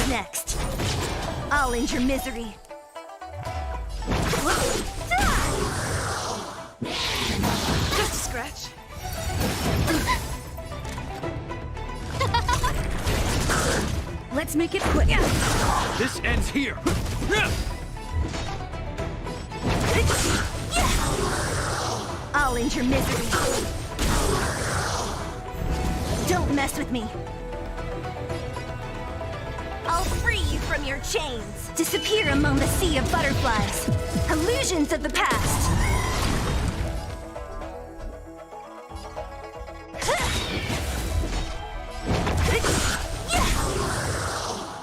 Who's next? I'll end your misery. Just a scratch. Let's make it quick. This ends here. I'll end your misery. Don't mess with me. I'll free you from your chains. Disappear among the sea of butterflies. Illusions of the past.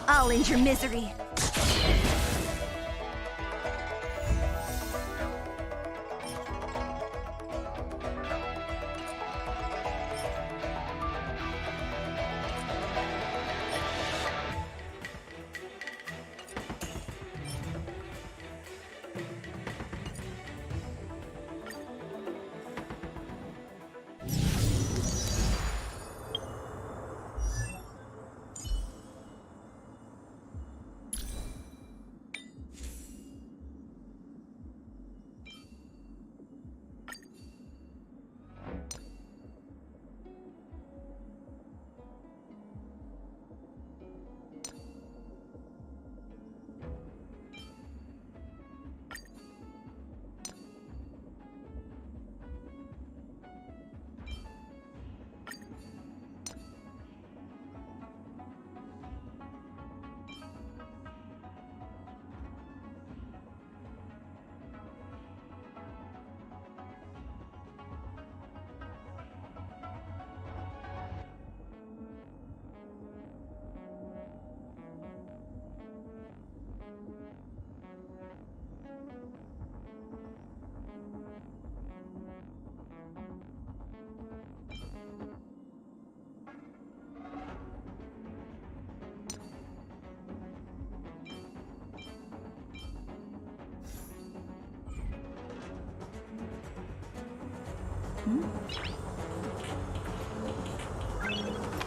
I'll end your misery.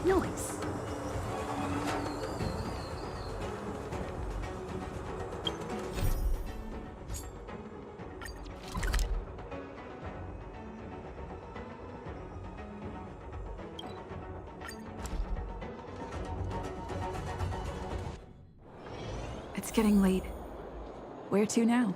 Noise. It's getting late. Where to now?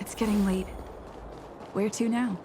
It's getting late. Where to now?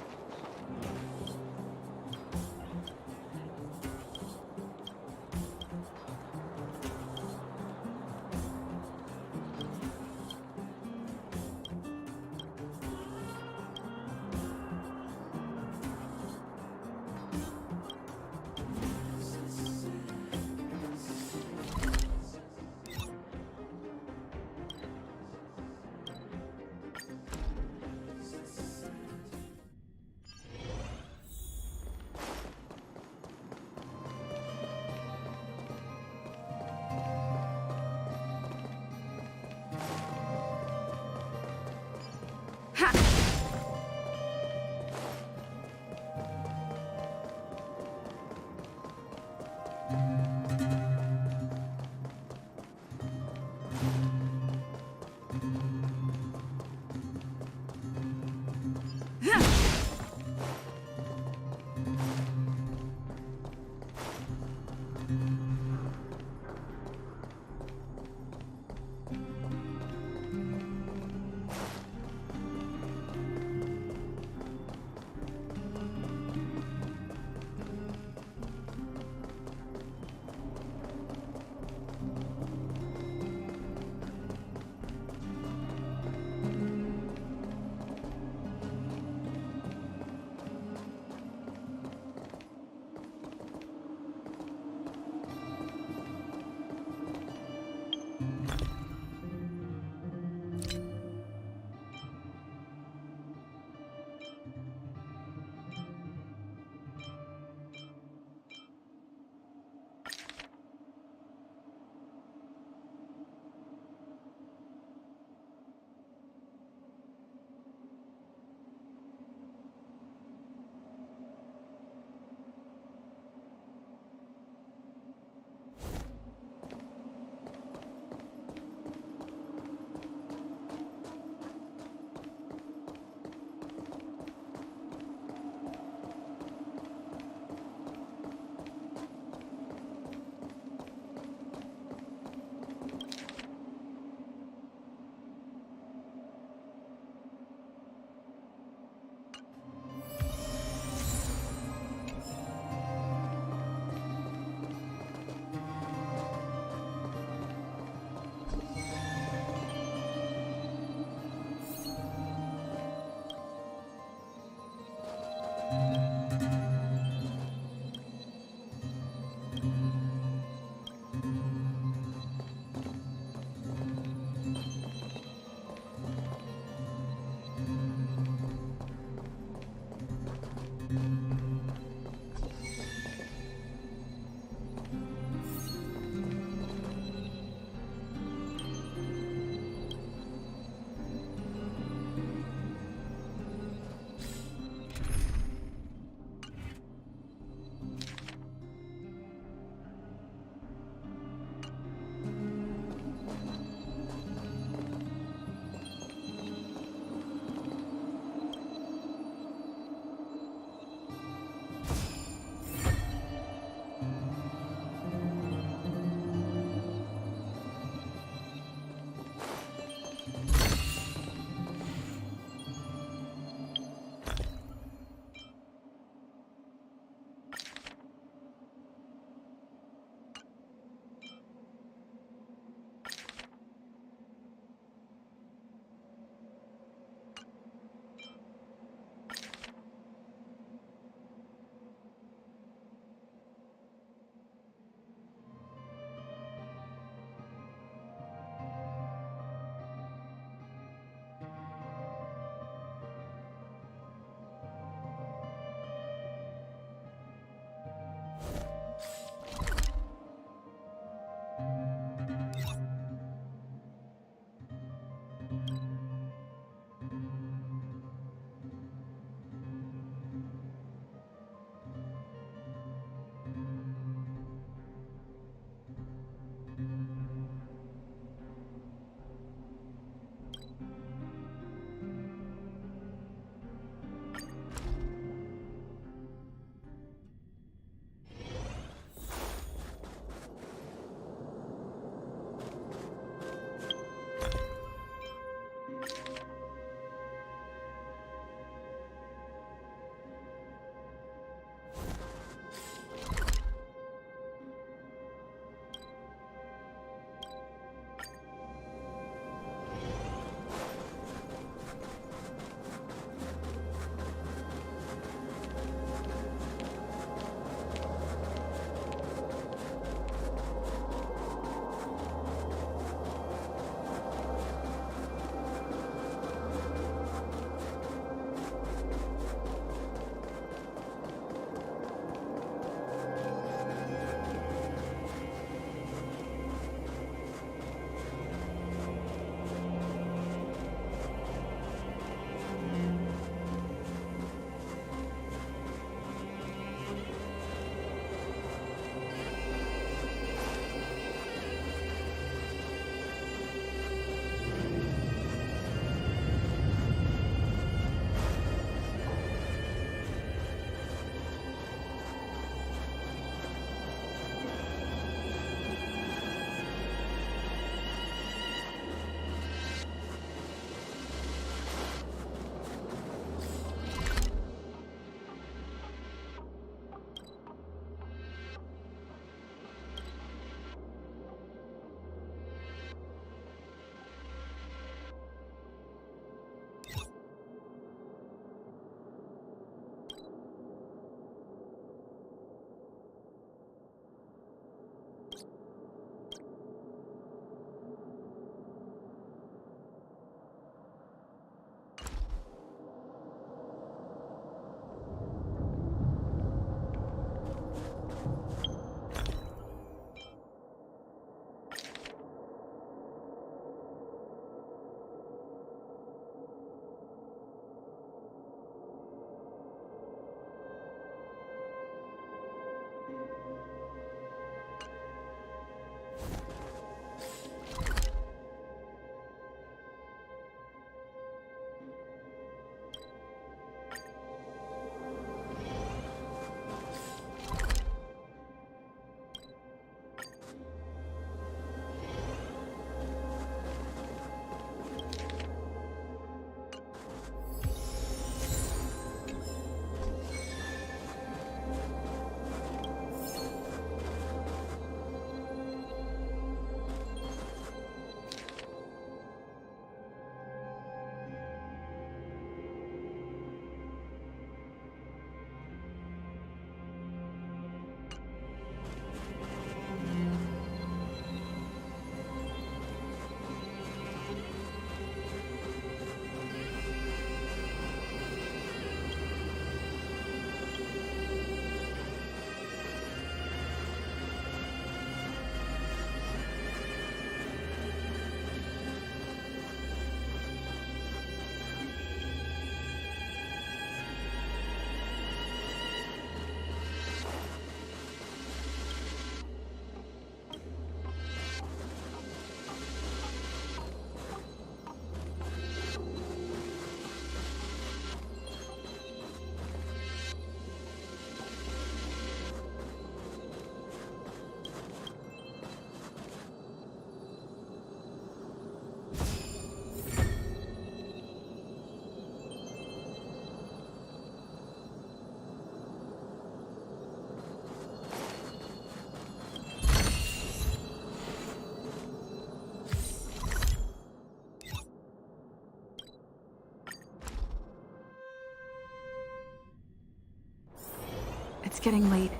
It's getting late.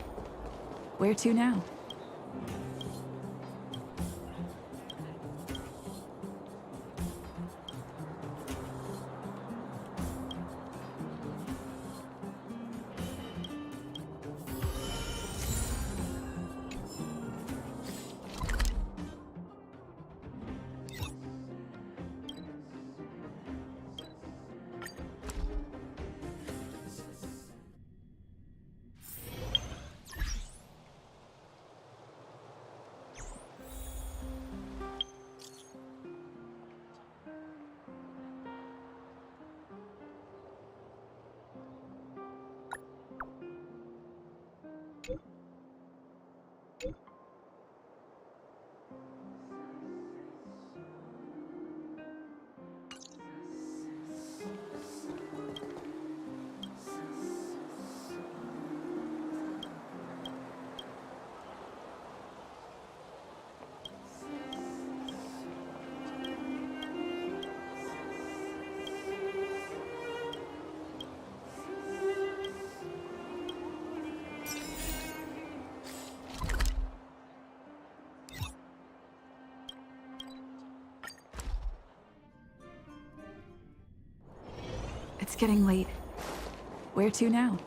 Where to now? It's getting late. Where to now?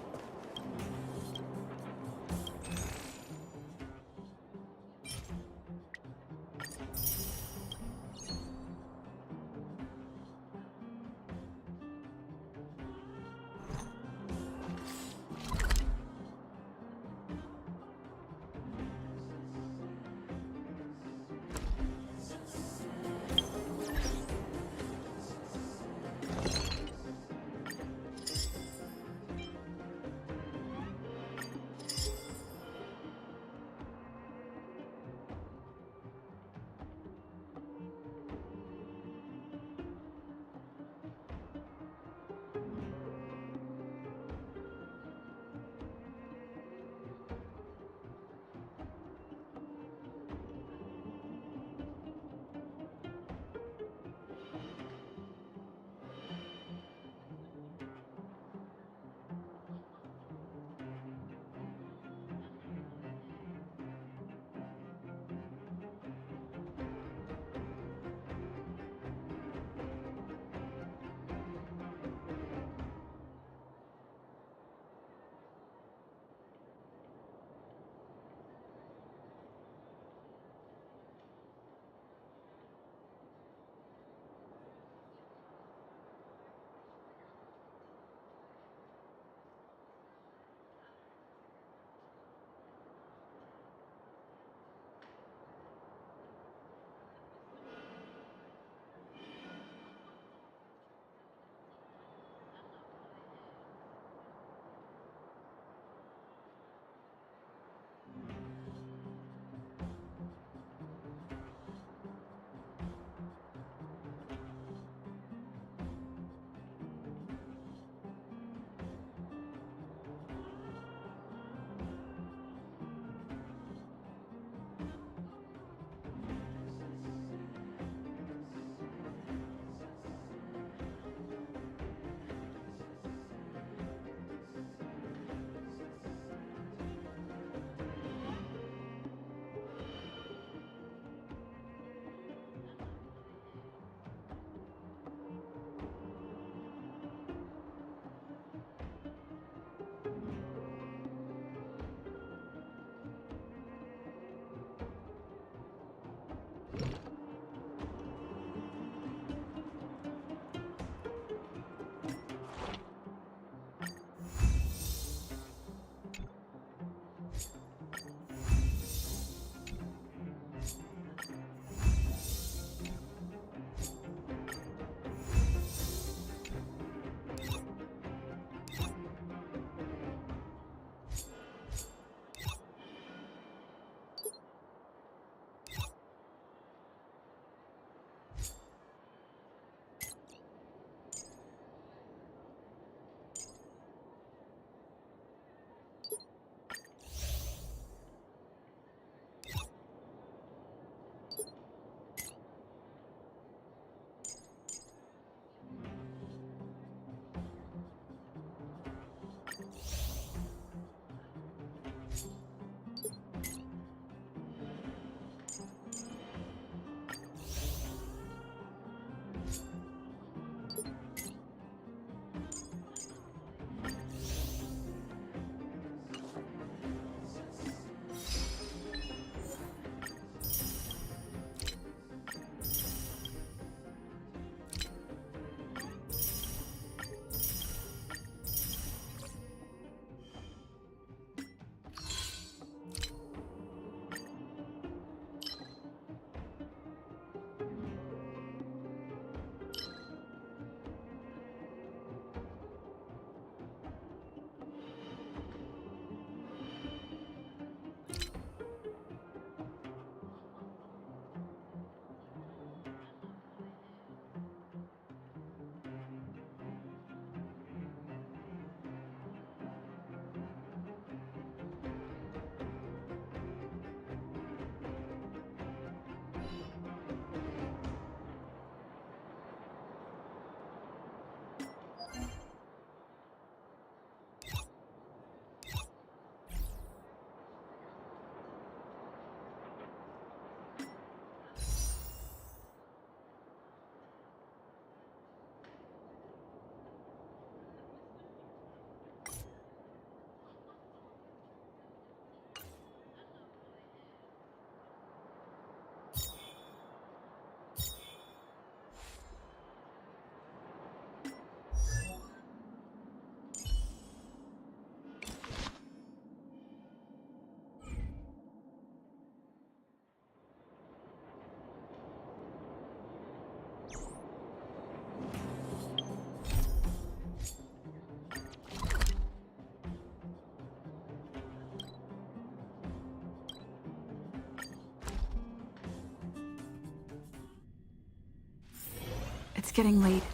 It's getting late.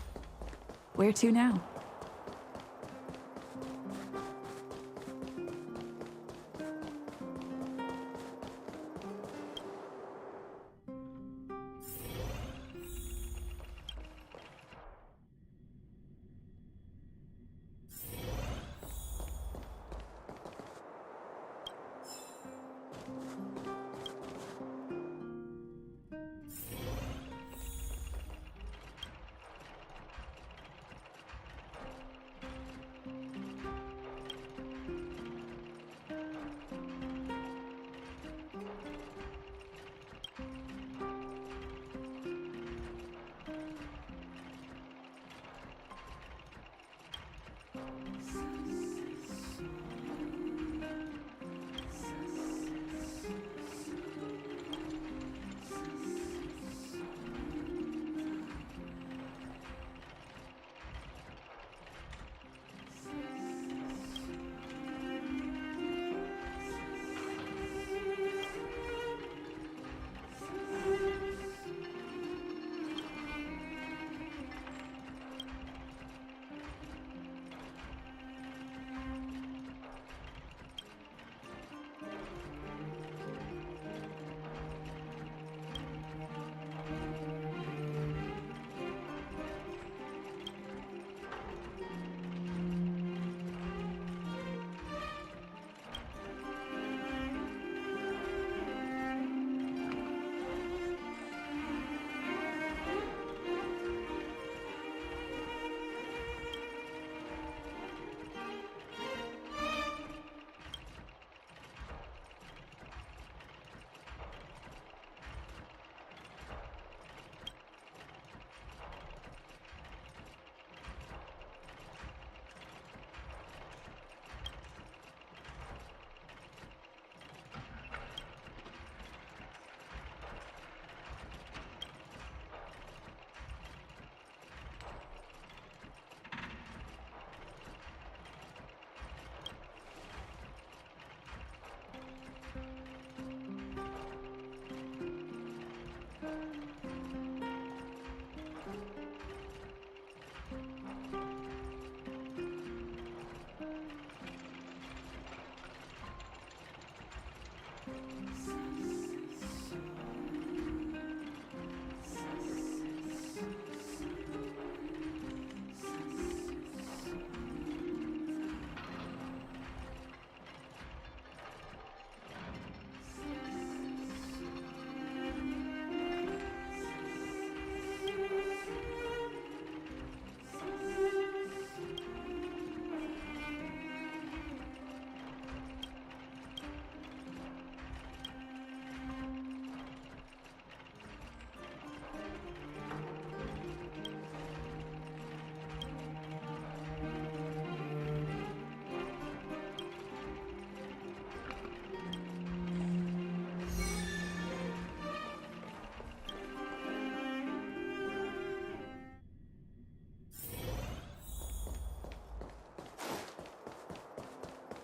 Where to now?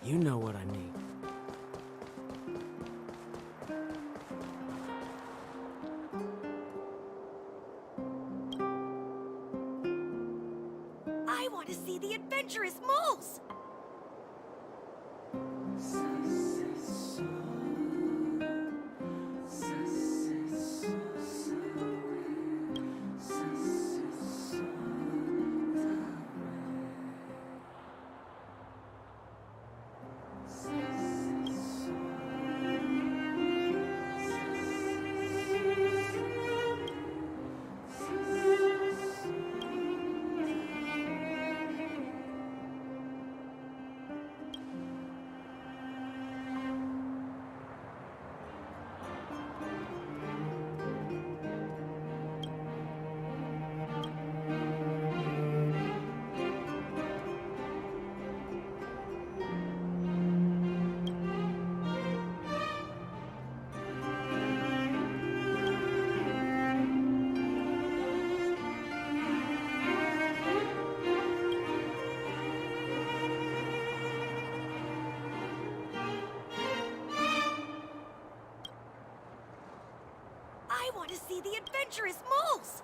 You know what I mean. I want to see the adventurous moles! I want to see the adventurous moles!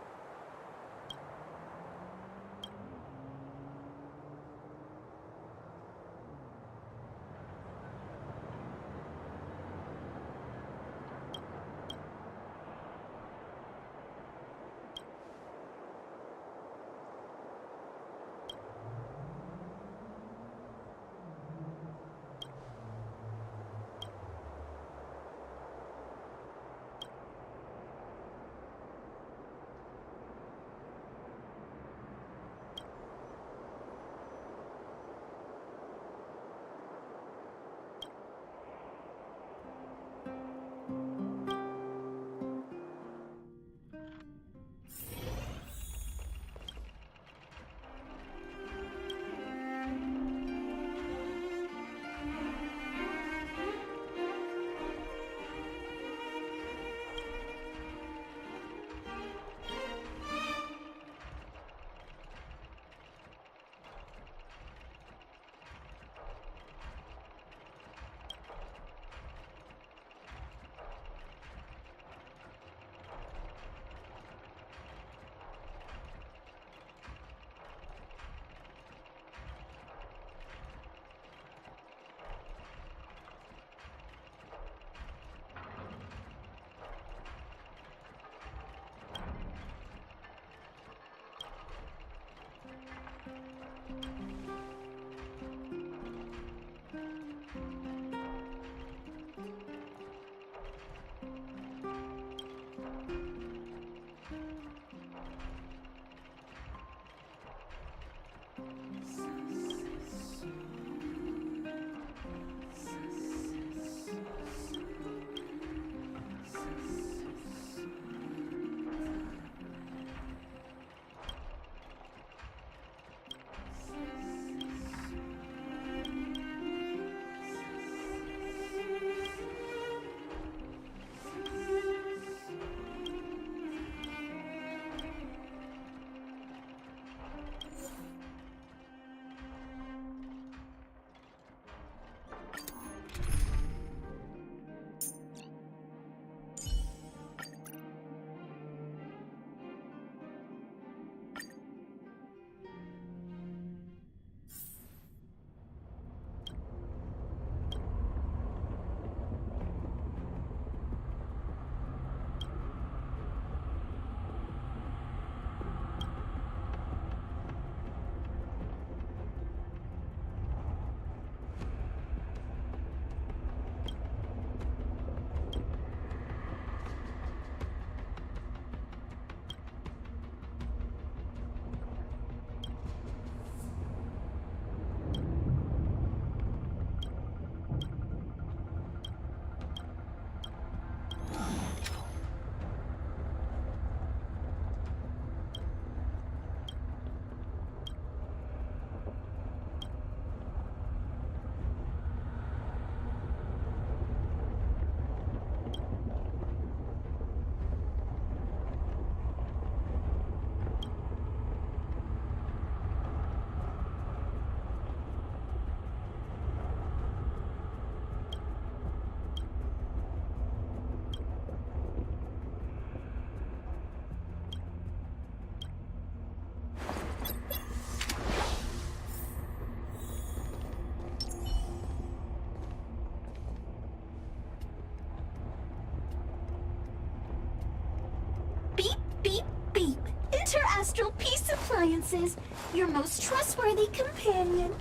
Interastral Peace Appliances, your most trustworthy companion.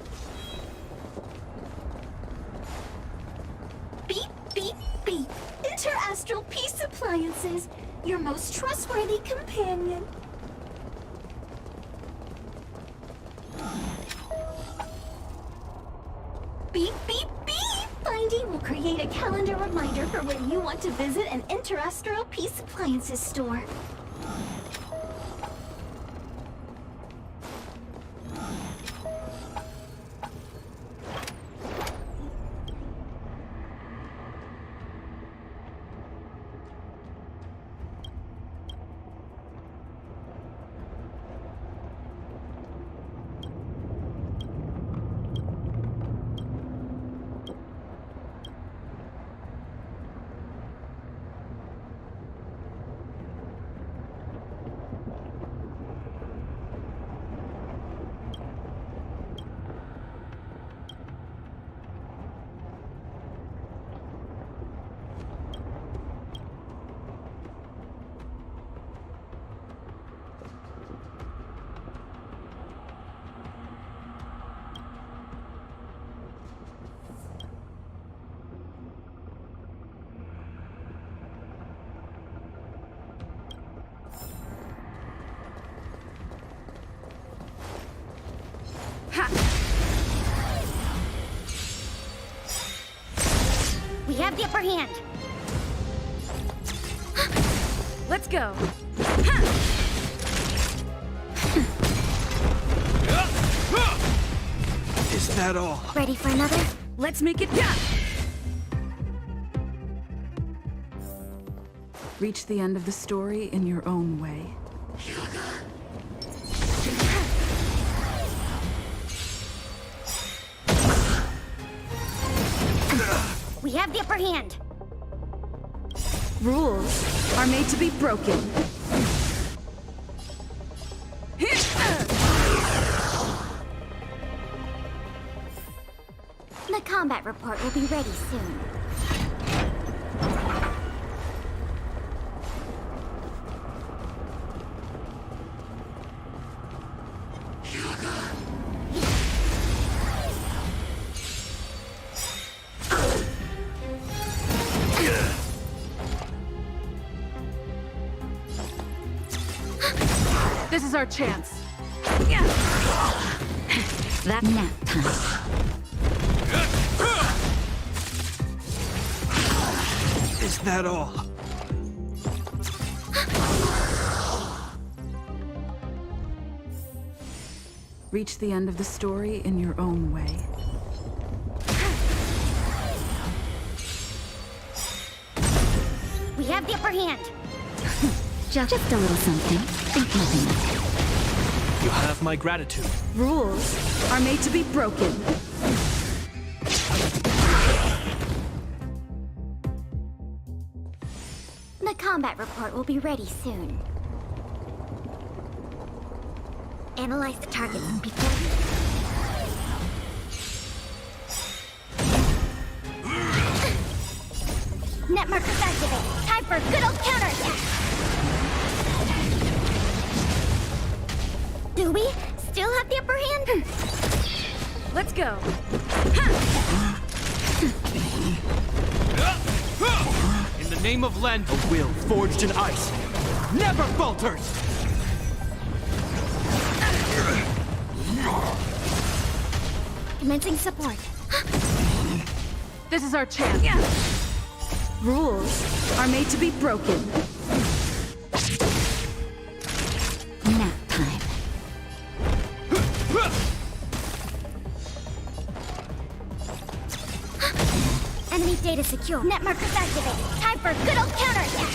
Beep, beep, beep. Interastral Peace Appliances, your most trustworthy companion. Beep, beep, beep. Finding will create a calendar reminder for when you want to visit an Interastral Peace Appliances store. We have the upper hand. Let's go. Is that all? Ready for another? Let's make it. Reach the end of the story in your own way. We have the upper hand. Rules are made to be broken. The combat report will be ready soon. This is our chance. That nap time. Is that all? Reach the end of the story in your own way. We have the upper hand. Just a little something. Think nothing of it. You have my gratitude. Rules are made to be broken. The combat report will be ready soon. Analyze the targets before you... Net markers activated. Time for a good old counterattack. Do we still have the upper hand? Let's go. In the name of Len, a will forged in ice never falters! Commencing support. This is our chance. Rules are made to be broken. Nap time. Enemy data secure. Net markers activated. Time for a good old counterattack.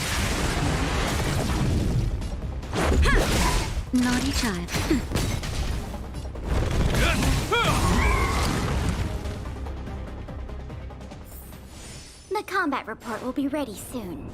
Naughty child. The combat report will be ready soon.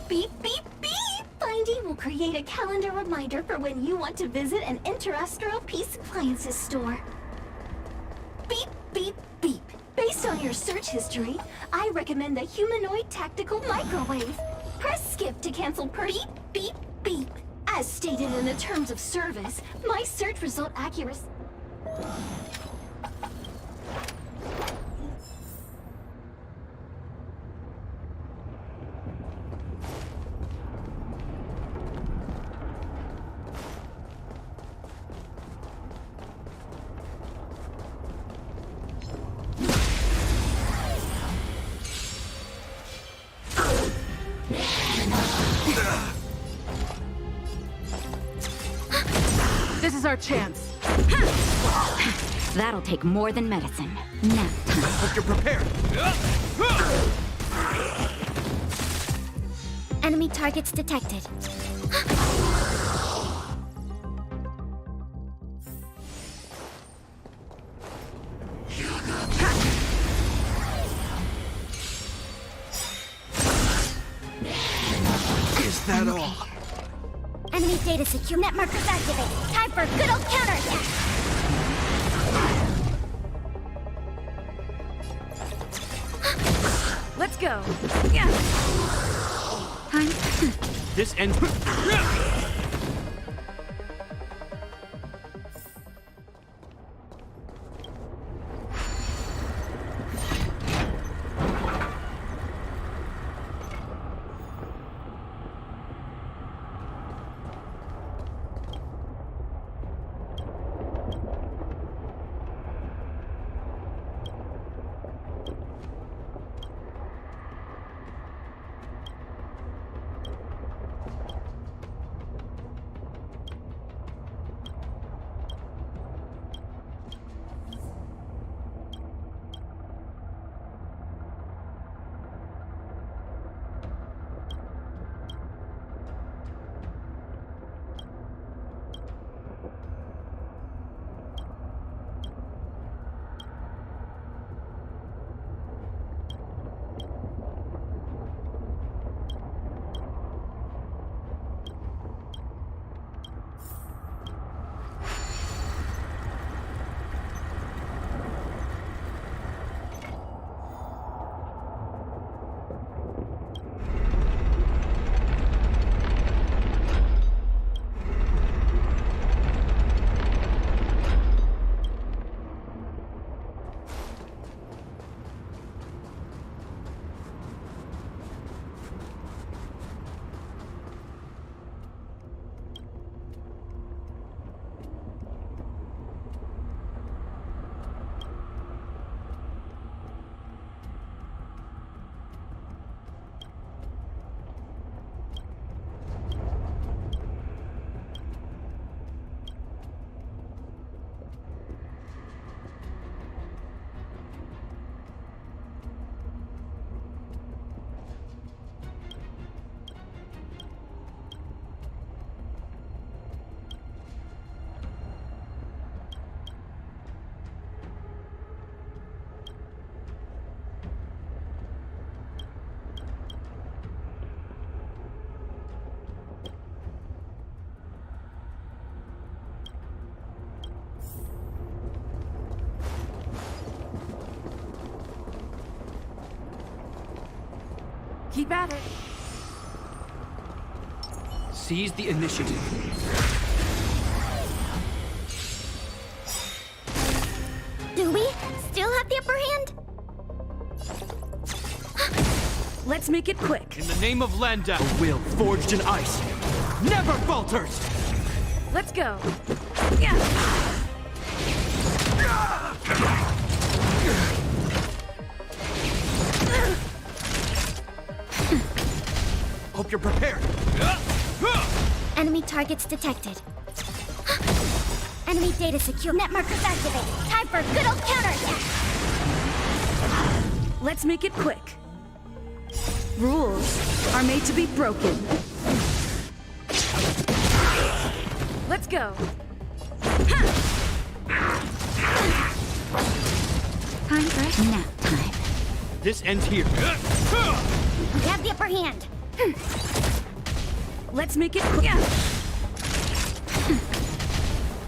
Beep, beep, beep! Finding will create a calendar reminder for when you want to visit an interstellar peace appliances store. Beep, beep, beep. Based on your search history, I recommend the humanoid tactical microwave. Press skip to cancel beep, beep, beep. As stated in the terms of service, my search result accuracy. This is our chance. That'll take more than medicine. Nap time. Hope you're prepared. Enemy targets detected. data secure. Net markers activated. Time for a good old counterattack. Let's go. Yeah. Time. This ends. Keep at it. Seize the initiative. Do we still have the upper hand? Let's make it quick. In the name of Landa, a will forged in ice never falters! Let's go. Yeah. Hope you're prepared. Enemy targets detected. Enemy data secure. Net markers activated. Time for a good old counterattack. Let's make it quick. Rules are made to be broken. Let's go. Time for nap time. This ends here. We have the upper hand. Let's make it quick. Yeah.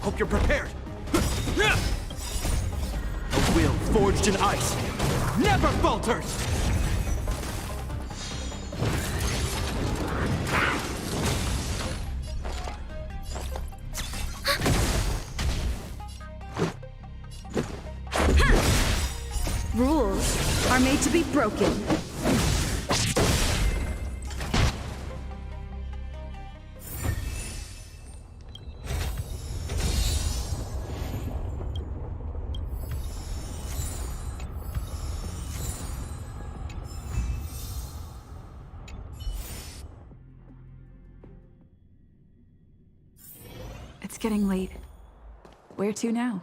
Hope you're prepared. A will forged in ice never falters! Rules are made to be broken. It's getting late. Where to now?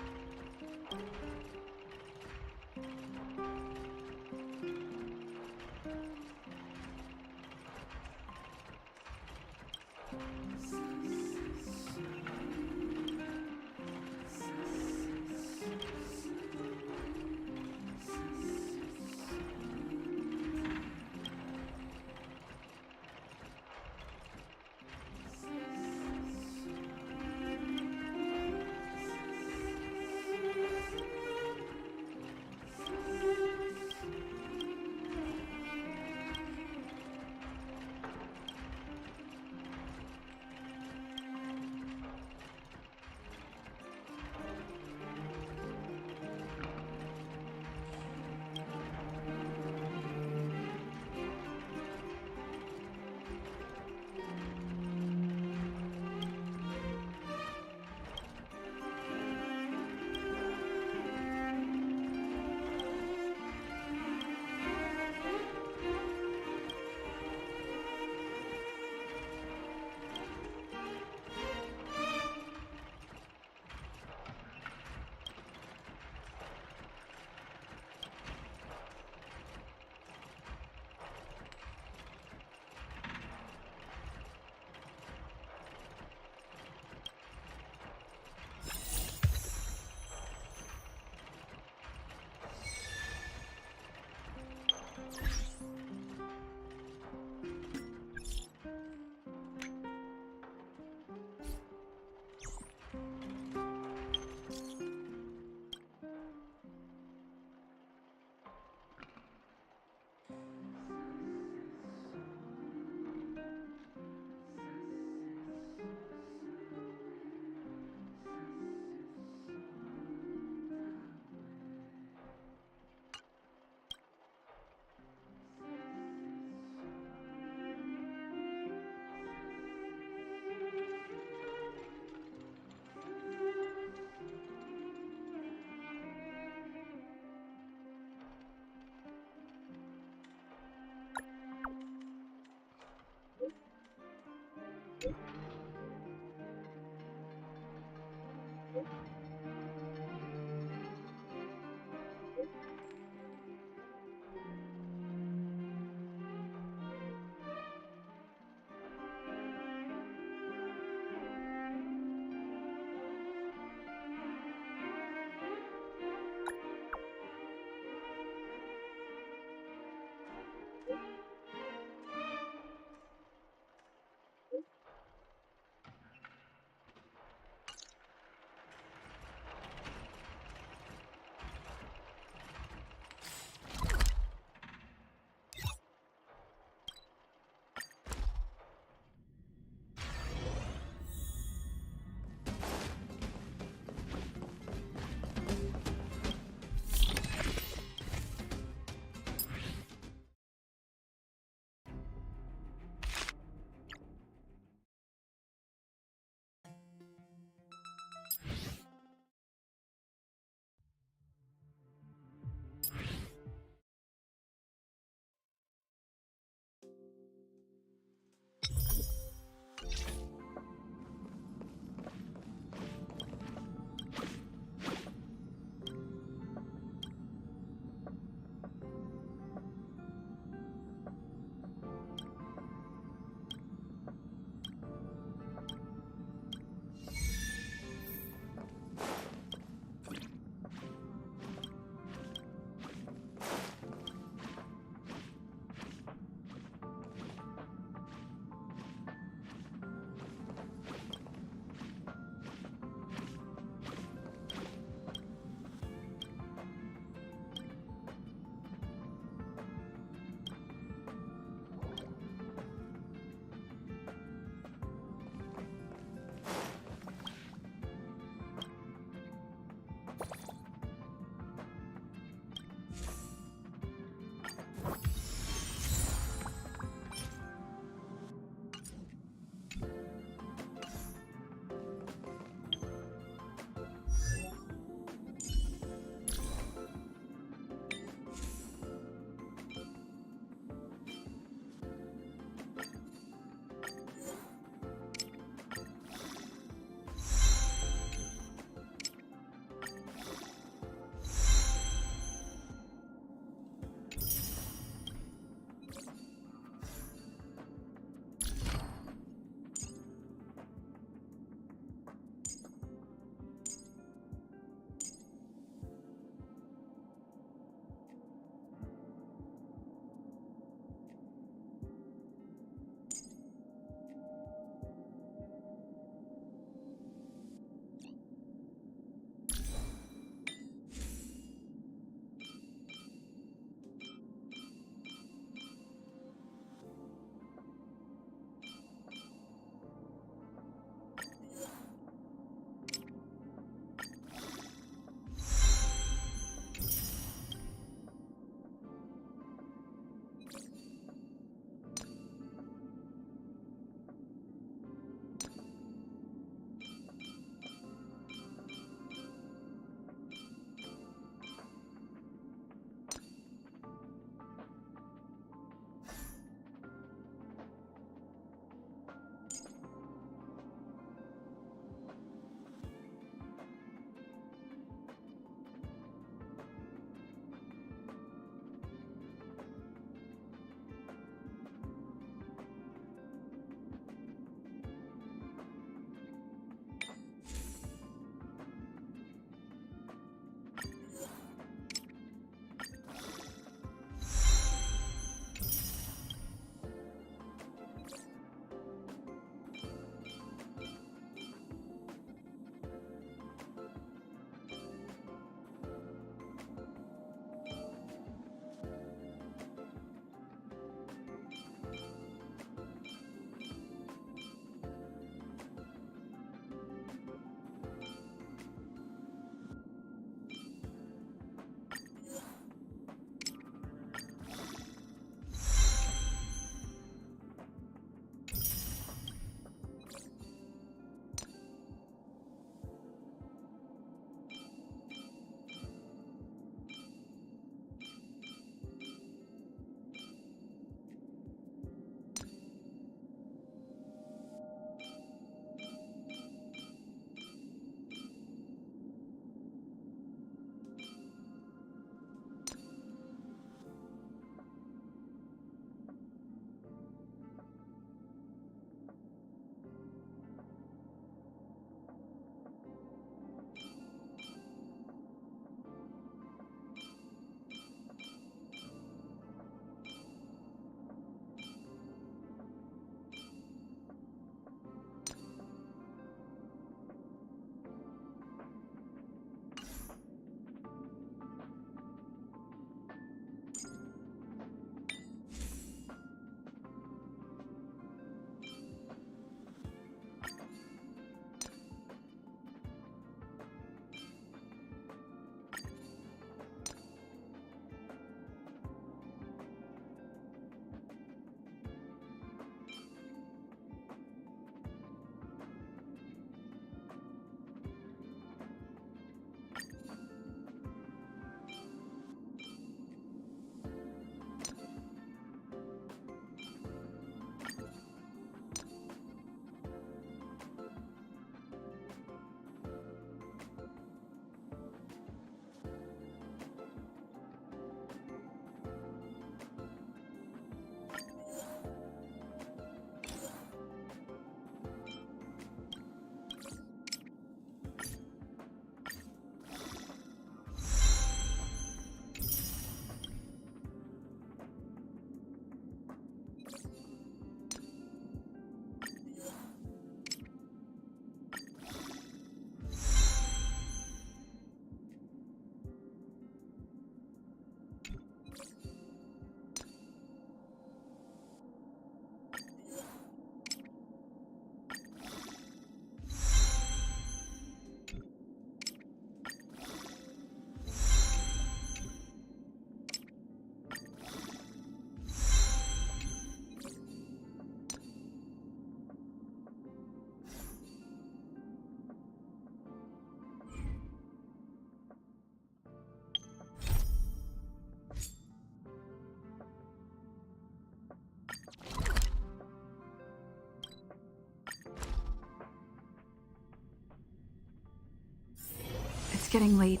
getting late.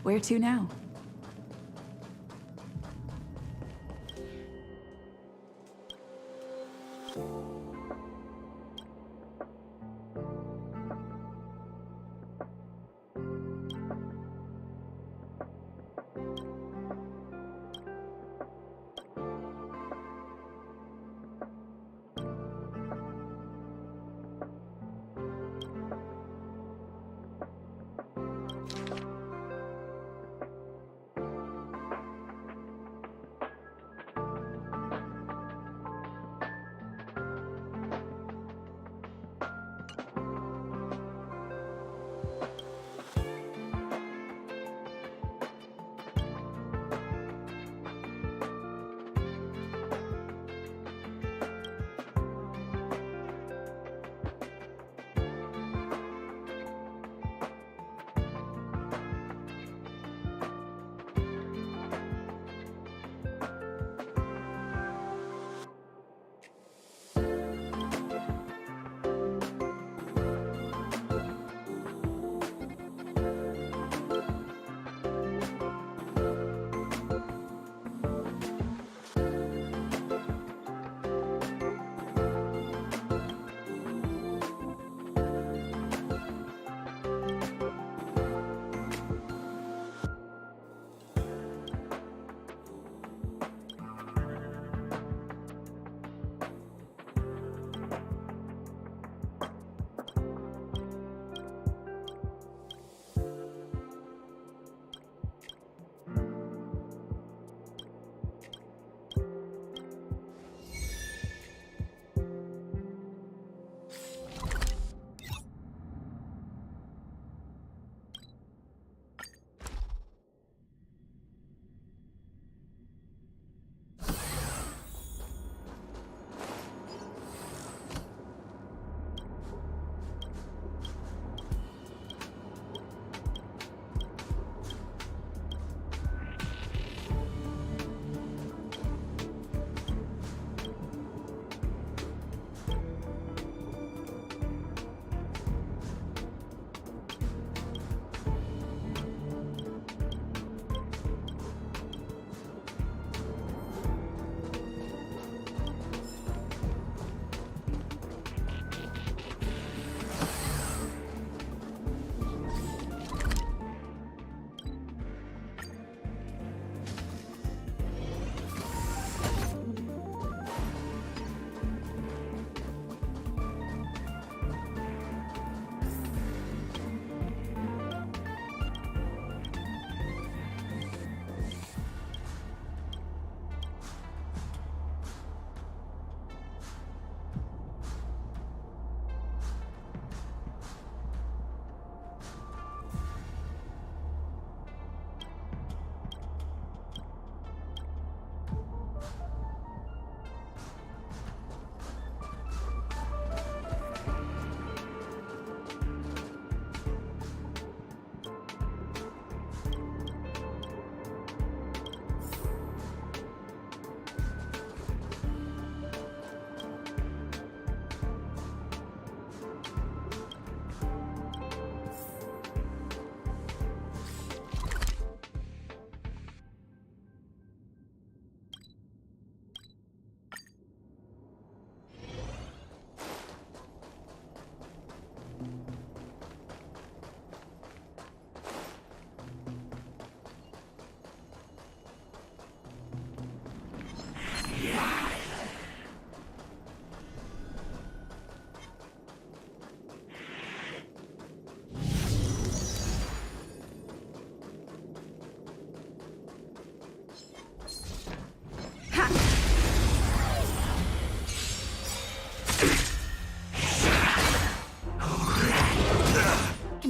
Where to now?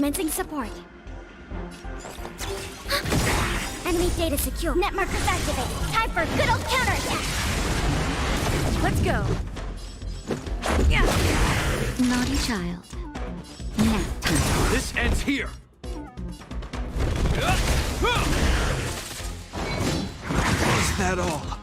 Commencing support. Enemy data secure. Net markers activated. Time for a good old counterattack. Let's go. Naughty child. Nap time. This ends here! Is that all?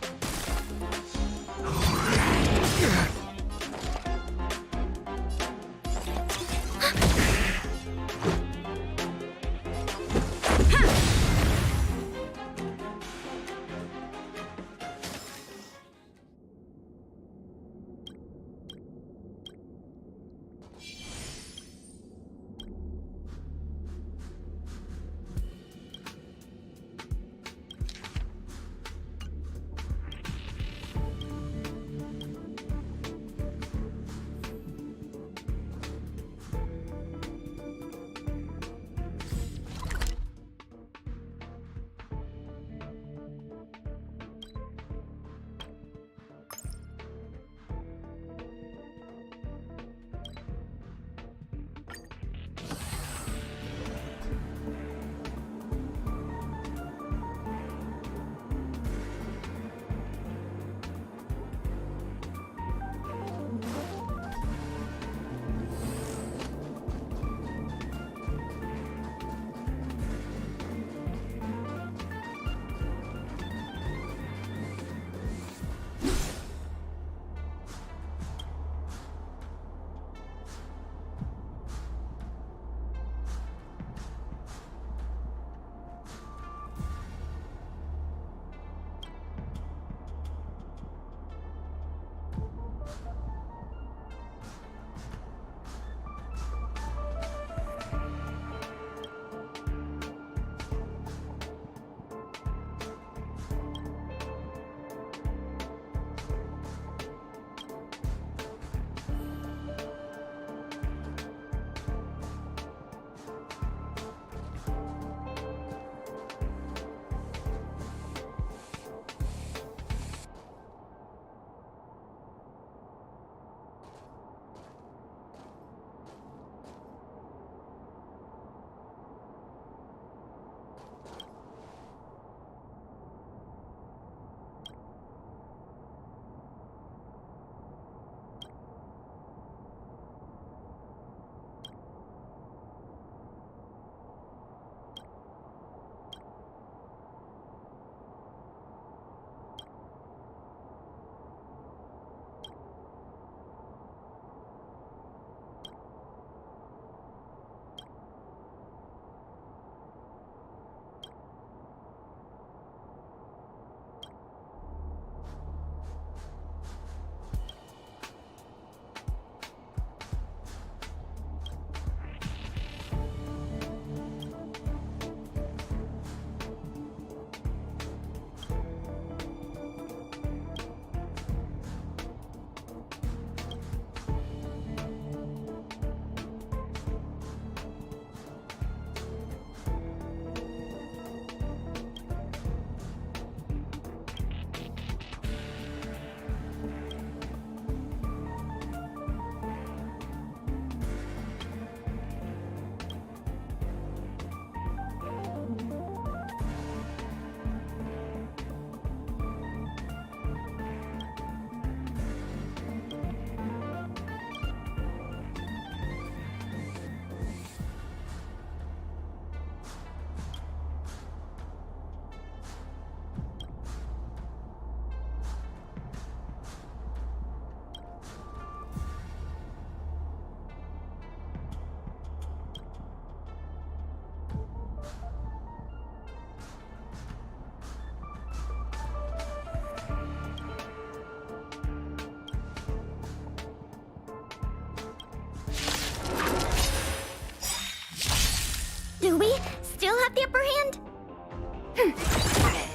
Do we still have the upper hand?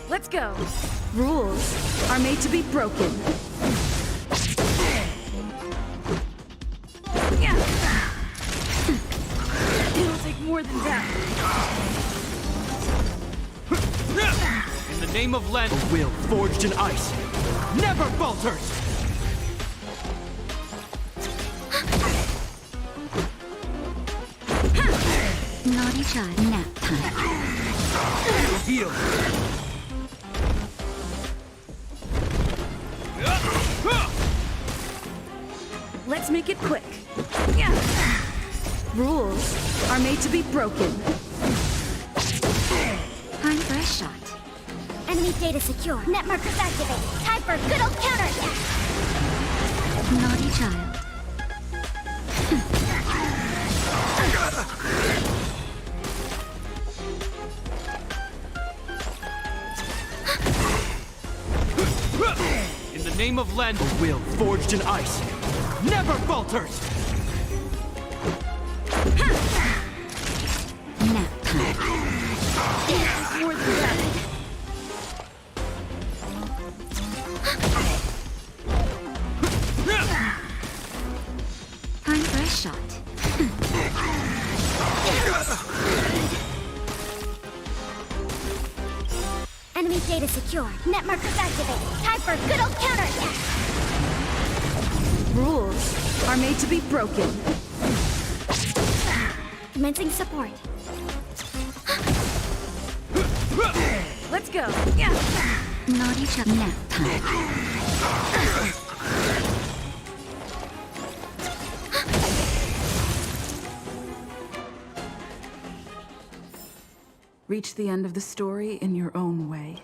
Let's go. Rules are made to be broken. It'll take more than that. In the name of Len, a will forged in ice never falters! Naughty child, nap time. Heal! Let's make it quick. Rules are made to be broken. Time for a shot. Enemy data secure. Net markers activated. Time for a good old counterattack. Naughty child. In the name of Len, a will forged in ice never falters! Nap time. More than that. Time for a shot. Enemy data secure. Net markers activated. Time for a good old counterattack. Rules are made to be broken. Commencing support. Let's go. Naughty child, nap time. Reach the end of the story in your own way.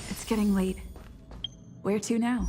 It's getting late. Where to now?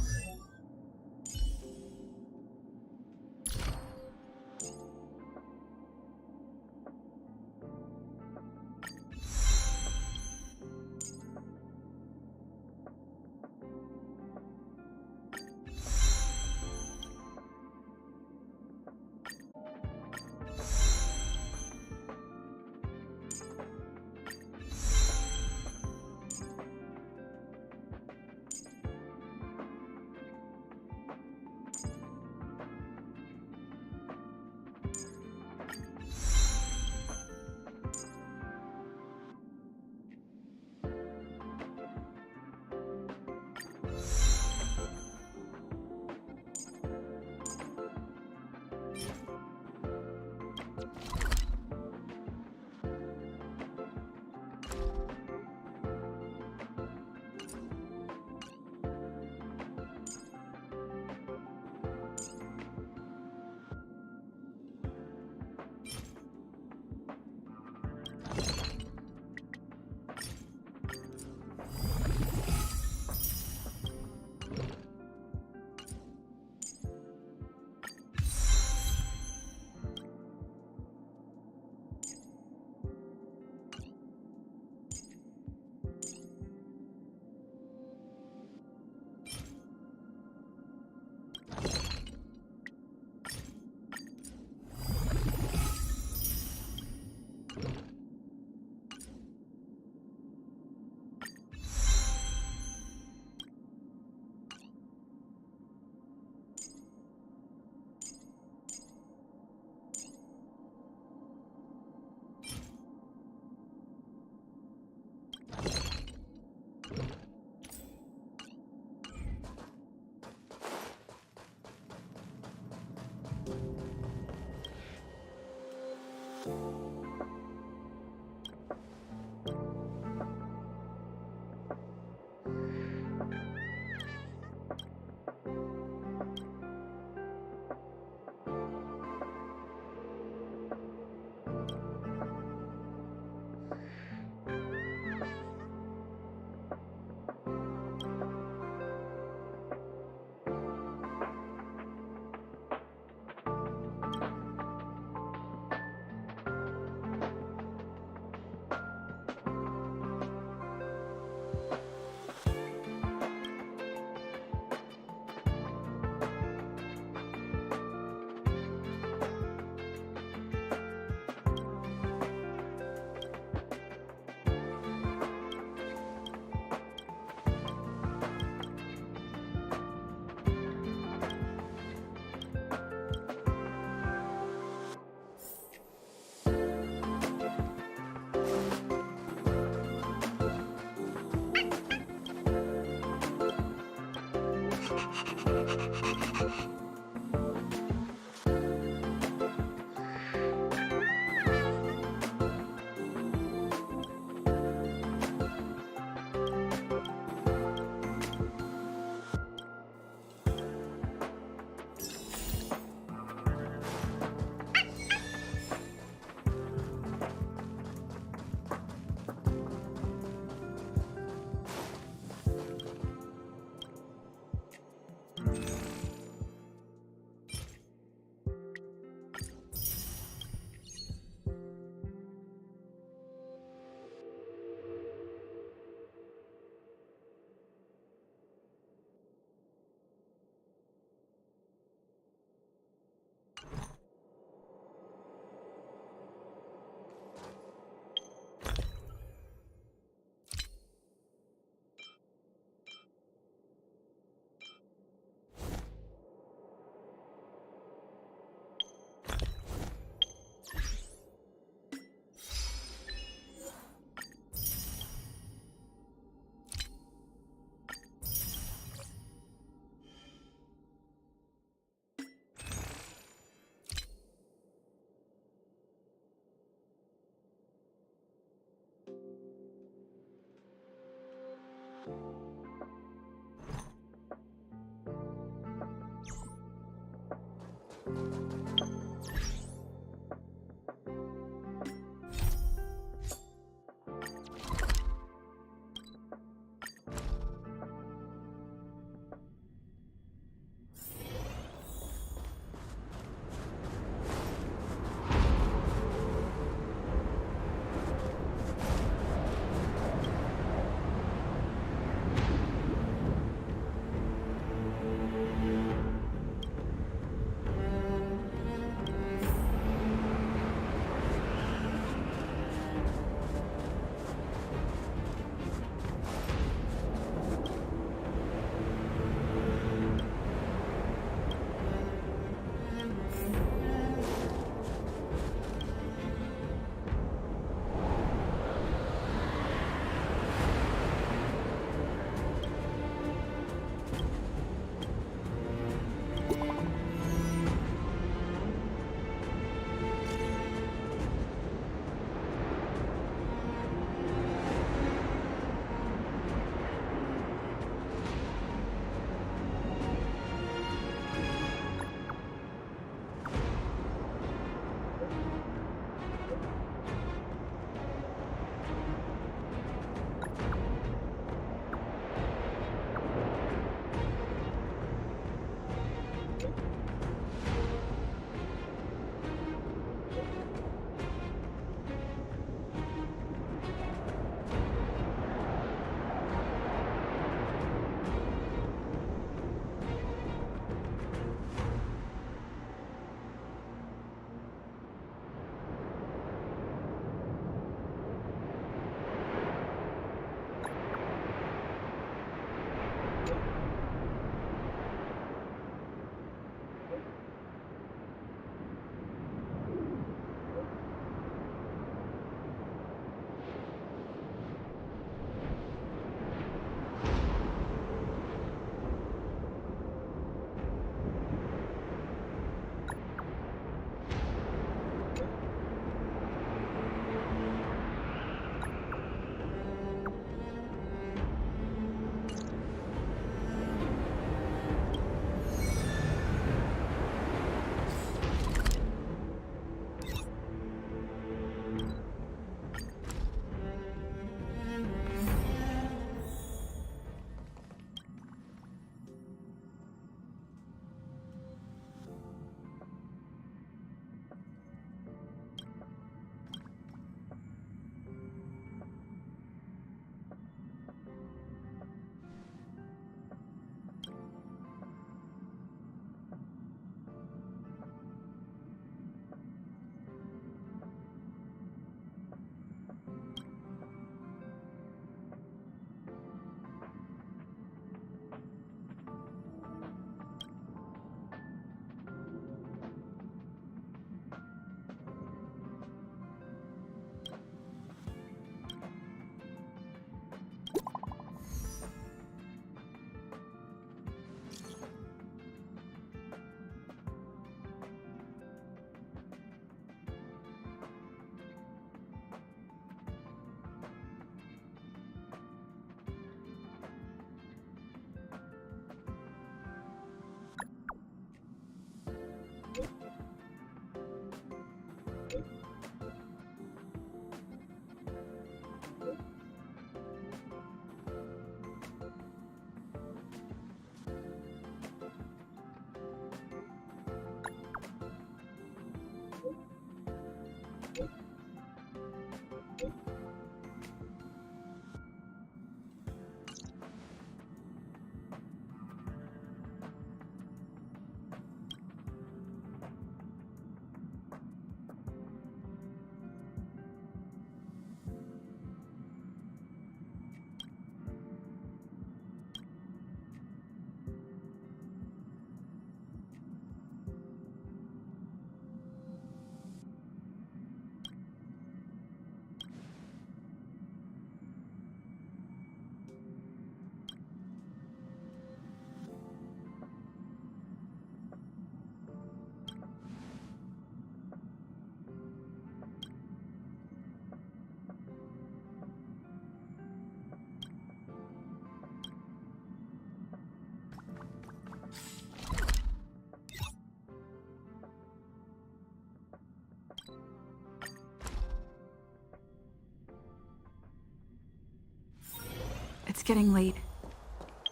getting late.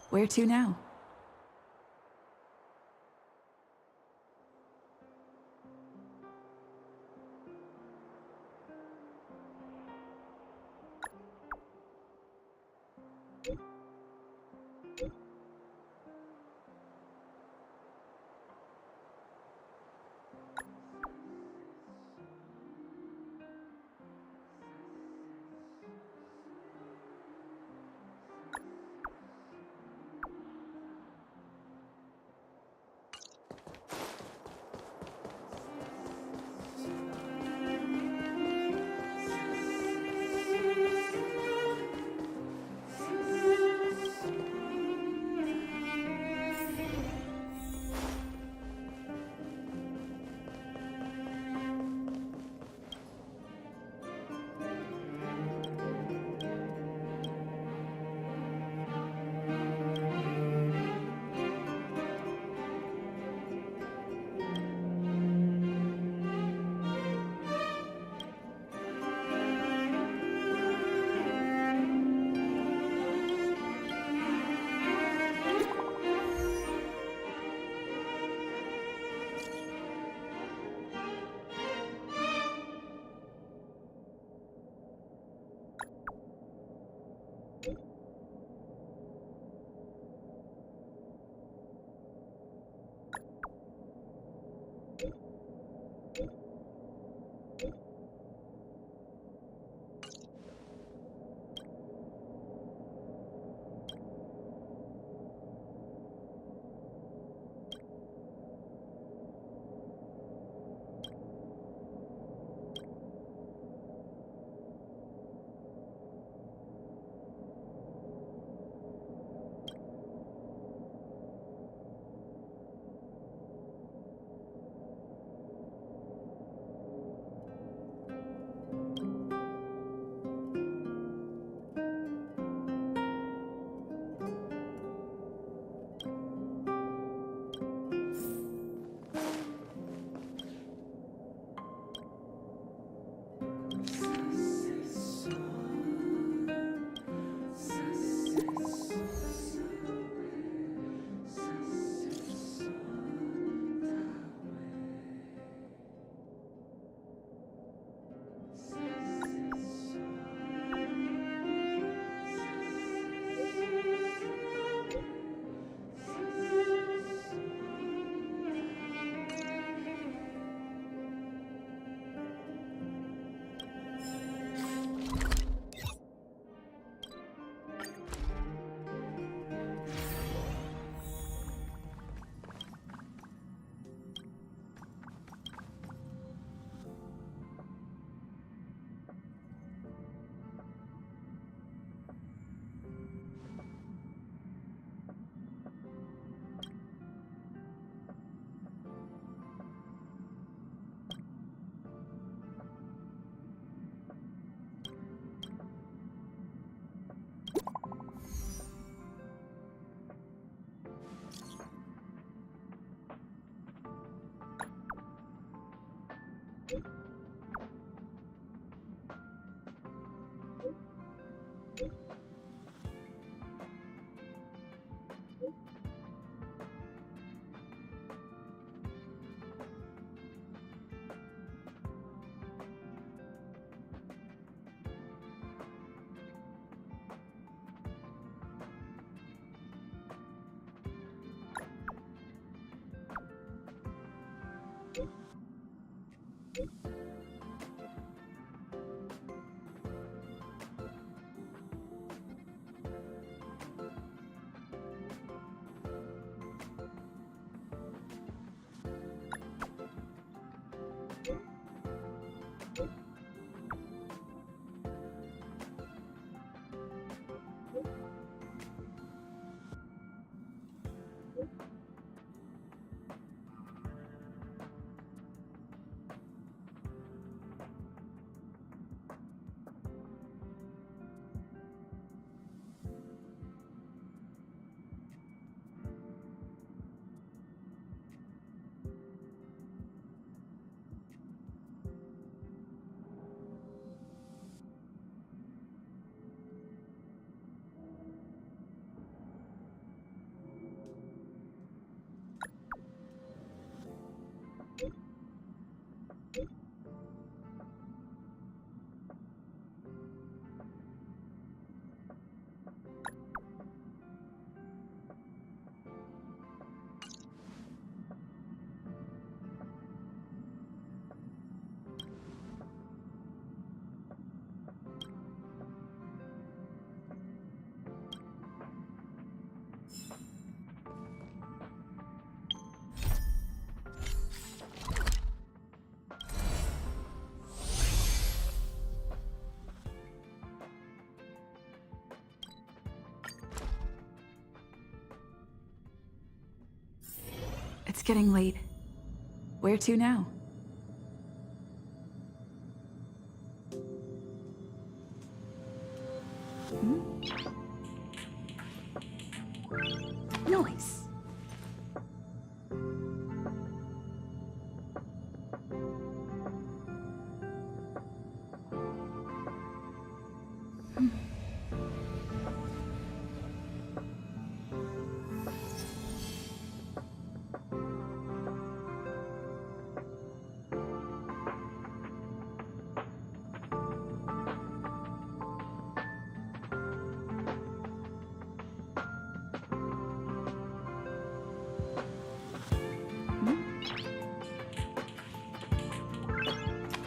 Where to now? getting late. Where to now? Noise.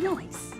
Noise.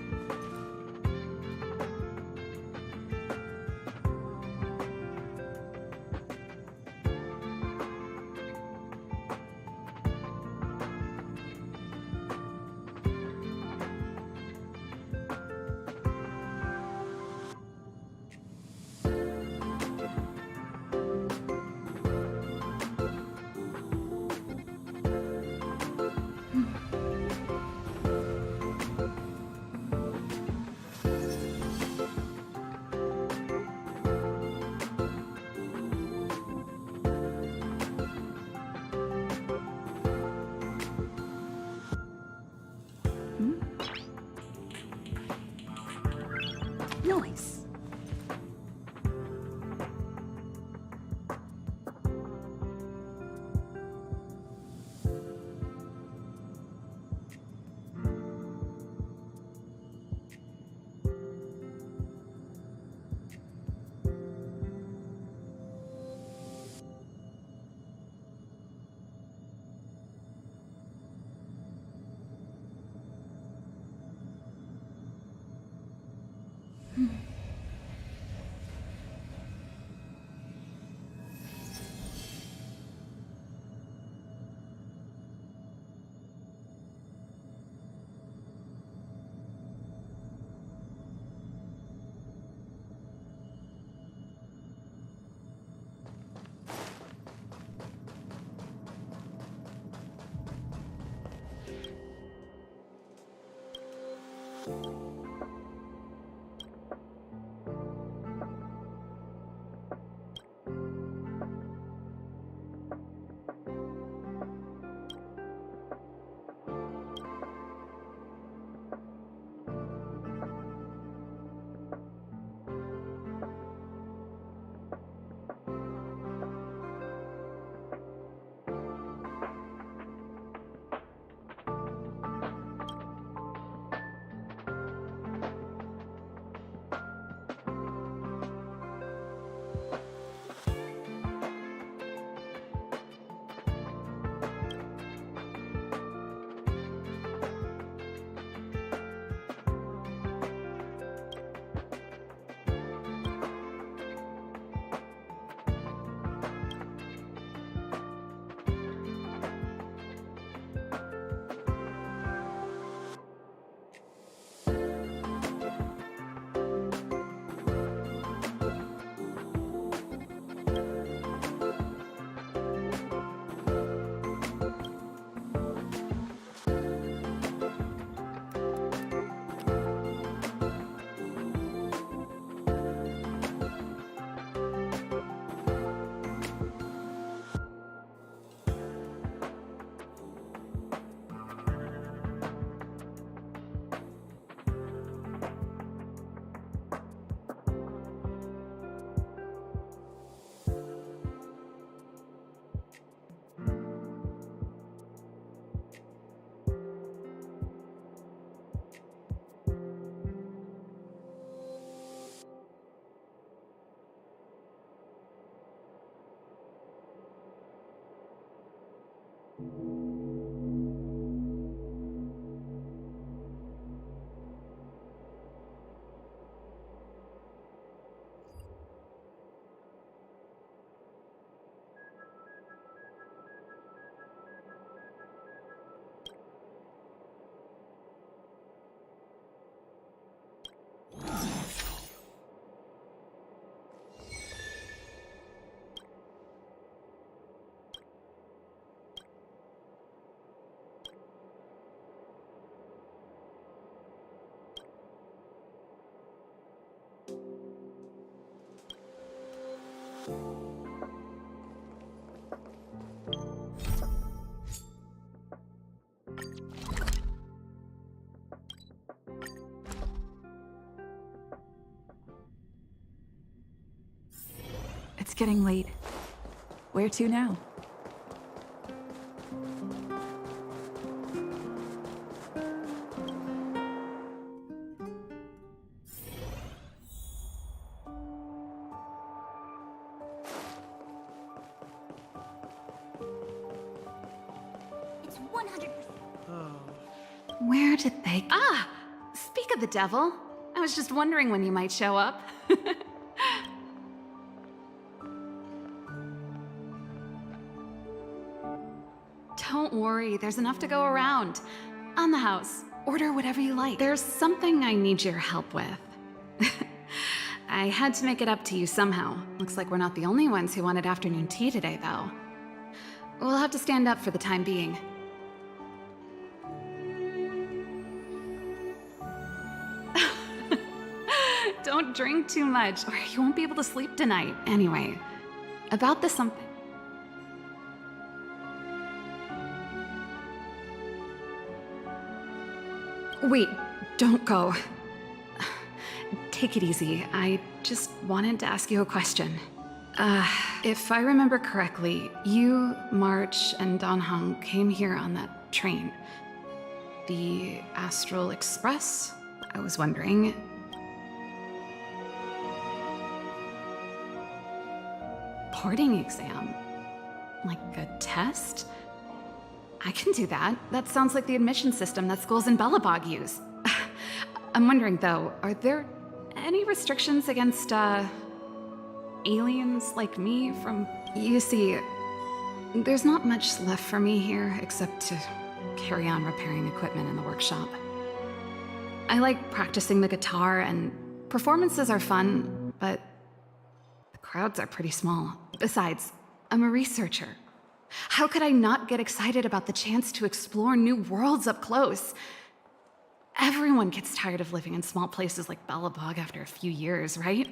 Noise. It's getting late. Where to now? It's 100%. Where did they... Ah! Speak of the devil. I was just wondering when you might show up. Don't worry, there's enough to go around. On the house. Order whatever you like. There's something I need your help with. I had to make it up to you somehow. Looks like we're not the only ones who wanted afternoon tea today, though. We'll have to stand up for the time being. Don't drink too much, or you won't be able to sleep tonight. Anyway, about the something... Wait, don't go. Take it easy. I just wanted to ask you a question. If I remember correctly, you, March, and Don Hung came here on that train. The Astral Express? I was wondering... Boarding exam? Like a test? I can do that. That sounds like the admission system that schools in Bellabog use. I'm wondering, though, are there any restrictions against, aliens like me from... You see, there's not much left for me here except to carry on repairing equipment in the workshop. I like practicing the guitar, and performances are fun, but the crowds are pretty small. Besides, I'm a researcher. How could I not get excited about the chance to explore new worlds up close? Everyone gets tired of living in small places like Bellabog after a few years, right?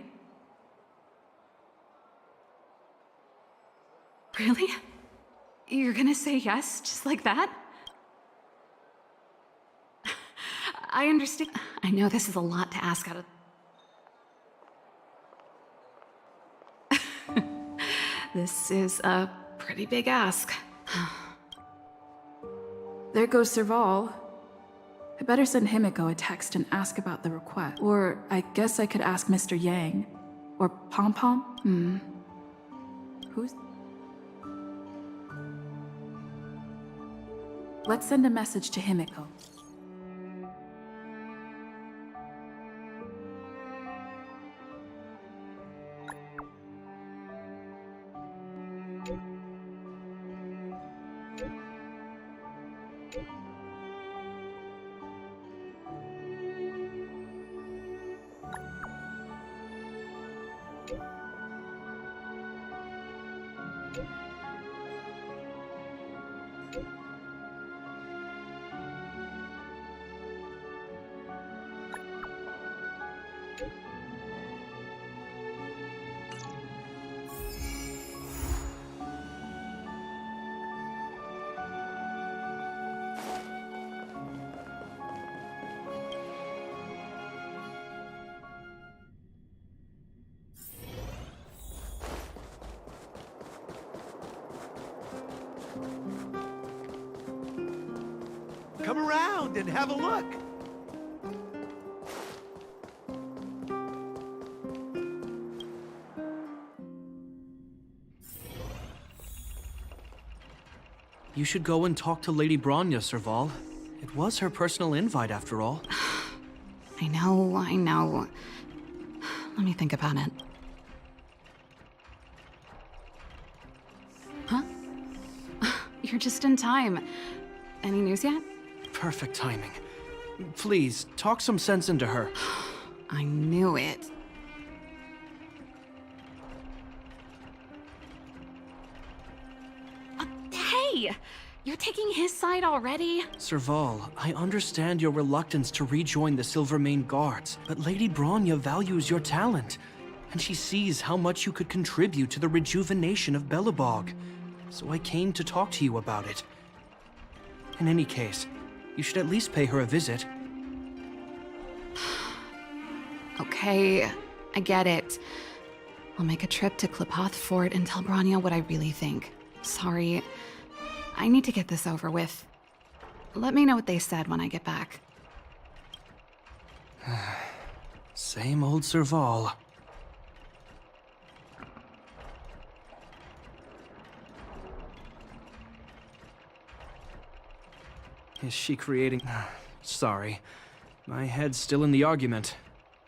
Really? You're gonna say yes, just like that? I understand. I know this is a lot to ask out of... This is a pretty big ask. There goes Serval. I better send Himiko a text and ask about the request. Or I guess I could ask Mr. Yang. Or Pom Pom. Who's... Let's send a message to Himiko. Come around and have a look. You should go and talk to Lady Bronya, Serval. It was her personal invite, after all. I know. Let me think about it. Huh? You're just in time. Any news yet? Perfect timing. Please, talk some sense into her. I knew it. Hey! You're taking his side already? Serval, I understand your reluctance to rejoin the Silvermane Guards, but Lady Bronya values your talent, and she sees how much you could contribute to the rejuvenation of Belobog. So I came to talk to you about it. In any case, you should at least pay her a visit. Okay, I get it. I'll make a trip to Klipoth Fort and tell Bronya what I really think. Sorry, I need to get this over with. Let me know what they said when I get back. Same old Serval. Is she creating... Sorry. My head's still in the argument.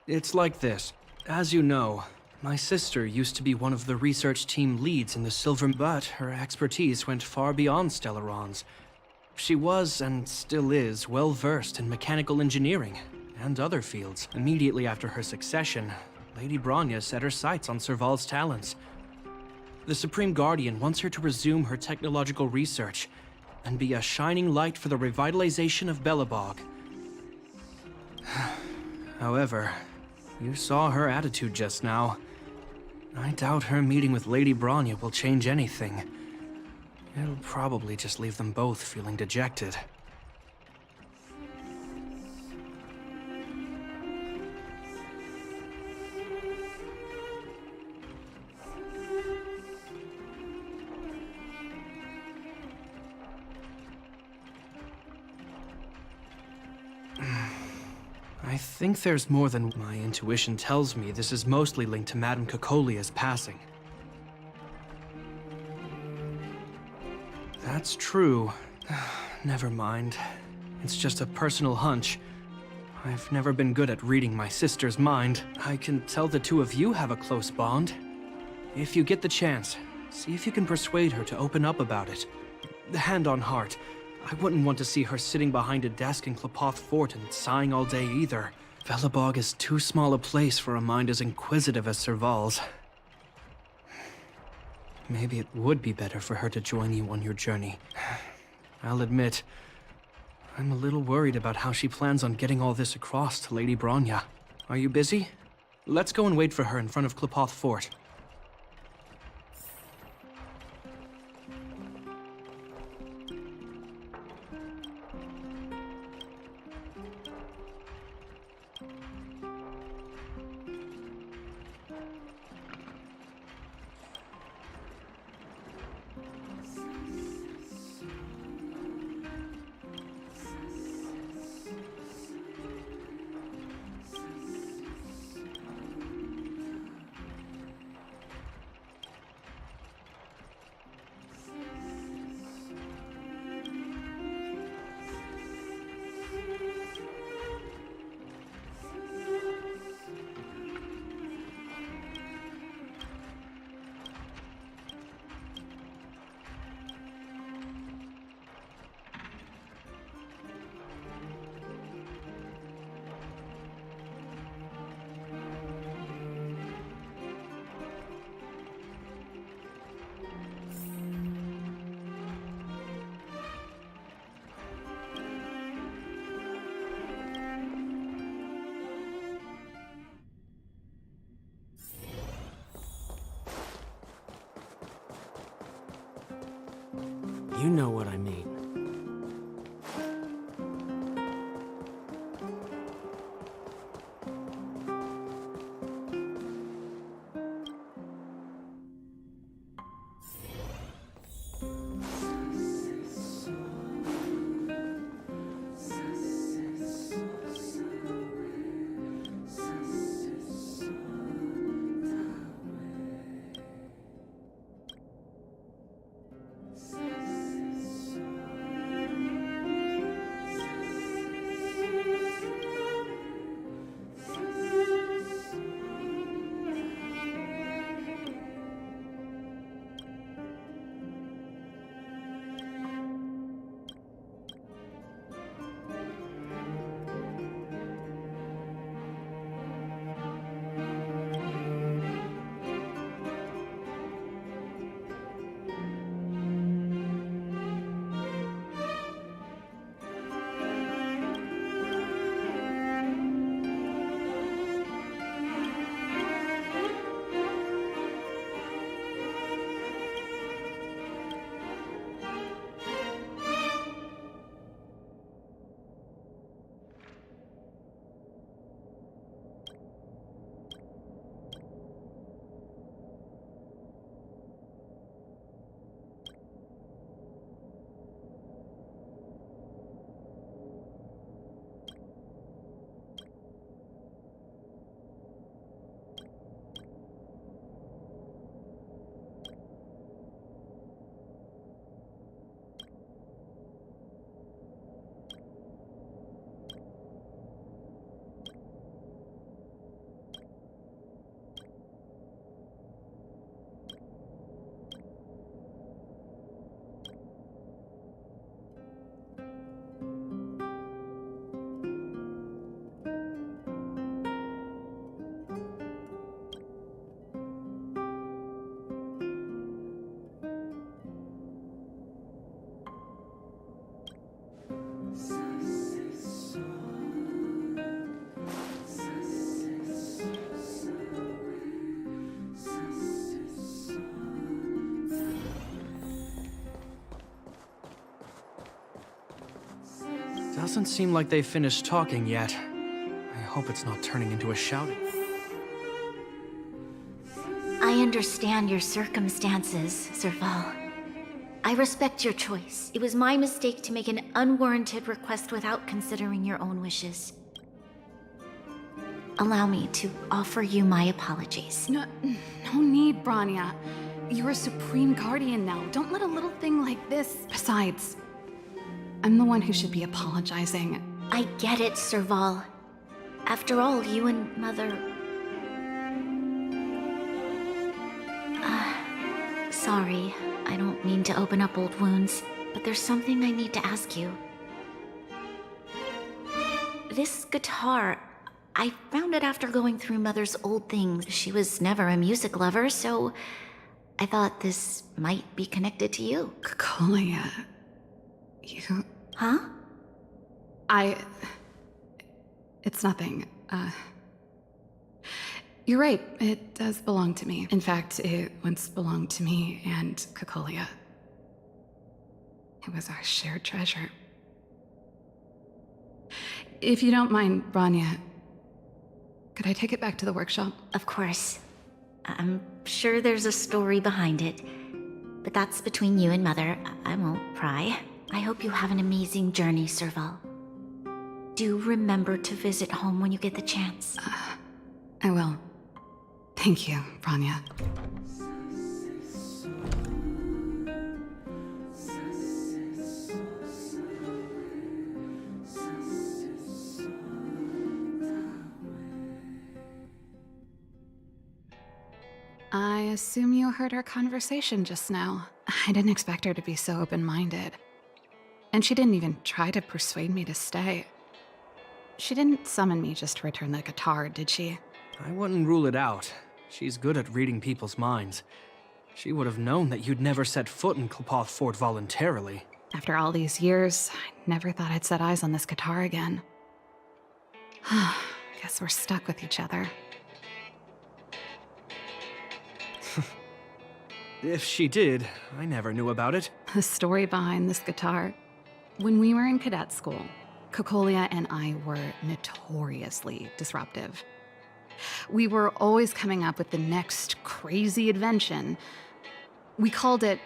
It's like this. As you know, my sister used to be one of the research team leads in the Silver... But her expertise went far beyond Stellarons. She was, and still is, well-versed in mechanical engineering and other fields. Immediately after her succession, Lady Bronya set her sights on Serval's talents. The Supreme Guardian wants her to resume her technological research and be a shining light for the revitalization of Belobog. However, you saw her attitude just now. I doubt her meeting with Lady Bronya will change anything. It'll probably just leave them both feeling dejected. I think there's more than my intuition tells me. This is mostly linked to Madame Cocolia's passing. That's true. Never mind. It's just a personal hunch. I've never been good at reading my sister's mind. I can tell the two of you have a close bond. If you get the chance, see if you can persuade her to open up about it. Hand on heart, I wouldn't want to see her sitting behind a desk in Klipoth Fort and sighing all day either. Belobog is too small a place for a mind as inquisitive as Serval's. Maybe it would be better for her to join you on your journey. I'll admit, I'm a little worried about how she plans on getting all this across to Lady Bronya. Are you busy? Let's go and wait for her in front of Klipoth Fort. You know what I mean. Doesn't seem like they finished talking yet. I hope it's not turning into a shouting. I understand your circumstances, Serval. I respect your choice. It was my mistake to make an unwarranted request without considering your own wishes. Allow me to offer you my apologies. No need, Branya. You're a supreme guardian now. Don't let a little thing like this... Besides, I'm the one who should be apologizing. I get it, Serval. After all, you and Mother... Sorry, I don't mean to open up old wounds, but there's something I need to ask you. This guitar, I found it after going through Mother's old things. She was never a music lover, so I thought this might be connected to you. Cocolia... You... Huh? It's nothing. You're right, it does belong to me. In fact, it once belonged to me and Cocolia. It was our shared treasure. If you don't mind, Branya, could I take it back to the workshop? Of course. I'm sure there's a story behind it, but that's between you and Mother. I won't pry. I hope you have an amazing journey, Serval. Do remember to visit home when you get the chance. I will. Thank you, Branya. I assume you heard our conversation just now. I didn't expect her to be so open-minded. And she didn't even try to persuade me to stay. She didn't summon me just to return the guitar, did she? I wouldn't rule it out. She's good at reading people's minds. She would have known that you'd never set foot in Clopoth Fort voluntarily. After all these years, I never thought I'd set eyes on this guitar again. Guess we're stuck with each other. If she did, I never knew about it. The story behind this guitar. When we were in cadet school, Cocolia and I were notoriously disruptive. We were always coming up with the next crazy invention. We called it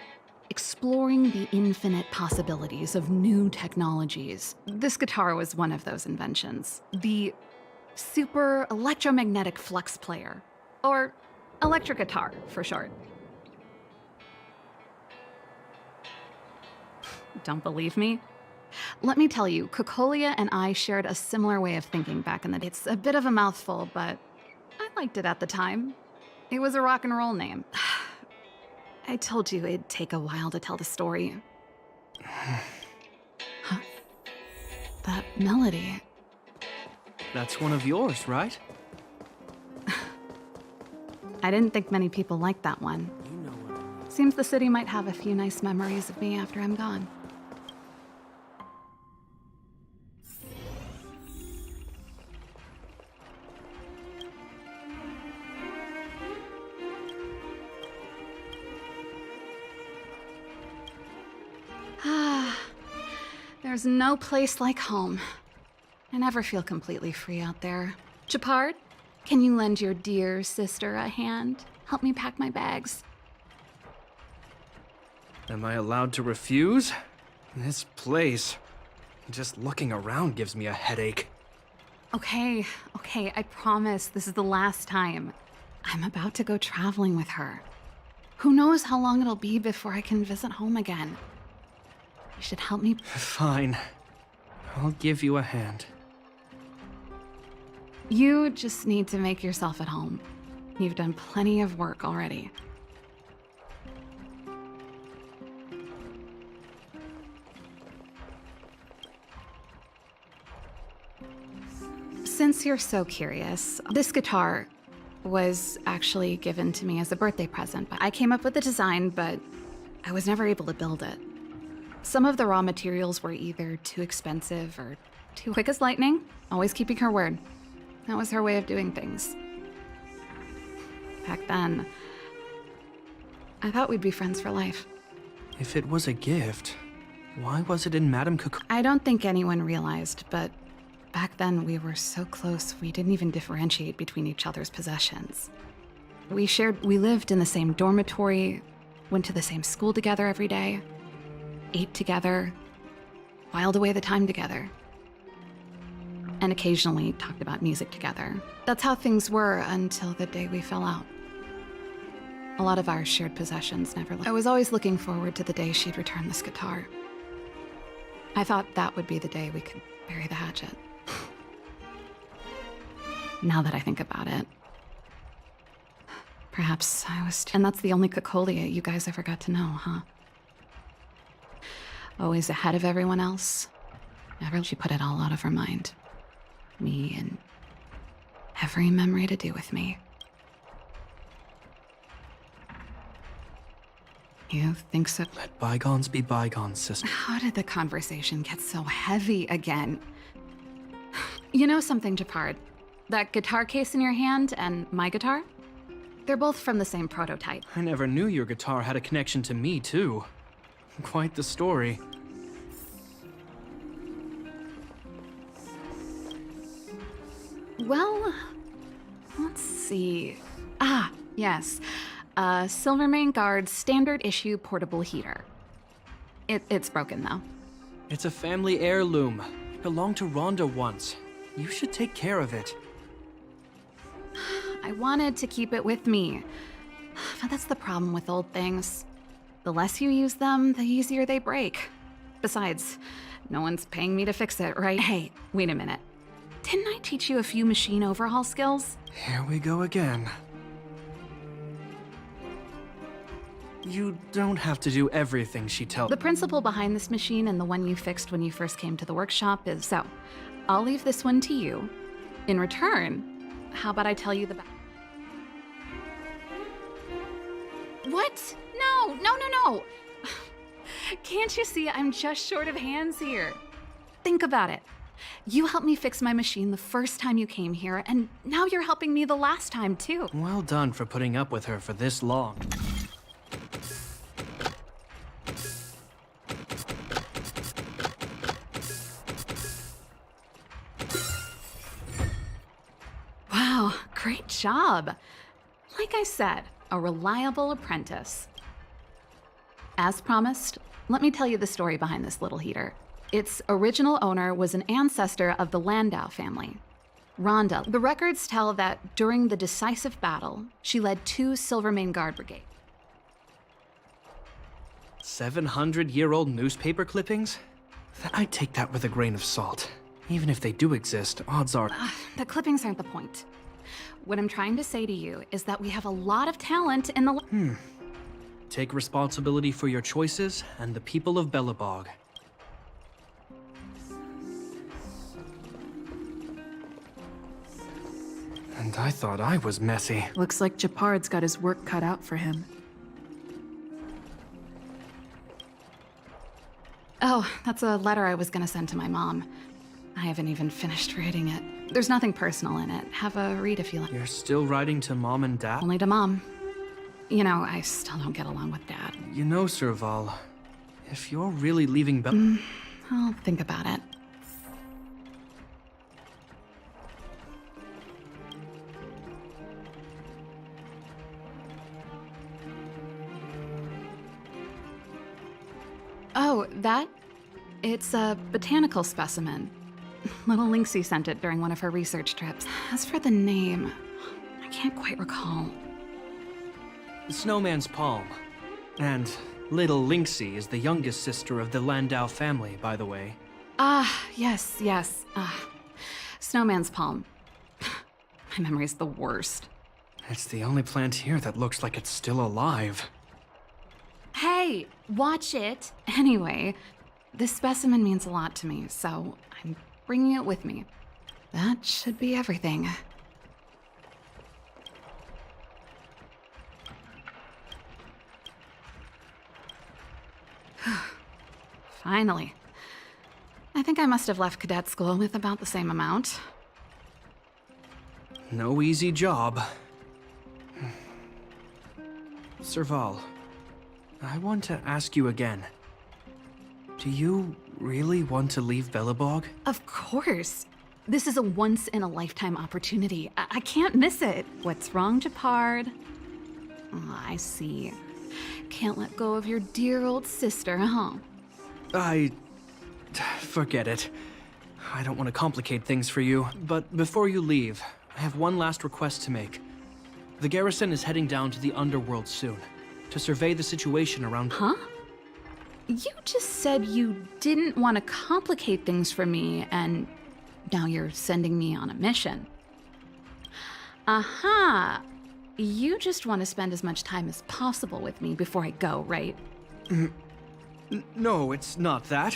exploring the infinite possibilities of new technologies. This guitar was one of those inventions. The super electromagnetic flux player, or electric guitar for short. Don't believe me? Let me tell you, Cocolia and I shared a similar way of thinking back in the day. It's a bit of a mouthful, but I liked it at the time. It was a rock and roll name. I told you it'd take a while to tell the story. Huh? That melody. That's one of yours, right? I didn't think many people liked that one. You know what I mean. Seems the city might have a few nice memories of me after I'm gone. There's no place like home. I never feel completely free out there. Chapard, can you lend your dear sister a hand? Help me pack my bags. Am I allowed to refuse? This place, just looking around gives me a headache. Okay, I promise this is the last time. I'm about to go traveling with her. Who knows how long it'll be before I can visit home again. You should help me. Fine. I'll give you a hand. You just need to make yourself at home. You've done plenty of work already. Since you're so curious, this guitar was actually given to me as a birthday present. I came up with the design, but I was never able to build it. Some of the raw materials were either too expensive or too quick as lightning, always keeping her word. That was her way of doing things. Back then, I thought we'd be friends for life. If it was a gift, Why was it in Madame Coco? I don't think anyone realized, but back then we were so close we didn't even differentiate between each other's possessions. We lived in the same dormitory, went to the same school together every day, ate together, whiled away the time together, and occasionally talked about music together. That's how things were until the day we fell out. A lot of our shared possessions never left. I was always looking forward to the day she'd return this guitar. I thought that would be the day we could bury the hatchet. Now that I think about it, perhaps I was and that's the only Cocolia you guys ever got to know, huh? Always ahead of everyone else. She put it all out of her mind. Me and every memory to do with me. You think so? Let bygones be bygones, sister. How did the conversation get so heavy again? You know something, Japard? That guitar case in your hand and my guitar? They're both from the same prototype. I never knew your guitar had a connection to me, too. Quite the story. Well, let's see. Ah, yes. Silvermane Guard's standard issue portable heater. It's broken, though. It's a family heirloom. It belonged to Rhonda once. You should take care of it. I wanted to keep it with me. But that's the problem with old things. The less you use them, the easier they break. Besides, no one's paying me to fix it, right? Hey, wait a minute. Didn't I teach you a few machine overhaul skills? Here we go again. You don't have to do everything she tells. The principle behind this machine and the one you fixed when you first came to the workshop is so. I'll leave this one to you. In return, how about I tell you the What? No. Can't you see I'm just short of hands here? Think about it. You helped me fix my machine the first time you came here, and now you're helping me the last time, too. Well done for putting up with her for this long. Wow, great job. Like I said, a reliable apprentice. As promised, let me tell you the story behind this little heater. Its original owner was an ancestor of the Landau family, Rhonda. The records tell that during the decisive battle, she led 2 Silvermane Guard brigades. 700-year-old newspaper clippings? I'd take that with a grain of salt. Even if they do exist, odds are... The clippings aren't the point. What I'm trying to say to you is that we have a lot of talent in the... Take responsibility for your choices and the people of Bellabog. And I thought I was messy. Looks like Japard's got his work cut out for him. Oh, that's a letter I was gonna send to my mom. I haven't even finished writing it. There's nothing personal in it. Have a read if you like. You're still writing to Mom and Dad? Only to Mom. You know, I still don't get along with Dad. You know, Serval, if you're really leaving Bell... I'll think about it. Oh, that? It's a botanical specimen. Little Lynxie sent it during one of her research trips. As for the name, I can't quite recall. Snowman's palm. And little Lynxie is the youngest sister of the Landau family, by the way. Yes. Snowman's palm. My memory's the worst. It's the only plant here that looks like it's still alive. Hey, watch it. Anyway, this specimen means a lot to me, so I'm bringing it with me. That should be everything. Finally. I think I must have left cadet school with about the same amount. No easy job. Serval, I want to ask you again. Do you really want to leave Belobog? Of course. This is a once-in-a-lifetime opportunity. I can't miss it. What's wrong, Japard? Oh, I see. Can't let go of your dear old sister, huh? Forget it. I don't want to complicate things for you, but before you leave, I have one last request to make. The garrison is heading down to the underworld soon, to survey the situation around— Huh? You just said you didn't want to complicate things for me, and now you're sending me on a mission. Aha! You just want to spend as much time as possible with me before I go, right? No, it's not that.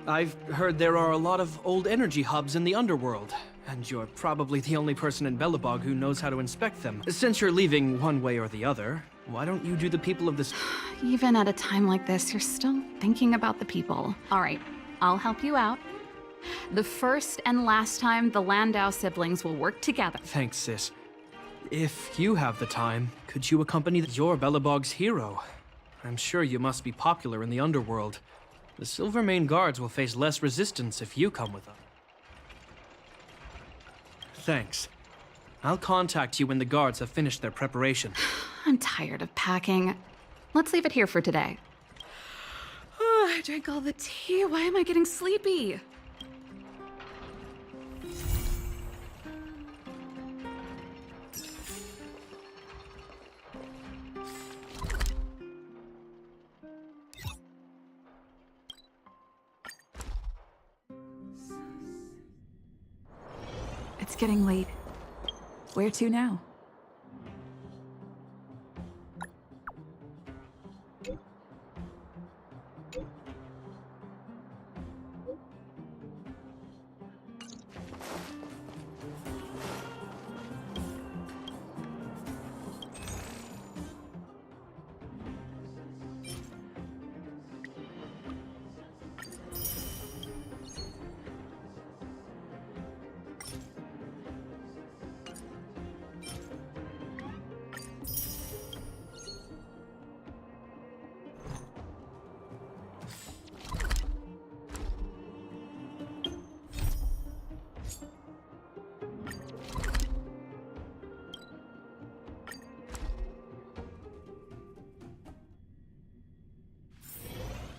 I've heard there are a lot of old energy hubs in the underworld, and you're probably the only person in Belobog who knows how to inspect them. Since you're leaving one way or the other, why don't you do the people of this— Even at a time like this, you're still thinking about the people. All right, I'll help you out. The first and last time the Landau siblings will work together. Thanks, sis. If you have the time, could you accompany your Belobog's hero? I'm sure you must be popular in the underworld. The Silvermane guards will face less resistance if you come with them. Thanks. I'll contact you when the guards have finished their preparation. I'm tired of packing. Let's leave it here for today. Oh, I drank all the tea. Why am I getting sleepy? It's getting late. Where to now?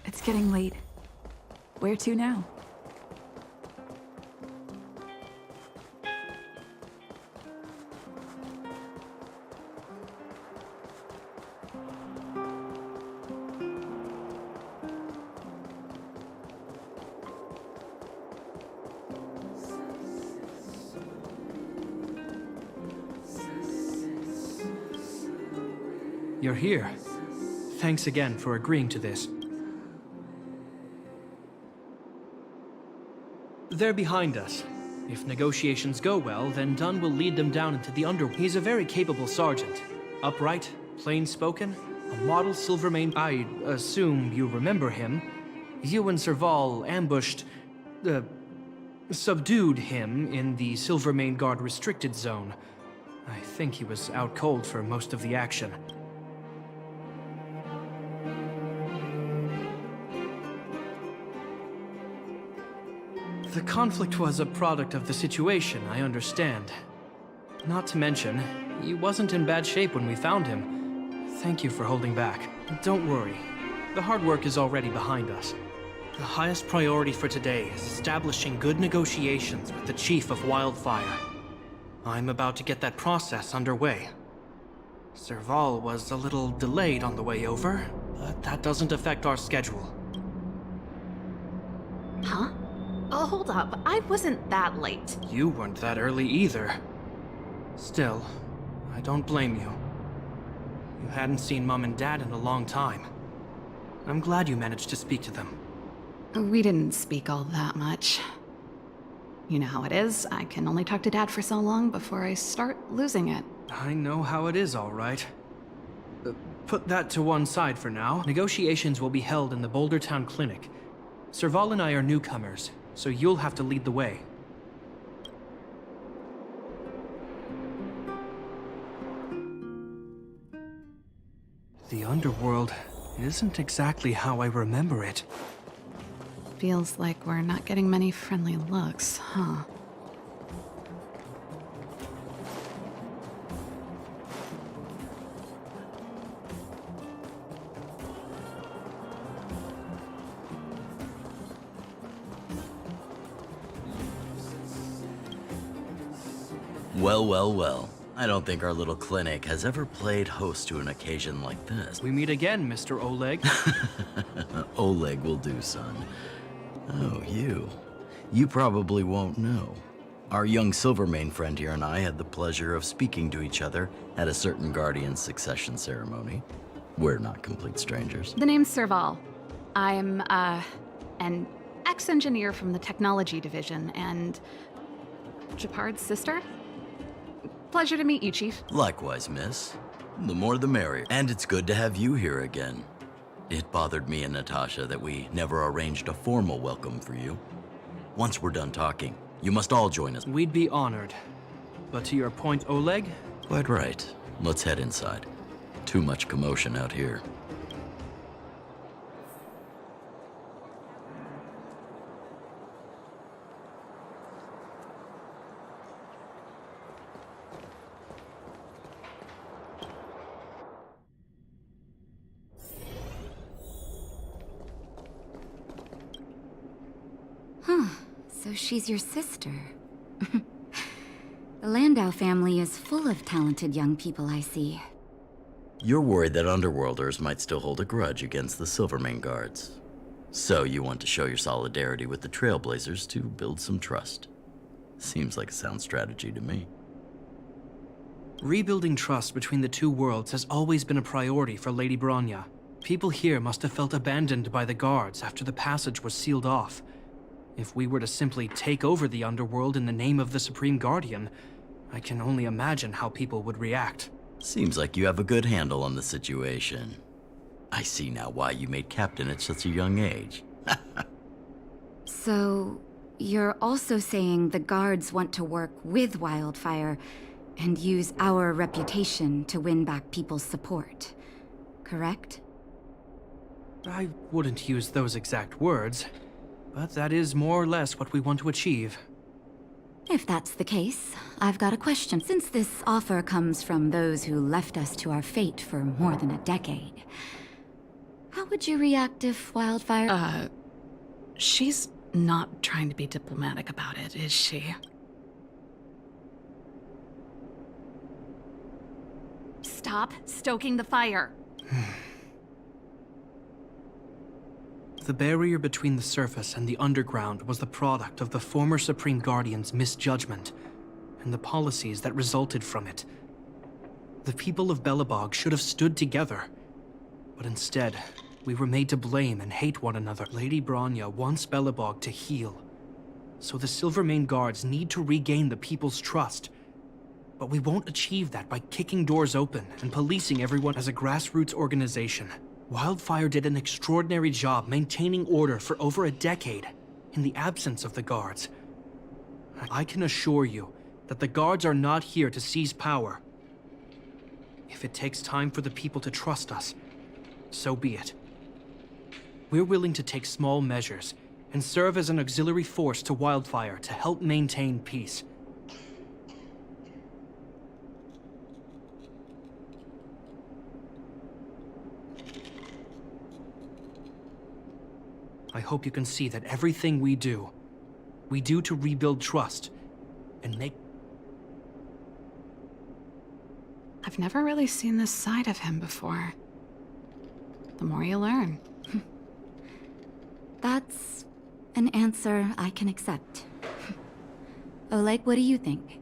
It's getting late. Where to now? You're here. Thanks again for agreeing to this. They're behind us. If negotiations go well, then Dunn will lead them down into the underworld. He's a very capable sergeant. Upright, plain-spoken, a model Silvermane. I assume you remember him. You and Serval subdued him in the Silvermane Guard restricted zone. I think he was out cold for most of the action. The conflict was a product of the situation, I understand. Not to mention, he wasn't in bad shape when we found him. Thank you for holding back. Don't worry. The hard work is already behind us. The highest priority for today is establishing good negotiations with the Chief of Wildfire. I'm about to get that process underway. Serval was a little delayed on the way over, but that doesn't affect our schedule. Huh? Oh, hold up. I wasn't that late. You weren't that early either. Still, I don't blame you. You hadn't seen Mom and Dad in a long time. I'm glad you managed to speak to them. We didn't speak all that much. You know how it is. I can only talk to Dad for so long before I start losing it. I know how it is, all right. Put that to one side for now. Negotiations will be held in the Boulder Town Clinic. Serval and I are newcomers, so you'll have to lead the way. The underworld isn't exactly how I remember it. Feels like we're not getting many friendly looks, huh? Well, well, well. I don't think our little clinic has ever played host to an occasion like this. We meet again, Mr. Oleg. Oleg will do, son. Oh, you. You probably won't know. Our young Silvermane friend here and I had the pleasure of speaking to each other at a certain Guardian succession ceremony. We're not complete strangers. The name's Serval. I'm, an ex-engineer from the technology division and Japard's sister? Pleasure to meet you, Chief. Likewise, miss. The more the merrier. And it's good to have you here again. It bothered me and Natasha that we never arranged a formal welcome for you. Once we're done talking, you must all join us. We'd be honored. But to your point, Oleg, Quite right. Let's head inside. Too much commotion out here. So she's your sister. The Landau family is full of talented young people, I see. You're worried that Underworlders might still hold a grudge against the Silvermane guards. So you want to show your solidarity with the Trailblazers to build some trust. Seems like a sound strategy to me. rebuilding trust between the two worlds has always been a priority for Lady Bronya. People here must have felt abandoned by the guards after the passage was sealed off. If we were to simply take over the underworld in the name of the Supreme Guardian, I can only imagine how people would react. Seems like you have a good handle on the situation. I see now why you made captain at such a young age. So, you're also saying the guards want to work with Wildfire and use our reputation to win back people's support, correct? I wouldn't use those exact words, but that is more or less what we want to achieve. If that's the case, I've got a question. Since this offer comes from those who left us to our fate for more than a decade, how would you react if Wildfire... She's not trying to be diplomatic about it, is she? Stop stoking the fire. The barrier between the surface and the underground was the product of the former Supreme Guardian's misjudgment and the policies that resulted from it. The people of Belobog should have stood together, but instead, we were made to blame and hate one another. Lady Bronya wants Belobog to heal, so the Silvermane guards need to regain the people's trust. But we won't achieve that by kicking doors open and policing everyone as a grassroots organization. Wildfire did an extraordinary job maintaining order for over a decade in the absence of the guards. I can assure you that the guards are not here to seize power. If it takes time for the people to trust us, so be it. We're willing to take small measures and serve as an auxiliary force to Wildfire to help maintain peace. I hope you can see that everything we do to rebuild trust and make... I've never really seen this side of him before. The more you learn. That's an answer I can accept. Oleg, what do you think?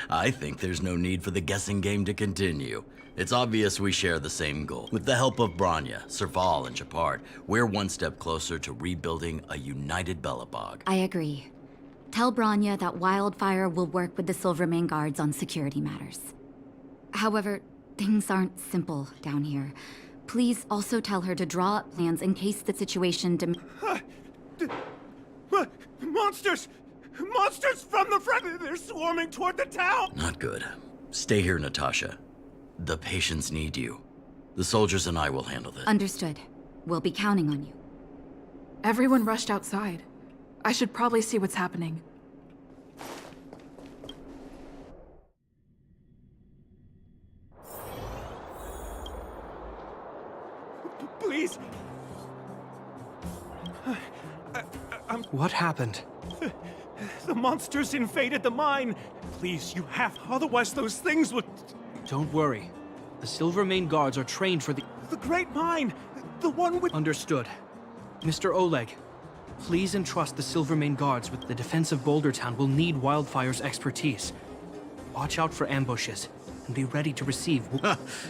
I think there's no need for the guessing game to continue. It's obvious we share the same goal. With the help of Bronya, Serval, and Japard, we're one step closer to rebuilding a united Belobog. I agree. Tell Bronya that Wildfire will work with the Silvermane guards on security matters. However, things aren't simple down here. Please also tell her to draw up plans in case the situation Monsters! Monsters from the front! They're swarming toward the town! Not good. Stay here, Natasha. The patients need you. The soldiers and I will handle this. Understood. We'll be counting on you. Everyone rushed outside. I should probably see what's happening. Please. What happened? The monsters invaded the mine. Please, you have, otherwise those things would... Don't worry. The Silvermane guards are trained for the... The Great Mine! The one with... Understood. Mr. Oleg, please entrust the Silvermane guards with the defense of Boulder Town will need Wildfire's expertise. Watch out for ambushes, and be ready to receive...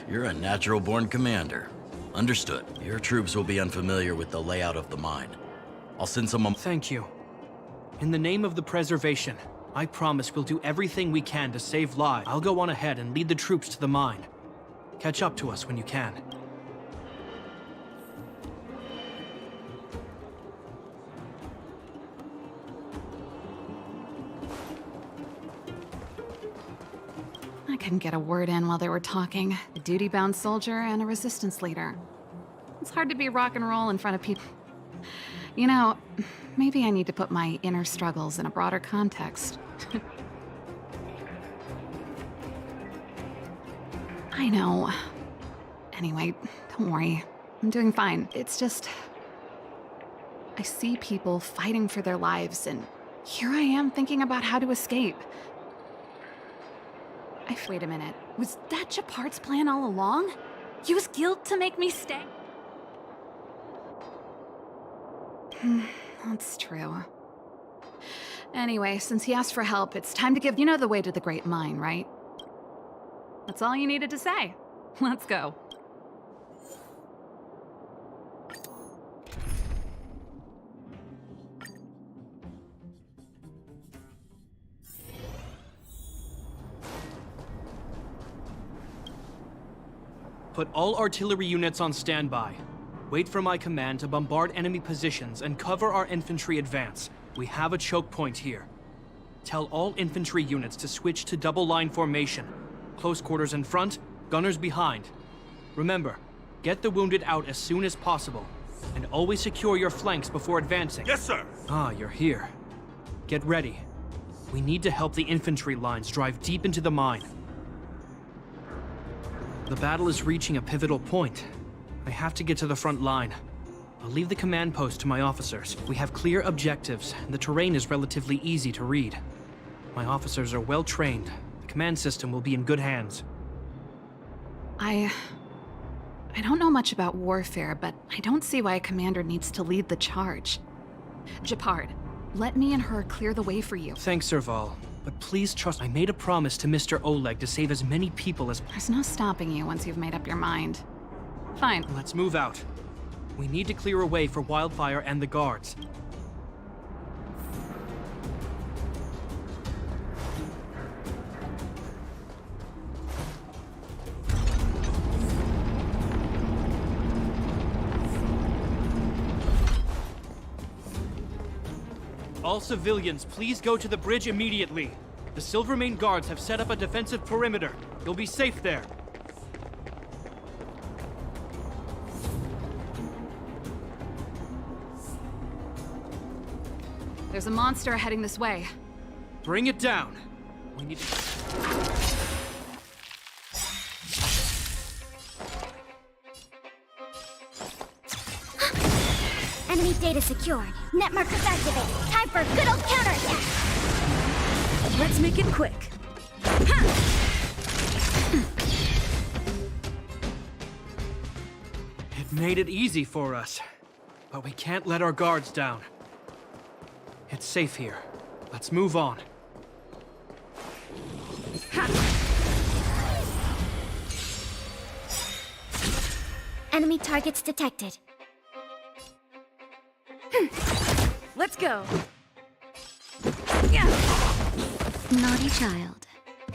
You're a natural-born commander. Understood. Your troops will be unfamiliar with the layout of the mine. I'll send someone... Thank you. In the name of the preservation, I promise we'll do everything we can to save lives. I'll go on ahead and lead the troops to the mine. Catch up to us when you can. I couldn't get a word in while they were talking. A duty-bound soldier and a resistance leader. It's hard to be rock and roll in front of people. You know, maybe I need to put my inner struggles in a broader context. I know. Anyway, don't worry. I'm doing fine. It's just... I see people fighting for their lives, and here I am thinking about how to escape. Wait a minute. Was that Japard's plan all along? Use guilt to make me stay? That's true. Anyway, since he asked for help, it's time to give... You know the way to the Great Mine, right? That's all you needed to say. Let's go. Put all artillery units on standby. Wait for my command to bombard enemy positions and cover our infantry advance. We have a choke point here. Tell all infantry units to switch to double-line formation. Close quarters in front, gunners behind. Remember, get the wounded out as soon as possible, and always secure your flanks before advancing. Yes, sir! Ah, you're here. Get ready. We need to help the infantry lines drive deep into the mine. The battle is reaching a pivotal point. I have to get to the front line. I'll leave the command post to my officers. We have clear objectives, and the terrain is relatively easy to read. My officers are well trained. The command system will be in good hands. I don't know much about warfare, but I don't see why a commander needs to lead the charge. Japard, let me and her clear the way for you. Thanks, Serval. But please trust, I made a promise to Mr. Oleg to save as many people as... There's no stopping you once you've made up your mind. Fine. Let's move out. We need to clear a way for Wildfire and the guards. All civilians, please go to the bridge immediately. The Silvermane guards have set up a defensive perimeter. You'll be safe there. There's a monster heading this way. Bring it down. We need to... Enemy data secured. Net markers activated. Time for a good old counterattack. Let's make it quick. It made it easy for us. But we can't let our guards down. It's safe here. Let's move on. Enemy targets detected. Let's go. Naughty child.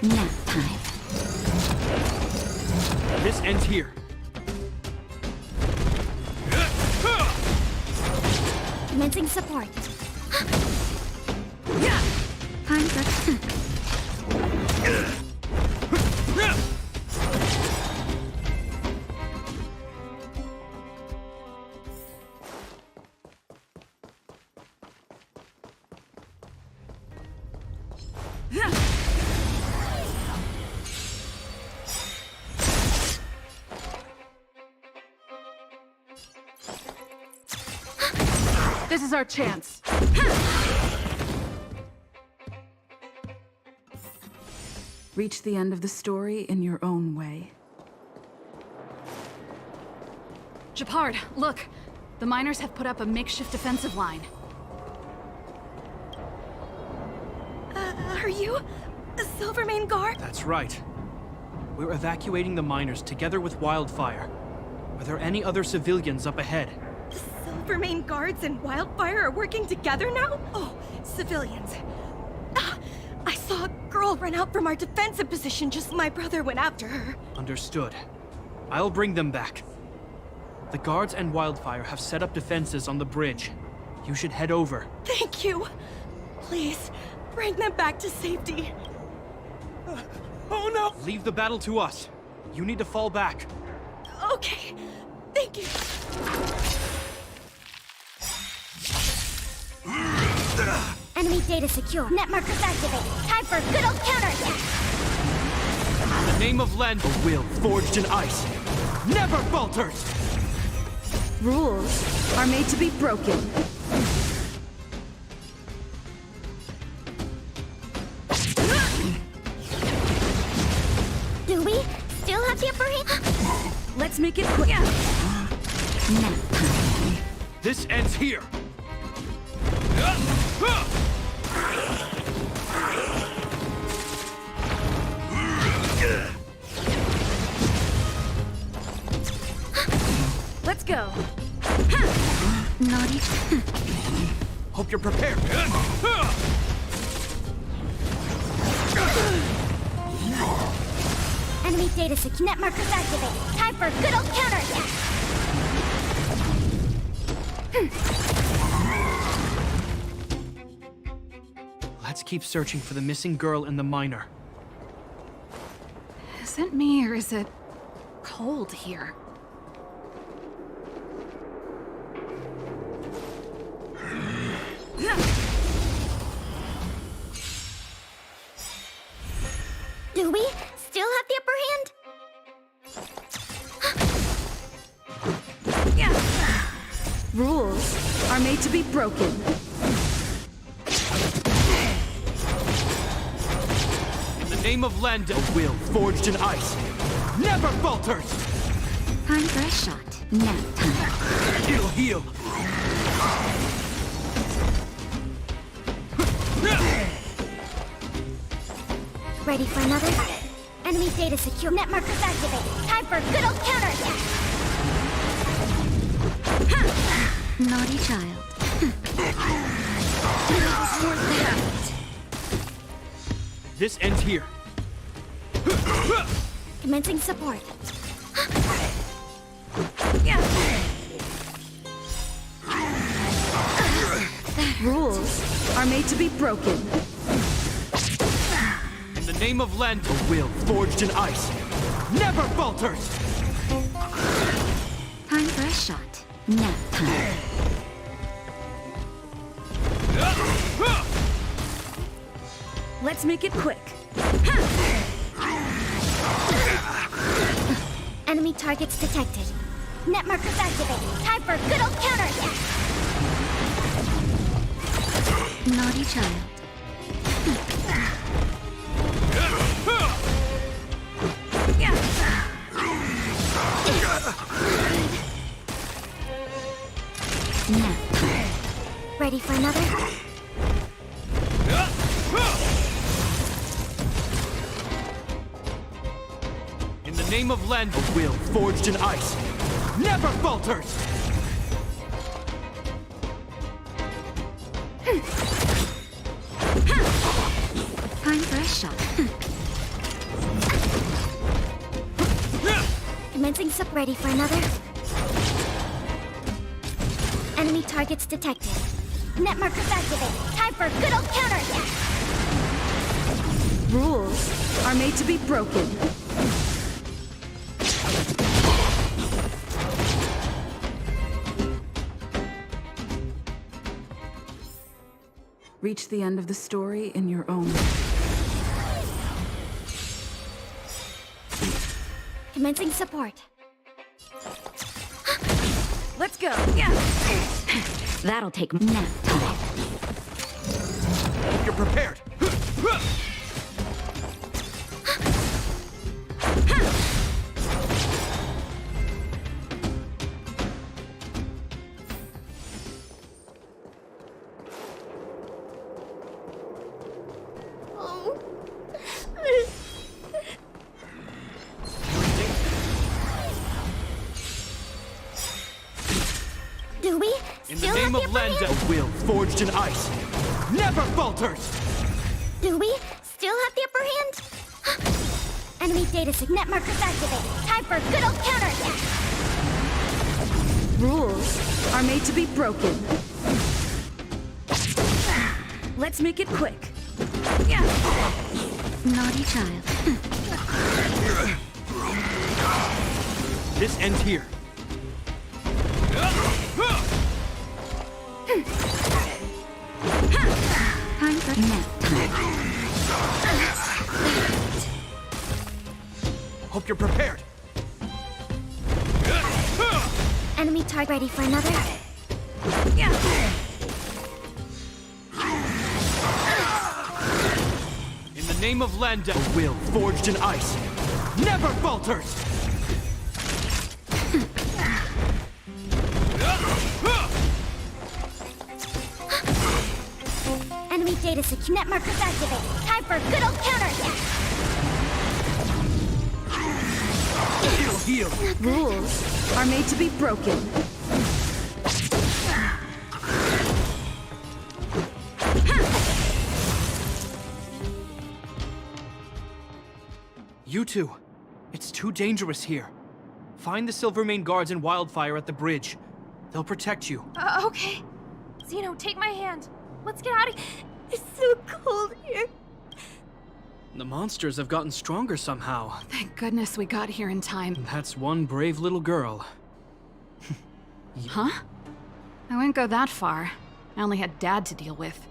Nap time. This ends here. Commencing support. Time for... This is our chance. Reach the end of the story in your own way. Japard, look! The miners have put up a makeshift defensive line. Are you a Silvermane guard? That's right. We're evacuating the miners together with Wildfire. Are there any other civilians up ahead? The Silvermane guards and Wildfire are working together now? Oh, civilians. I saw a girl run out from our defensive position just as my brother went after her. Understood. I'll bring them back. The guards and Wildfire have set up defenses on the bridge. You should head over. Thank you. Please, bring them back to safety. Oh no! Leave the battle to us. You need to fall back. Okay, thank you. Enemy data secure. Net markers activated. Time for a good old counterattack. In the name of Len, a will forged in ice never falters! Rules are made to be broken. Do we still have the upper hand? Let's make it quick. This ends here. Let's go. Naughty. Hope you're prepared. Enemy data secure. Net markers activated. Time for a good old counterattack. Let's keep searching for the missing girl and the miner. Is it me or is it cold here? Do we still have the upper hand? Rules are made to be broken. In the name of Len, a will forged in ice never falters! Time for a shot. Nap time. It'll heal. Ready for another? Enemy data secure. Net markers activated. Time for a good old counterattack. Naughty child. This ends here. Commencing support. Rules are made to be broken. In the name of Len, a will forged in ice never falters! Time for a shot. Nap time. Let's make it quick. Enemy targets detected. Net markers activated. Time for a good old counterattack. Naughty child. Nap time. Ready for another? In the name of Len, a will forged in ice never falters! Time for a shot. Commencing sub. Ready for another? Enemy targets detected. Net markers activated. Time for a good old counterattack. Rules are made to be broken. Reach the end of the story in your own way. Commencing support. Let's go. That'll take nap time. You're prepared! Do we In the still name have of the upper Lenda, hand? a will forged in ice never falters! Do we still have the upper hand? Enemy data signet markers activated. Time for a good old counterattack. Rules are made to be broken. Let's make it quick. Naughty child. This ends here. Time for nap time. Hope you're prepared. Enemy target ready for another. In the name of Lenda, a will forged in ice never falters! Enemy data signet markers activated. Time for a good old counterattack. It'll heal. Rules are made to be broken. You two, it's too dangerous here. Find the Silvermane guards and Wildfire at the bridge. They'll protect you. Okay. Zeno, take my hand. Let's get out of here. It's so cold here. The monsters have gotten stronger somehow. Thank goodness we got here in time. That's one brave little girl. Huh? I wouldn't go that far. I only had Dad to deal with.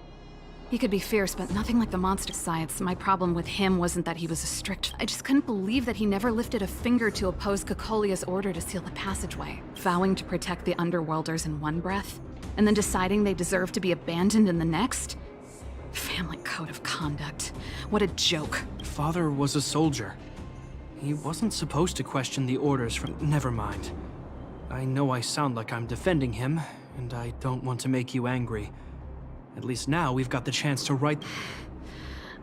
He could be fierce, but nothing like the monster science. My problem with him wasn't that he was a strict... I just couldn't believe that he never lifted a finger to oppose Kokolia's order to seal the passageway, vowing to protect the Underworlders in one breath, and then deciding they deserve to be abandoned in the next. Family code of conduct. What a joke. Father was a soldier. He wasn't supposed to question the orders from... Never mind. I know I sound like I'm defending him, and I don't want to make you angry. At least now we've got the chance to right...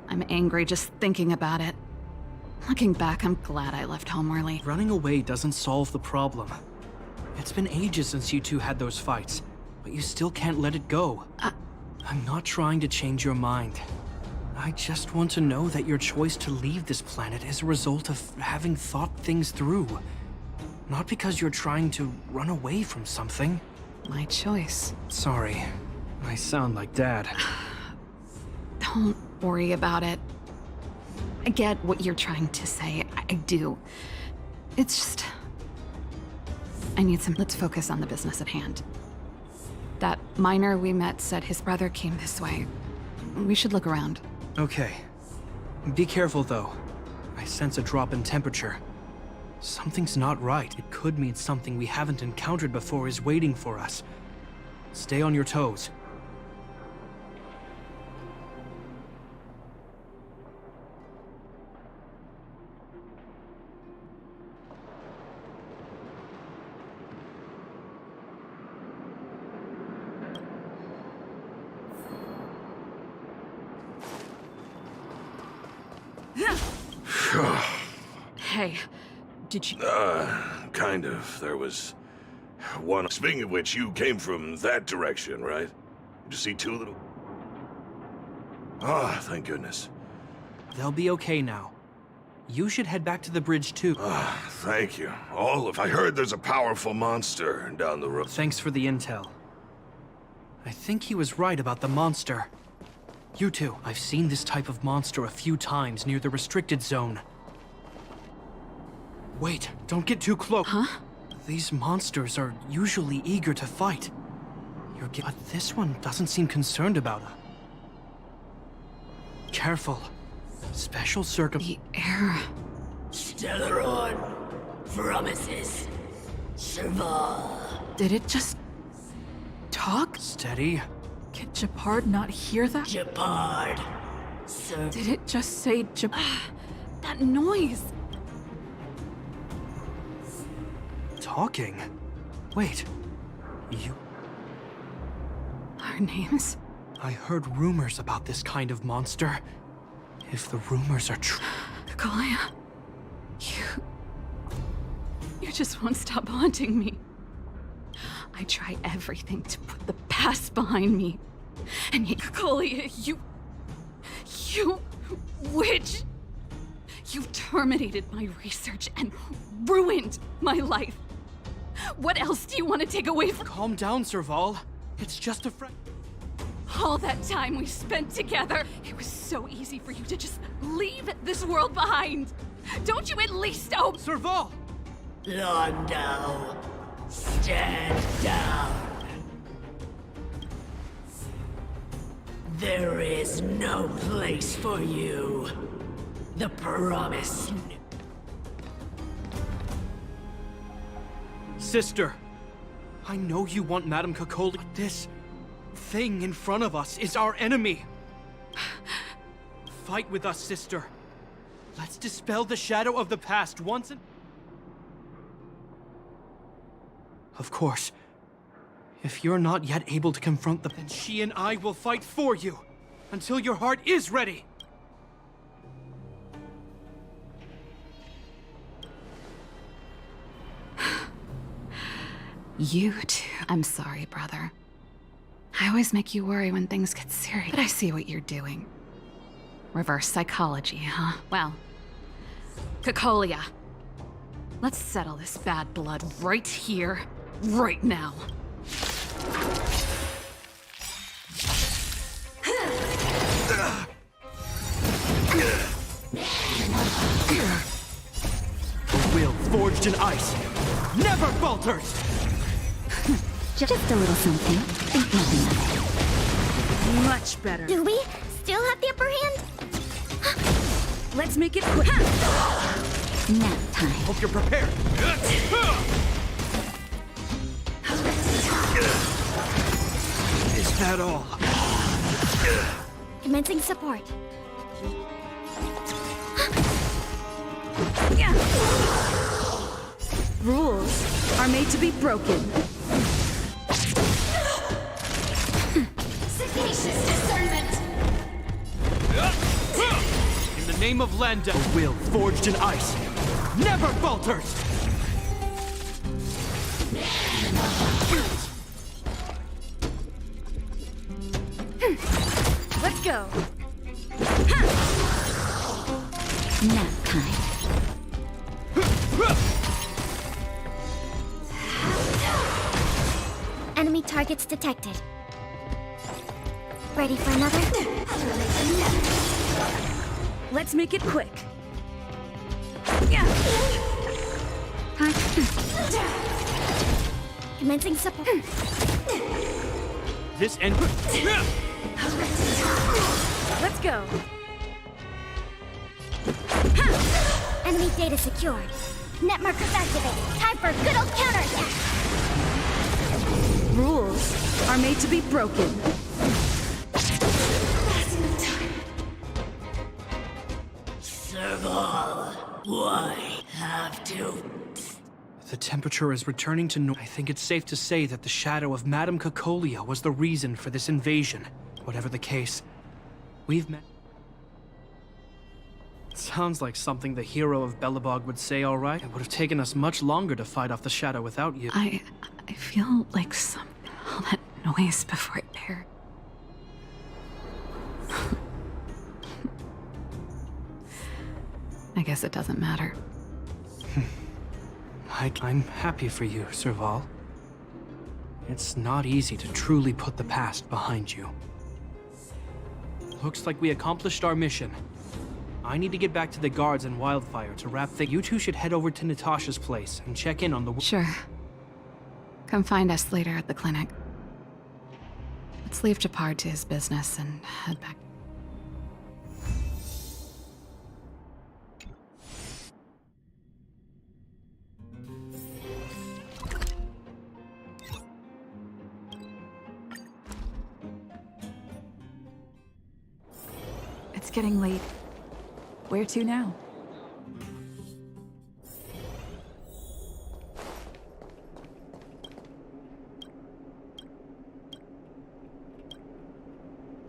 I'm angry just thinking about it. Looking back, I'm glad I left home early. Running away doesn't solve the problem. It's been ages since you two had those fights, but you still can't let it go. I'm not trying to change your mind. I just want to know that your choice to leave this planet is a result of having thought things through. Not because you're trying to run away from something. My choice. Sorry. I sound like Dad. Don't worry about it. I get what you're trying to say. I do. It's just... I need some... Let's focus on the business at hand. That miner we met said his brother came this way. We should look around. Okay. Be careful, though. I sense a drop in temperature. Something's not right. It could mean something we haven't encountered before is waiting for us. Stay on your toes. Hey, did you... Kind of. There was one. Speaking of which, you came from that direction, right? Did you see two little... Ah, thank goodness. They'll be okay now. You should head back to the bridge, too. Ah, thank you. I heard there's a powerful monster down the road. Thanks for the intel. I think he was right about the monster. You two, I've seen this type of monster a few times near the restricted zone. Wait, don't get too close. Huh? These monsters are usually eager to fight. But this one doesn't seem concerned about her. Careful. Special The air... Stellaron promises survival. Did it just... talk? Steady. Can Japard not hear that? Japard. Sir. Did it just say That noise! Talking? Wait. You... Our names? I heard rumors about this kind of monster. If the rumors are true... Kalia, you just won't stop haunting me. I try everything to put the past behind me. And yet, Kalia, you witch! You terminated my research and ruined my life. What else do you want to take away from— Calm down, Serval. It's just a friend. all that time we spent together? It was so easy for you to just leave this world behind. Don't you at least hope— Serval! Londo, stand down. There is no place for you. The promise. Sister, I know you want Madame Cacoli. This thing in front of us is our enemy. Fight with us, sister. Let's dispel the shadow of the past once and... Of course, if you're not yet able to confront them, then she and I will fight for you until your heart is ready. You too. I'm sorry, brother. I always make you worry when things get serious, but I see what you're doing. Reverse psychology, huh? Well, Cacolia, let's settle this bad blood right here, right now. A will forged in ice never falters! Just a little something. Think nothing of it. Much better. Do we still have the upper hand? Let's make it quick. Nap time. Hope you're prepared. Is that all? Commencing support. Rules are made to be broken. Sagacious discernment. In the name of Landa, a will forged in ice never falters! Let's go. Nap time. Enemy targets detected. Ready for another? Let's make it quick. Commencing support. This end... Let's go. Enemy data secured. Net markers activated. Time for a good old counterattack. Rules are made to be broken. Serval, why have to? The temperature is returning to normal. I think it's safe to say that the shadow of Madame Cacolia was the reason for this invasion. Whatever the case, we've met... Sounds like something the hero of Belobog would say, all right. It would have taken us much longer to fight off the shadow without you. I feel like all that noise before it paired. I guess it doesn't matter. I'm happy for you, Serval. It's not easy to truly put the past behind you. Looks like we accomplished our mission. I need to get back to the guards and Wildfire to wrap things. You two should head over to Natasha's place and check in on the... Sure. Come find us later at the clinic. Let's leave Japard to his business and head back. It's getting late. Where to now?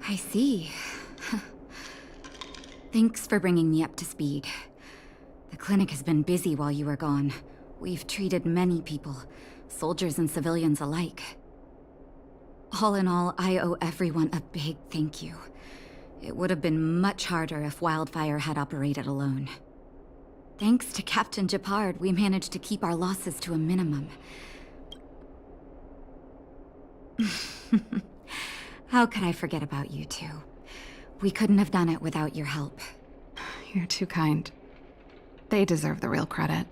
I see. Thanks for bringing me up to speed. The clinic has been busy while you were gone. We've treated many people, soldiers and civilians alike. All in all, I owe everyone a big thank you. It would have been much harder if Wildfire had operated alone. Thanks to Captain Japard, we managed to keep our losses to a minimum. How could I forget about you two? We couldn't have done it without your help. You're too kind. They deserve the real credit.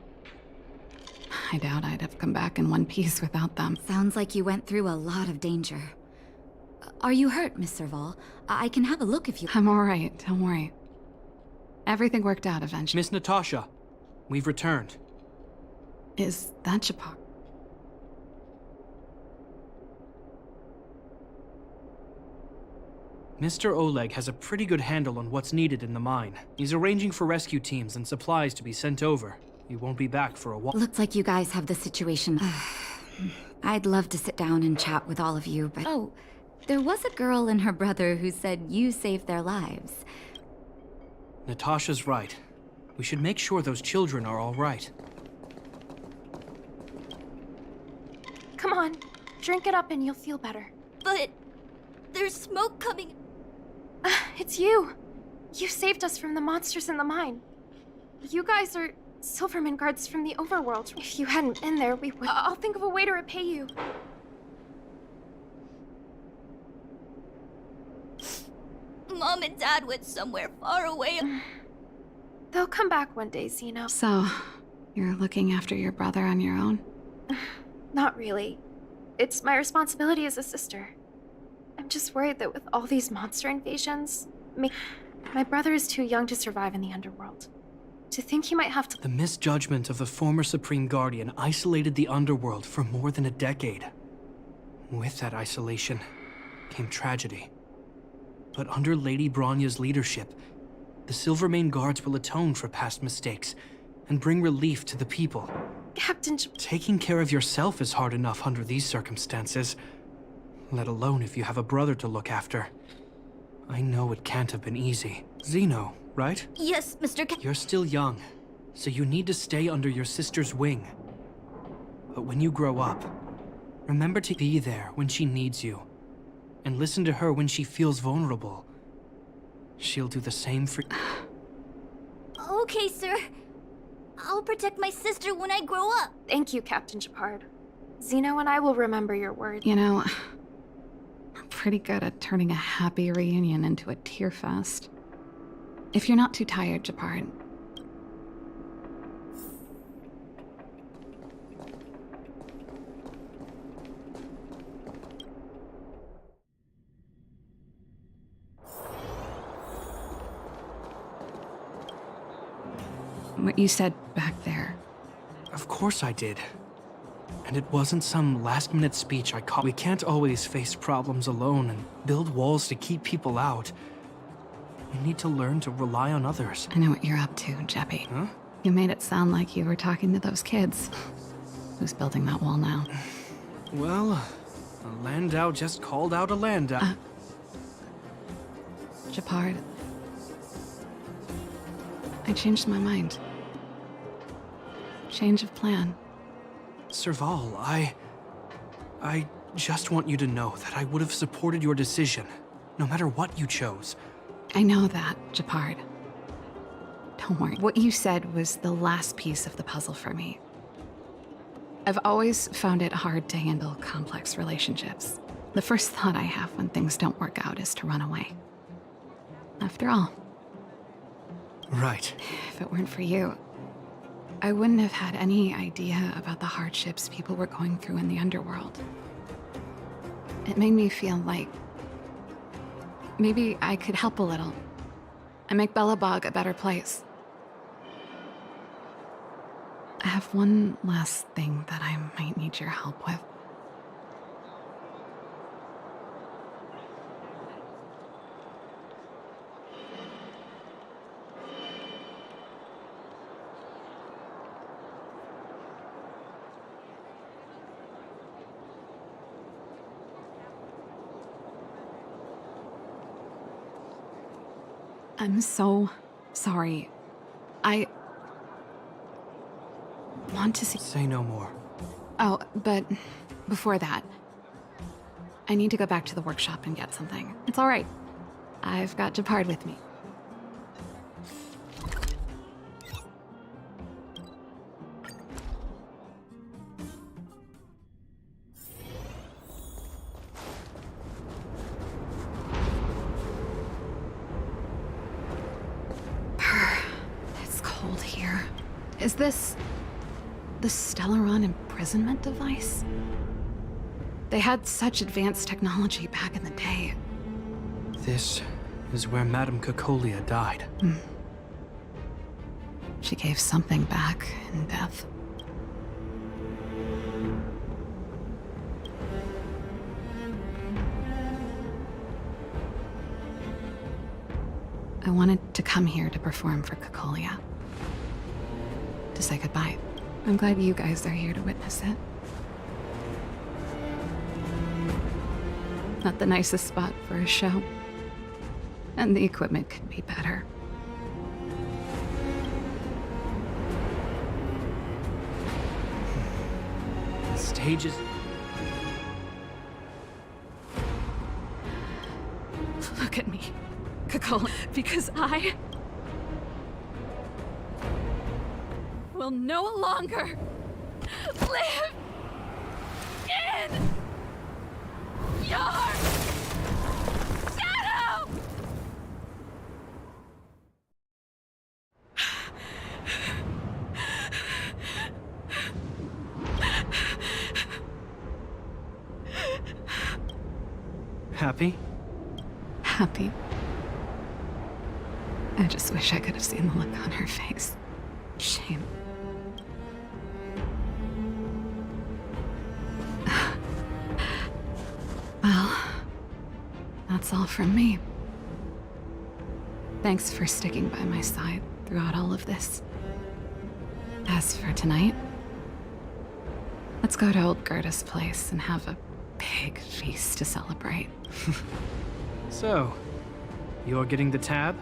I doubt I'd have come back in one piece without them. Sounds like you went through a lot of danger. Are you hurt, Miss Serval? I can have a look if you... I'm all right, don't worry. Everything worked out eventually. Miss Natasha, we've returned. Is that Japar? Mr. Oleg has a pretty good handle on what's needed in the mine. He's arranging for rescue teams and supplies to be sent over. He won't be back for a while. Looks like you guys have the situation. I'd love to sit down and chat with all of you, but... Oh, there was a girl and her brother who said you saved their lives. Natasha's right. We should make sure those children are all right. Come on, drink it up and you'll feel better. But there's smoke coming. It's you. You saved us from the monsters in the mine. You guys are Silverman guards from the overworld. If you hadn't been there, we would... I'll think of a way to repay you. Mom and Dad went somewhere far away. They'll come back one day, Zeno. So, you're looking after your brother on your own? Not really. It's my responsibility as a sister. I'm just worried that with all these monster invasions, my brother is too young to survive in the underworld. To think he might have to... The misjudgment of the former Supreme Guardian isolated the underworld for more than a decade. With that isolation came tragedy. But under Lady Bronya's leadership, the Silvermane Guards will atone for past mistakes and bring relief to the people. Captain... Taking care of yourself is hard enough under these circumstances, let alone if you have a brother to look after. I know it can't have been easy. Zeno, right? Yes, Mr. You're still young, so you need to stay under your sister's wing. But when you grow up, remember to be there when she needs you, and listen to her when she feels vulnerable. She'll do the same for... Okay, sir. I'll protect my sister when I grow up. Thank you, Captain Japard. Zeno and I will remember your word. You know, I'm pretty good at turning a happy reunion into a tear fest. If you're not too tired, Japard. What you said back there. Of course I did. And it wasn't some last-minute speech I caught. We can't always face problems alone and build walls to keep people out. We need to learn to rely on others. I know what you're up to, Jeppy. Huh? You made it sound like you were talking to those kids. Who's building that wall now? Well, a Landau just called out a Landau. Japard. I changed my mind. Change of plan. Serval, I just want you to know that I would have supported your decision, no matter what you chose. I know that, Japard. Don't worry. What you said was the last piece of the puzzle for me. I've always found it hard to handle complex relationships. The first thought I have when things don't work out is to run away. After all. Right. If it weren't for you, I wouldn't have had any idea about the hardships people were going through in the underworld. It made me feel like maybe I could help a little and make Belobog a better place. I have one last thing that I might need your help with. I'm so sorry. I want to see... Say no more. Oh, but before that, I need to go back to the workshop and get something. It's all right. I've got Japard with me. It's cold here. Is this the Stellaron imprisonment device? They had such advanced technology back in the day. This is where Madame Cacolia died. She gave something back in death. I wanted to come here to perform for Cacolia. To say goodbye. I'm glad you guys are here to witness it. Not the nicest spot for a show. And the equipment could be better. The stage is... Look at me, Cacolia, because I will no longer live in your shadow! Happy? Happy. I just wish I could have seen the look on her face. Shame. Well, that's all from me. Thanks for sticking by my side throughout all of this. As for tonight, let's go to old Gerda's place and have a big feast to celebrate. So, you're getting the tab?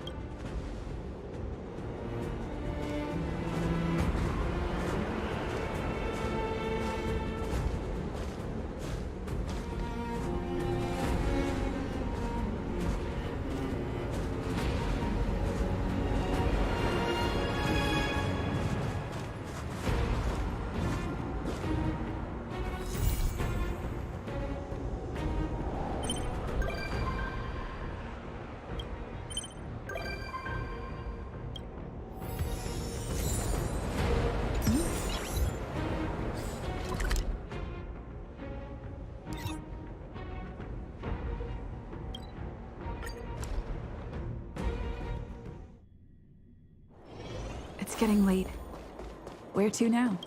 It's getting late. Where to now?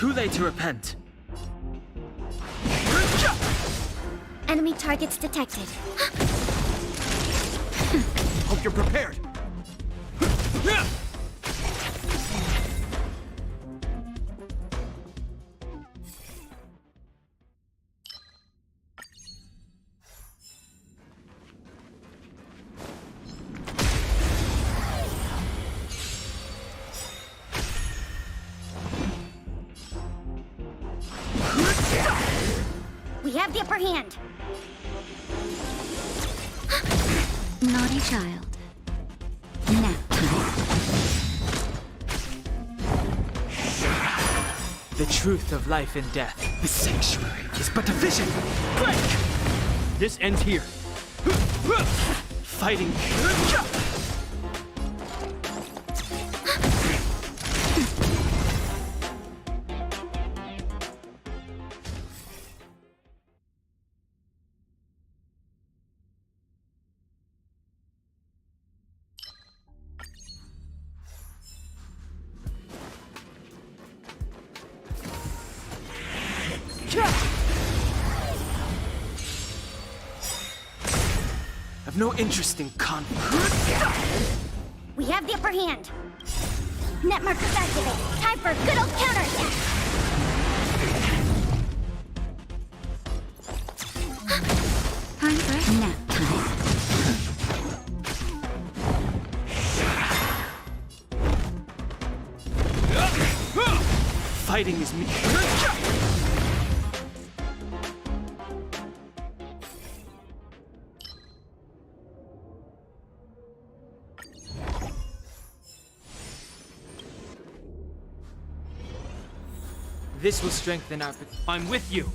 too late to repent. Enemy targets detected. Hope you're prepared. We have the upper hand. Naughty child. Nap time. The truth of life and death. The sanctuary is but a vision. Break! This ends here. Fighting. I've no interest in conflict. We have the upper hand. Net markers activate. Time for a good old counterattack. Time for nap time. Fighting is me. This will strengthen our... I'm with you.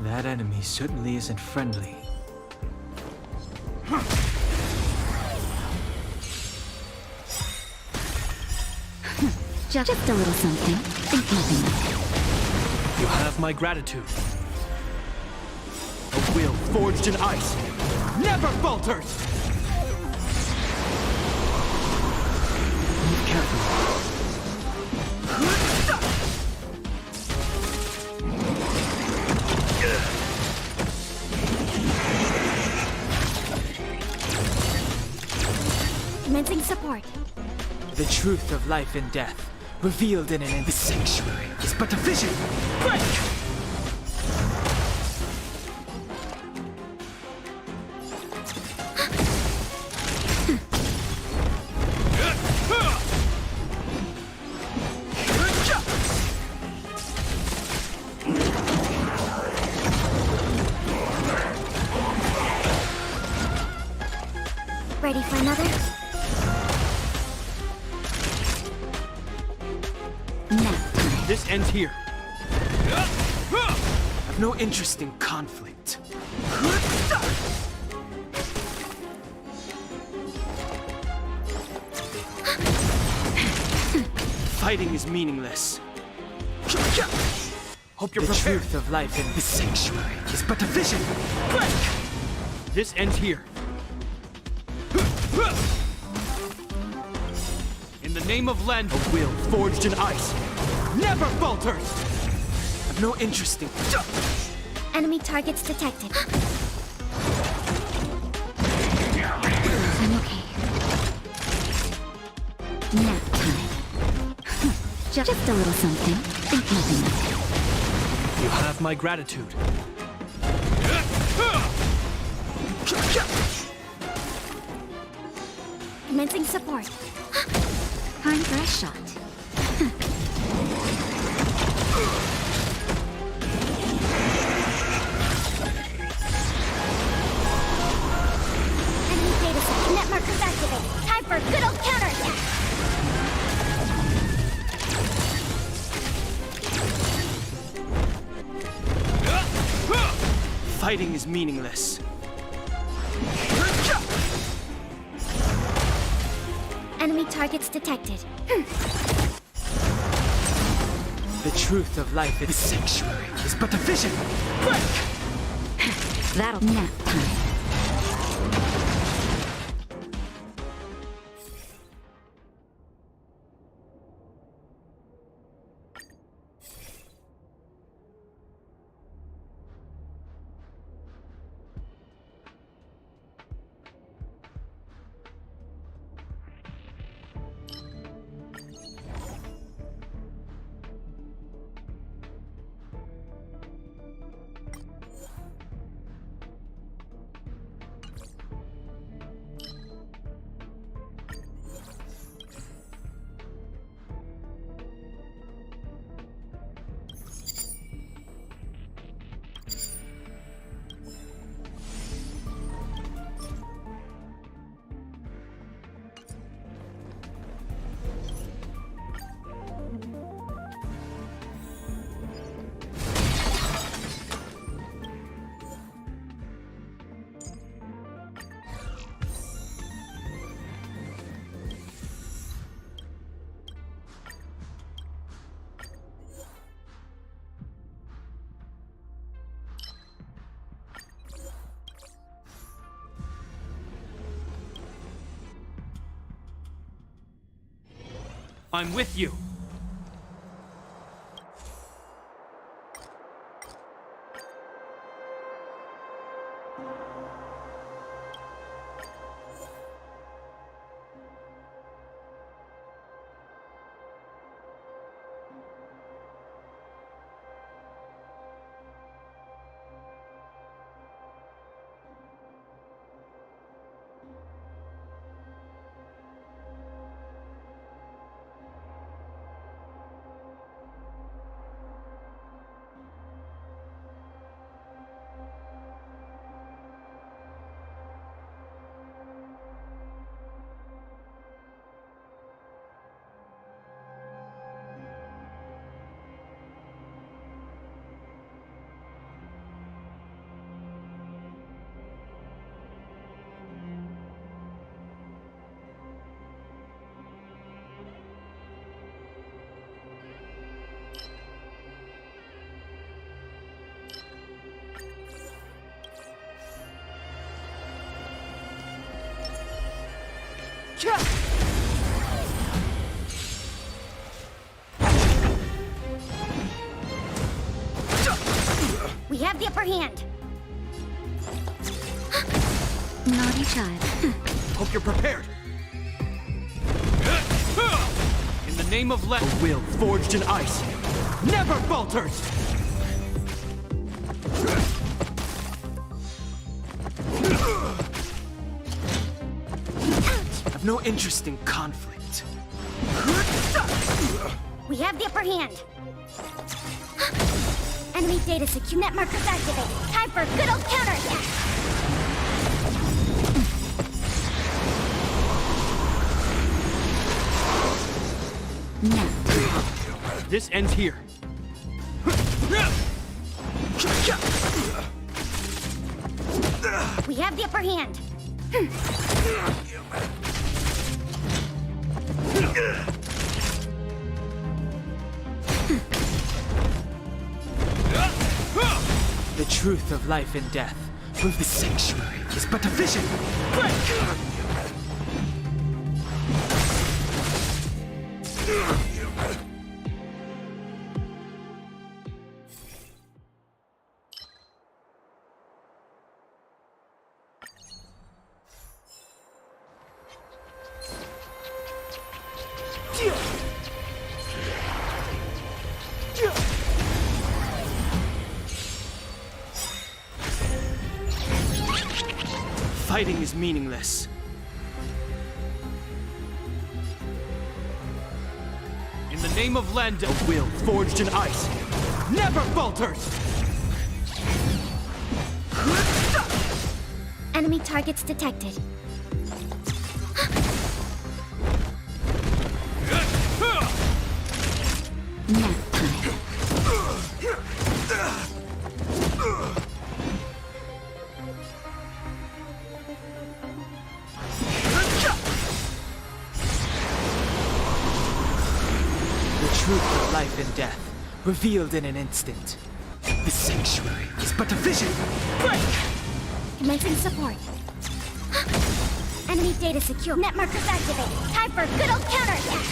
That enemy certainly isn't friendly. Just a little something. Think nothing of it. You have my gratitude. A will forged in ice never falters! Move carefully. Commencing support. The truth of life and death, revealed in the sanctuary, is but a vision. Break! Ready for another? This ends here. I've no interest in conflict. Fighting is meaningless. Hope you're The prepared. truth of life in this sanctuary is but a vision. Break! This ends here. In the name of Len, A will forged in ice never falters! I've no interest in... Enemy targets detected. I'm okay. Nap time. Just a little something. Think nothing of it. you have my gratitude. Commencing support. Time for a shot. Enemy data set. Net markers activated. Time for a good old counterattack. Fighting is meaningless. Enemy targets detected. The truth of life in this sanctuary is but a vision. Break! That'll nap time. I'm with you. We have the upper hand. Naughty child. Hope you're prepared. In the name of Len, A will forged in ice never falters! I've no interest in conflict. We have the upper hand. Enemy data secure. Net markers activated. Time for a good old counterattack. Nap. this ends here. We have the upper hand. The truth of life and death. The sanctuary is but a vision. Break! Fighting is meaningless. In the name of Lend, a will forged in ice never falters! Enemy targets detected. Nap time. The truth of life and death, revealed in an instant. The sanctuary is but a vision. Break! Commencing support. Enemy data secure. Net markers activated. Time for a good old counterattack.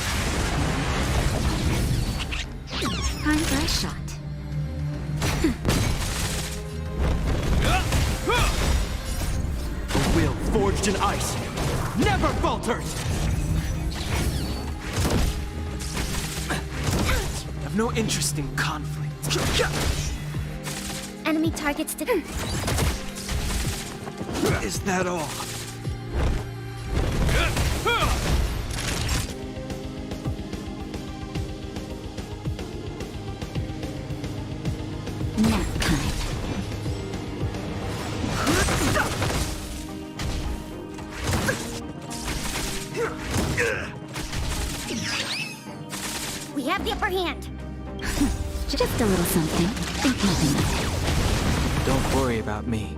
Time for a shot. A will forged in ice never falters! I've no interest in conflict. Enemy targets detected. Is that all? Nap time. We have the upper hand. Just a little something. Think nothing of it. Don't worry about me.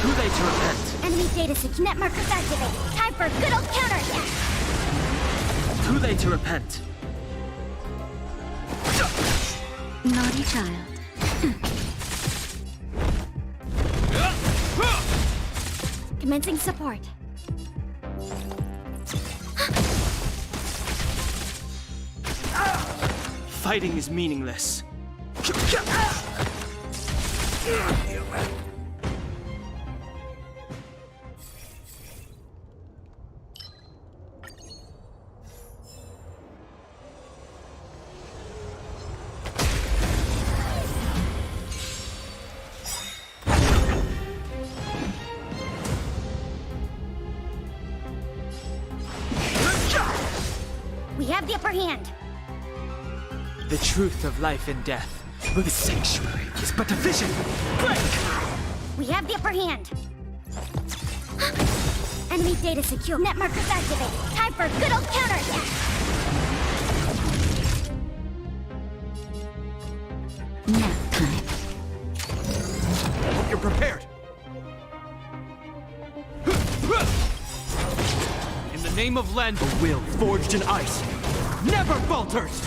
Too late to repent. Enemy data secure. Net markers activated. Time for a good old counterattack. Too late to repent. Naughty child. Commencing support. Fighting is meaningless. We have the upper hand. The truth of life and death. The sanctuary is but a vision. Break! We have the upper hand. Enemy data secure. Net markers activated. Time for a good old counterattack. Nap time. Hope you're prepared. In the name of Lend, a will forged in ice never falters!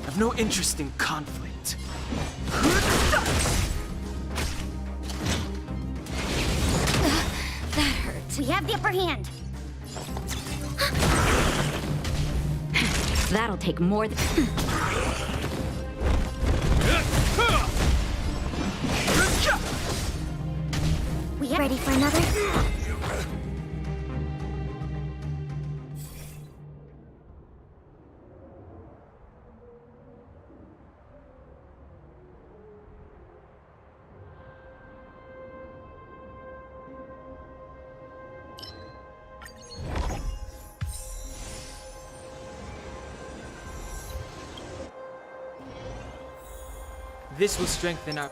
I've no interest in conflict. That hurts. We have the upper hand. That'll take more than... We are ready for another. This will strengthen our...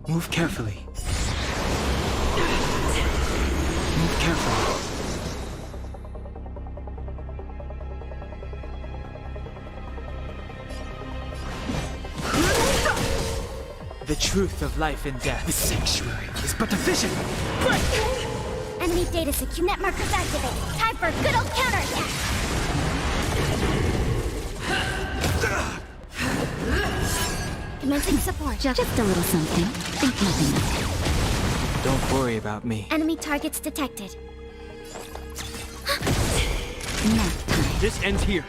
Move carefully. Move carefully. The truth of life and death. The sanctuary is but a vision. Enemy data secure. Net markers activated. Time for a good old counterattack. Commencing support. Just a little something. Think nothing of it. Don't worry about me. Enemy targets detected. Nap time. This ends here.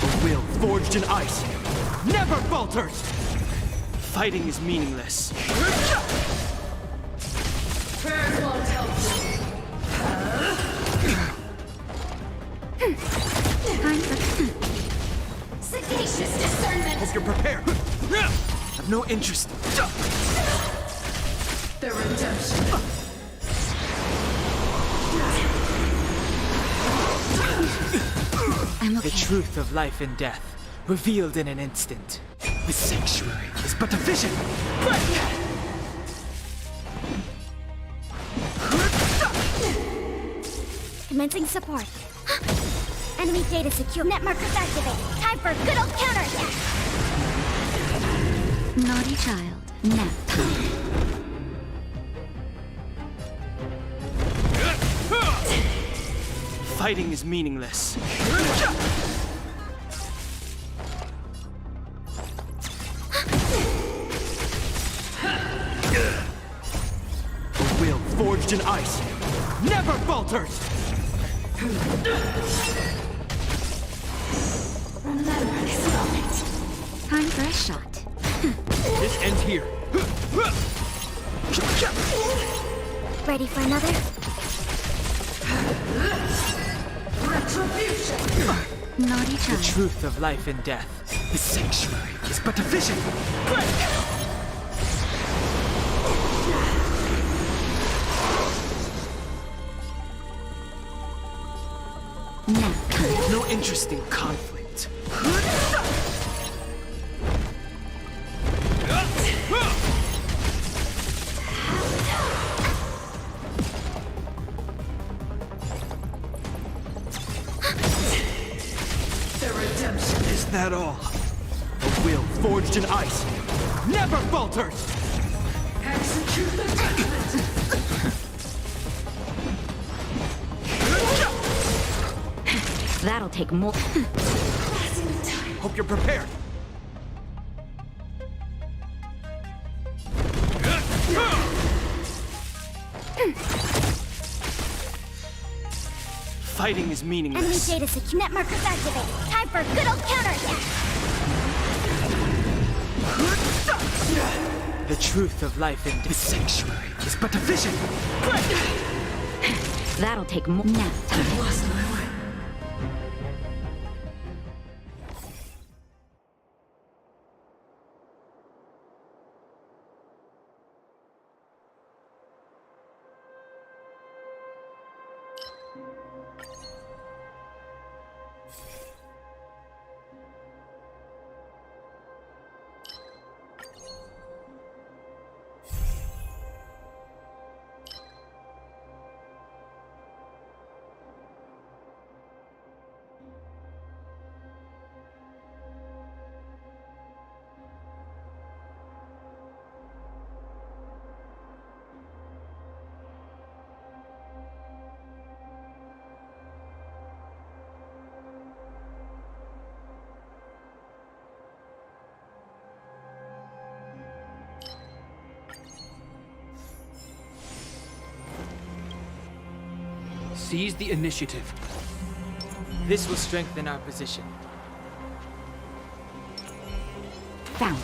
A will forged in ice never falters! Fighting is meaningless. Sagacious discernment. Hope you're prepared. I've no interest. The redemption. I'm okay. The truth of life and death, revealed in an instant. The sanctuary is but a vision. Commencing support. Enemy data secure. Net markers activated. Time for a good old counterattack. Naughty child. Nap time. Fighting is meaningless. A will forged in ice never falters! Remember this moment. Time for a shot. This ends here. Ready for another? Naughty The child. truth of life and death. The sanctuary is but a vision. Nap time. No interest in conflict. The redemption. Is that all? A will forged in ice never falters! Execute the judgment. That'll take more. Hope you're prepared. Fighting is Enemy meaningless. data secure. Net markers activated. Time for a good old counterattack. The truth of life and the sanctuary is but a vision. That'll take more. Nap time. Lost my way. Seize the initiative. This will strengthen our position. Found.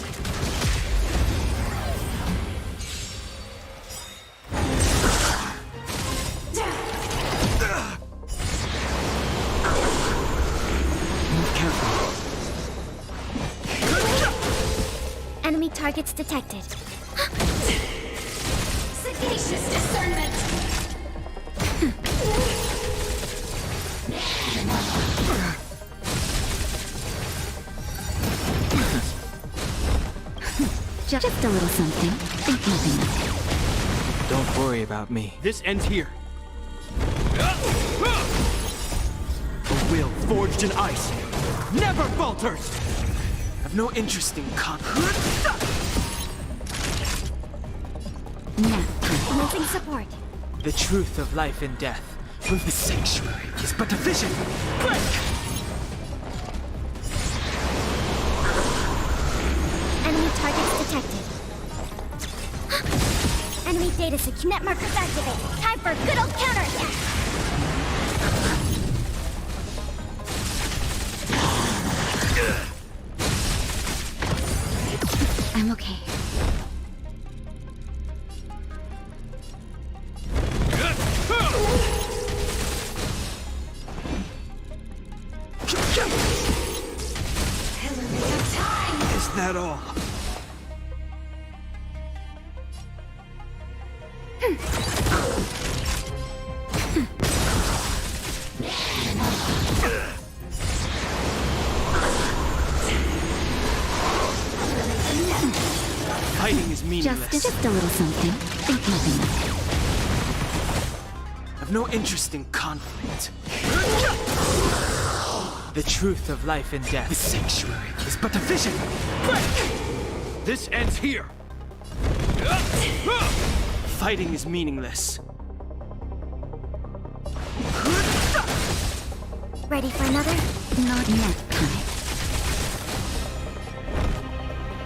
Move carefully. Enemy targets detected. Sagacious discernment. Just a little something. Think nothing of it. Don't worry about me. This ends here. A will forged in ice never falters! I've no interest in conflict. Now, Commencing support. The truth of life and death. With the sanctuary is but a vision. Enemy targets detected. Enemy data secure. Net markers activated. Time for a good old counterattack. I'm okay. Is that all? Fighting is meaningless. Just a little something. Think nothing of it. I've no interest in conflict. The truth of life and death. The sanctuary is but a vision. This ends here. Fighting is meaningless. Ready for another? Not yet, Kai.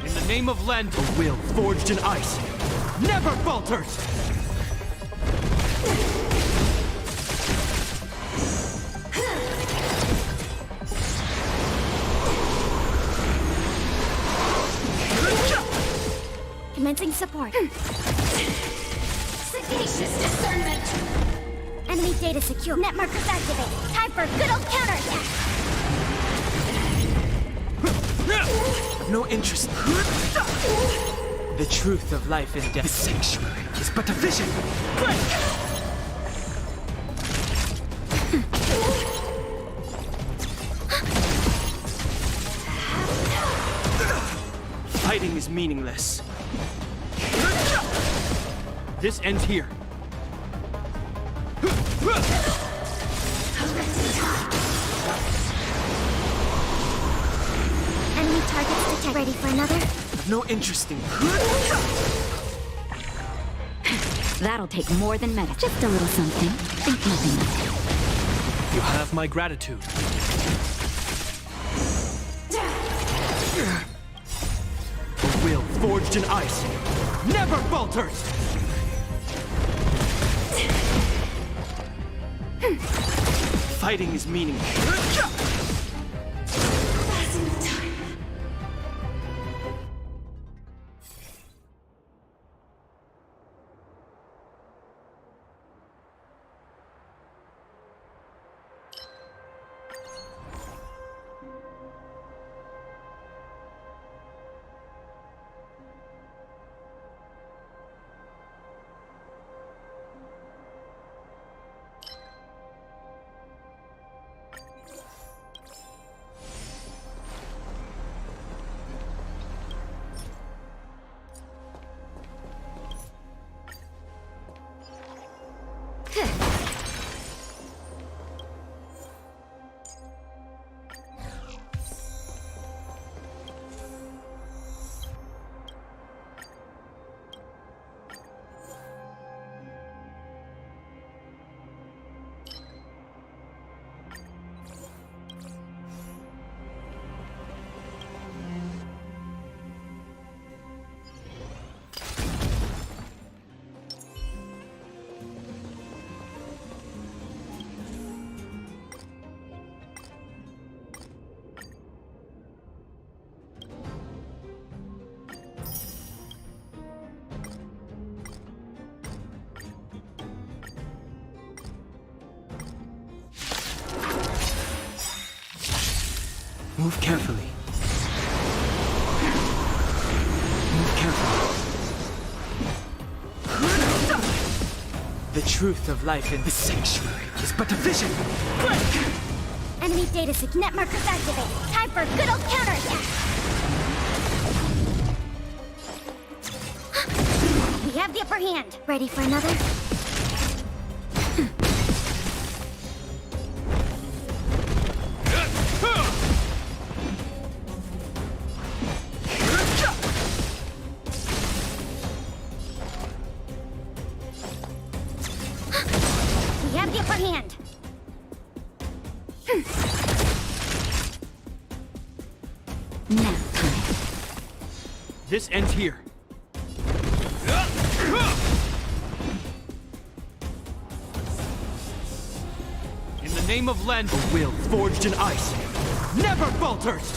In the name of Len, a will forged in ice never falters! Commencing support. Sagacious discernment. Enemy data secure. Net markers activated. Time for a good old counterattack. I've no interest. The truth of life and death. The sanctuary is but a vision. Fighting is meaningless. This ends here. Enemy targets detected. Ready for another? I've no interest in. That'll take more than medicine. Just a little something. Think nothing of it. You have my gratitude. A will forged in ice never falters! Fighting is meaningless. Move carefully. Move carefully. The truth of life in the sanctuary is but a vision. Enemy data secure. Net markers activated. Time for a good old counterattack. We have the upper hand. Ready for another? We have the upper hand. Nap time. This ends here. In the name of Len, a will forged in ice never falters!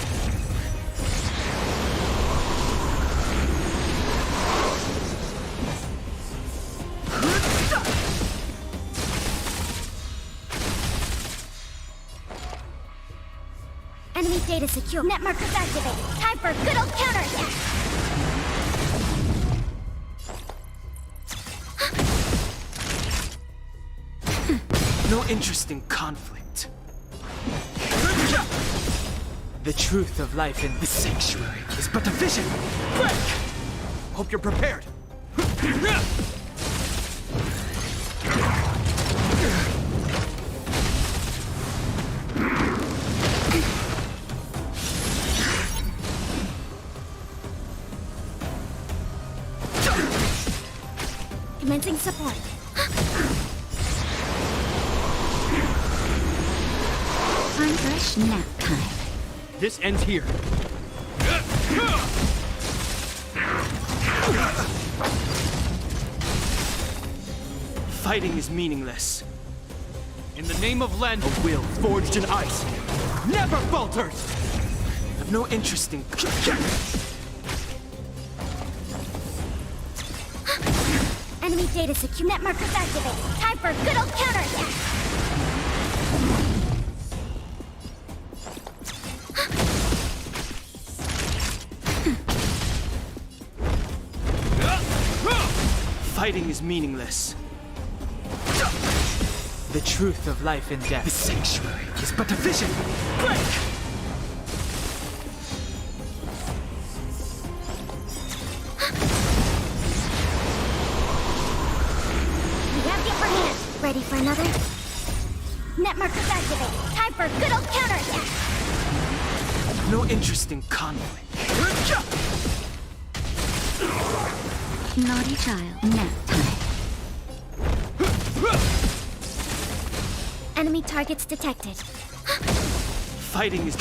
Enemy data secure. Net markers activated. Time for a good old counterattack. No interest in conflict. The truth of life in the sanctuary is but a vision. Quick! Hope you're prepared. Commencing support. Time for a nap time. This ends here. Fighting is meaningless. In the name of Len, A will forged in ice never falters! I've no interest in... Enemy data secure. Net markers activated. Time for a good old counterattack. Fighting is meaningless. The truth of life and death. The sanctuary is but a vision. Quick! We have the upper hand. Ready for another? Net markers activated. Time for a good old counterattack. No interest in conflict. Naughty child. Nap time. Enemy targets detected. Fighting is...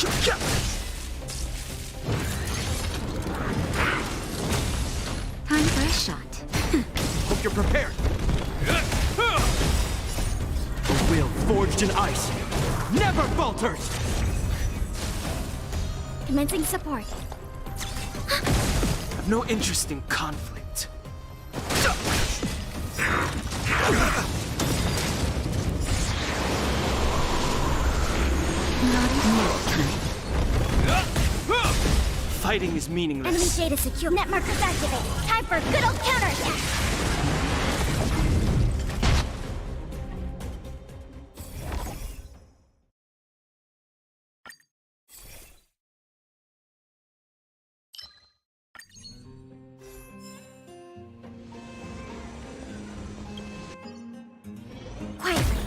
Time for a shot. Hope you're prepared. A will forged in ice never falters! Commencing support. I've no interest in conflict. Naughty nap time. Fighting is Enemy meaningless. data secure. Net markers activated. Time for a good old counterattack. Quietly.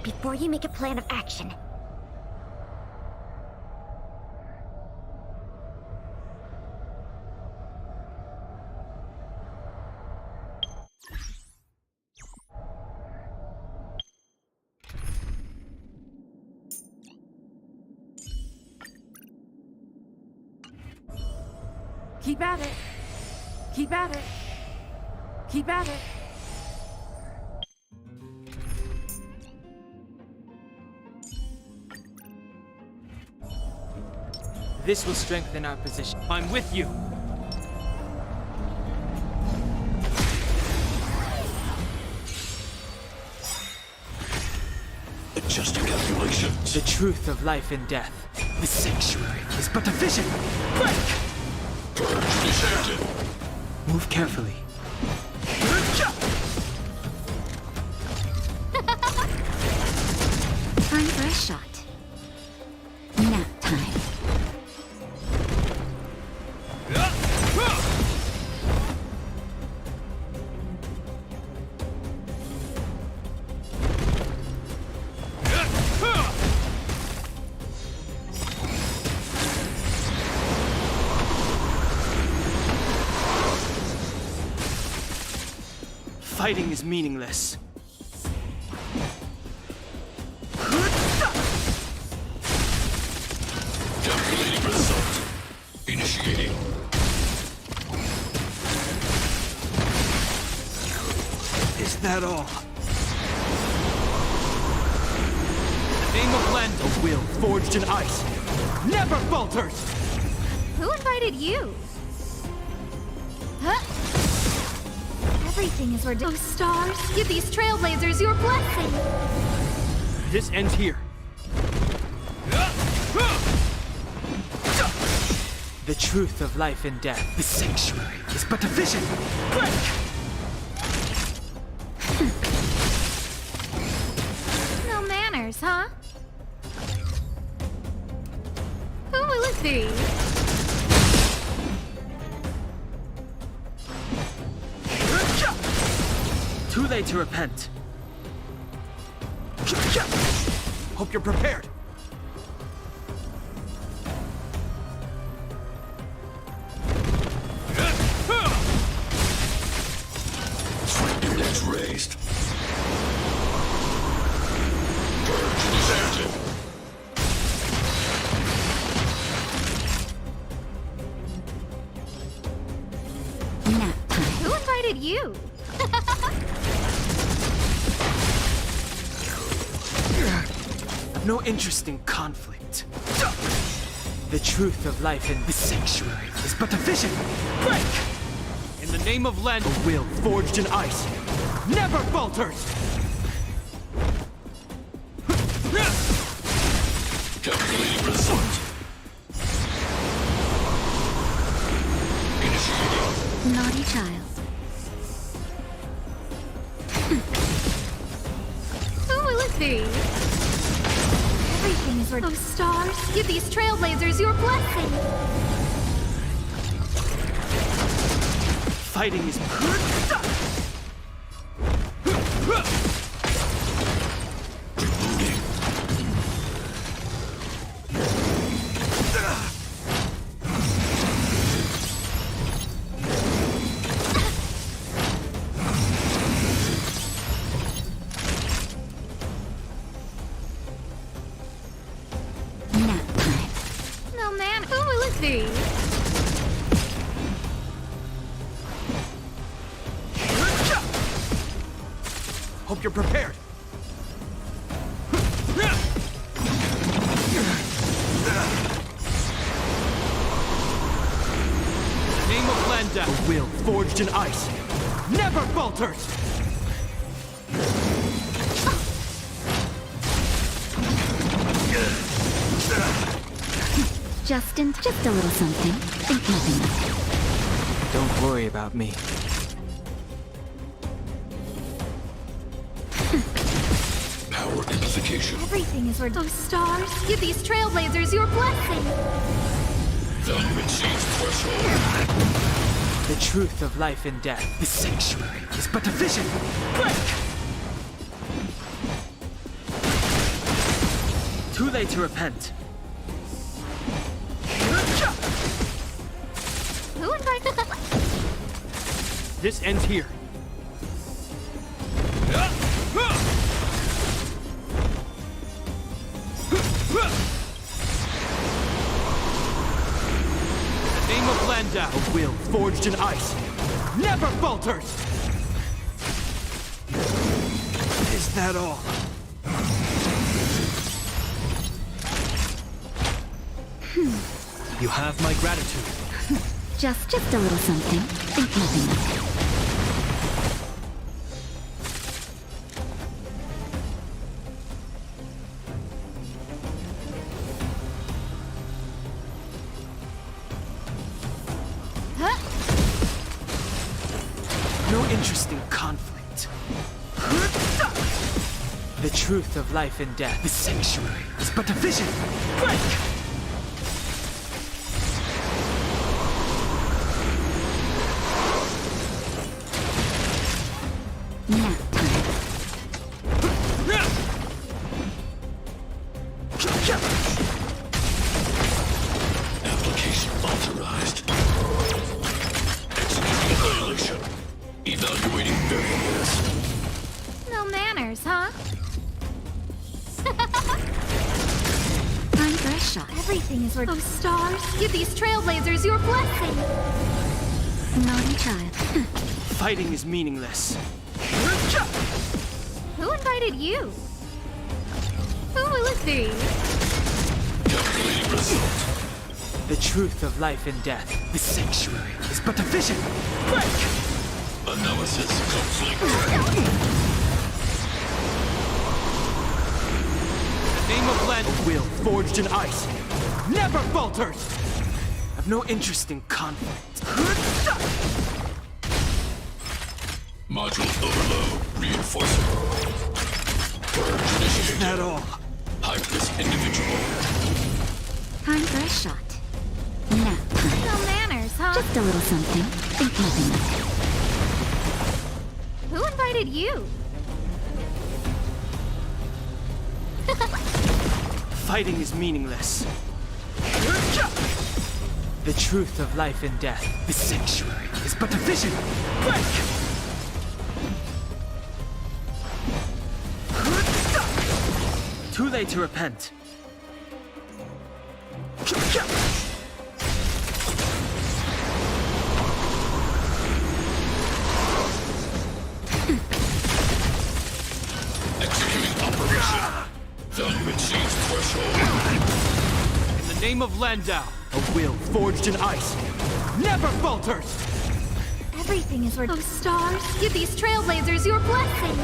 before you make a plan of action. Keep at it. Keep at it. Keep at it. This will strengthen our position. I'm with you. Just a calculation. The truth of life and death. The sanctuary is but a vision. Break! Purge detected. Move carefully. Time for a shot. Nap time. Fighting is meaningless. Calculating result. Initiating. Is that all? The name of land, a will forged in ice, never falters! Who invited you? Huh? Everything is where those stars give these trailblazers your blessing. This ends here. The truth of life and death. The sanctuary is but a vision. Break! No manners, huh? Who will it be? Too late to repent. Hope you're prepared. Index raised. Purge detected. Nap time. Who invited you? I've no interest in conflict. The truth of life in the sanctuary is but a vision. Break! In the name of land, a will forged in ice, never falters! Calculating result. Initiating. Naughty child. Who will it be? Everything is where those stars give these trailblazers your blessing. Fighting is Nap time. No man, who will it be? Hope you're prepared. Name of Landa, a will forged in ice, never falters. Just a little something. Think nothing of it. Don't worry about me. Power amplification. Everything is where those stars give these trailblazers your blessing. Value exceeds threshold. The truth of life and death. The sanctuary is but a vision. Break! Too late to repent. Who invited? This ends here. In the name of Landau, a will forged in ice never falters! Is that all? You have my gratitude. Just a little something. Think nothing of it. No interest in conflict. The truth of life and death, the sanctuary, is but a vision. Break! Nap time. Application authorized. Executing violation. Evaluating variables. No manners, huh? Time for a shot. Everything is worth. Oh, stars, give these trailblazers your blessing. Naughty child. Fighting is meaningless. Who invited you? Who will it be? Calculating result. The truth of life and death, the sanctuary, is but a vision. Break! Analysis complete. The name of Land, a will forged in ice never falters! I've no interest in conflict. Module overload. Reinforcing. Purge initiated. At all. High-risk individual. Time for a shot. Nap time. No manners, huh? Just a little something. Think nothing of it. Who invited you? Fighting is meaningless. The truth of life and death, the sanctuary, is but a vision. Break! Too late to repent. Executing operation. Value exceeds threshold. In the name of Landau, a will forged in ice never falters! Everything is worth. Oh, stars, give these trailblazers your blessing.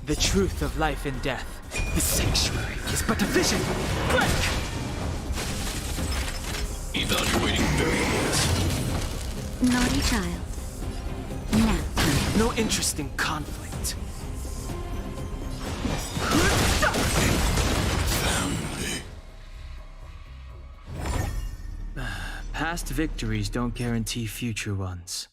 The truth of life and death, the sanctuary, is but a vision. Break! Evaluating variables. Naughty child. Nap time. No interest in conflict. Family. Past victories don't guarantee future ones.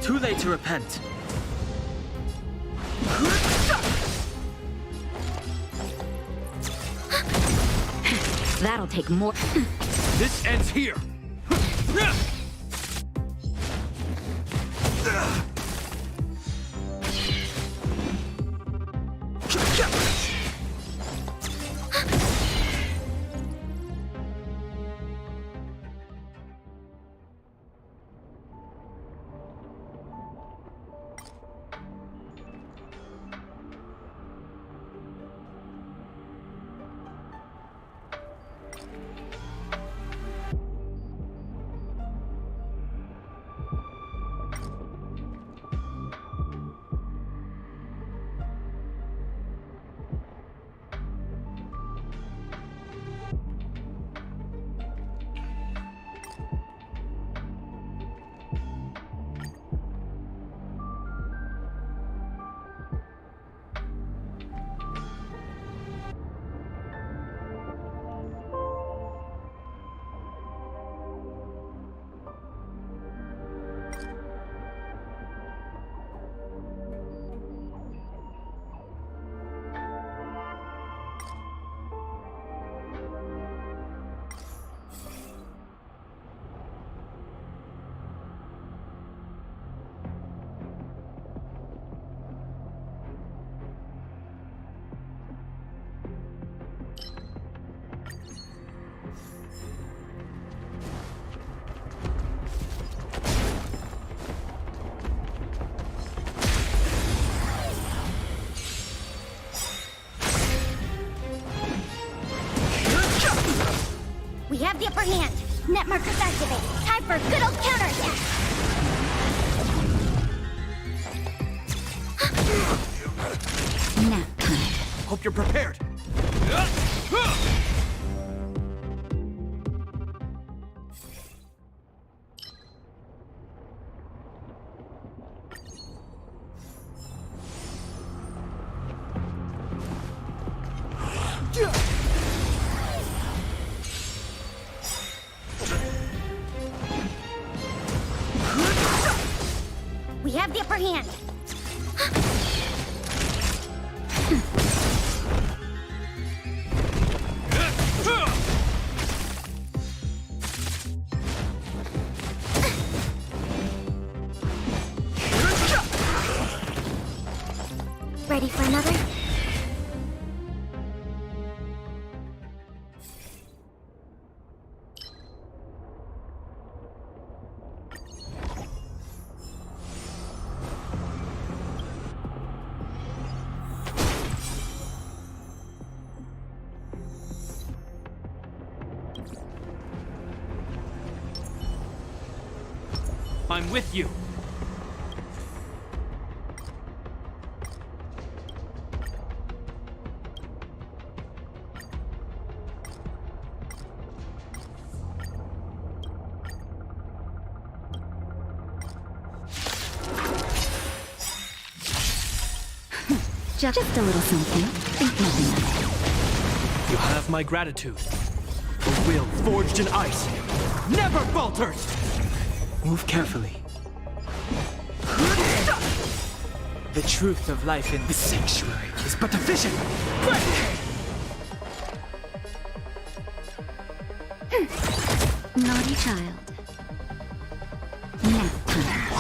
Too late to repent. That'll take more. This ends here! We have the upper hand. Net markers activate. Time for a good old counterattack. Nap time. Hope you're prepared. We have the upper hand. Ready for another? I'm with you. Just a little something. Think nothing of it. You have my gratitude. A will forged in ice never falters! Move carefully. The truth of life in this sanctuary is but a vision. Break! Naughty child. Nap time.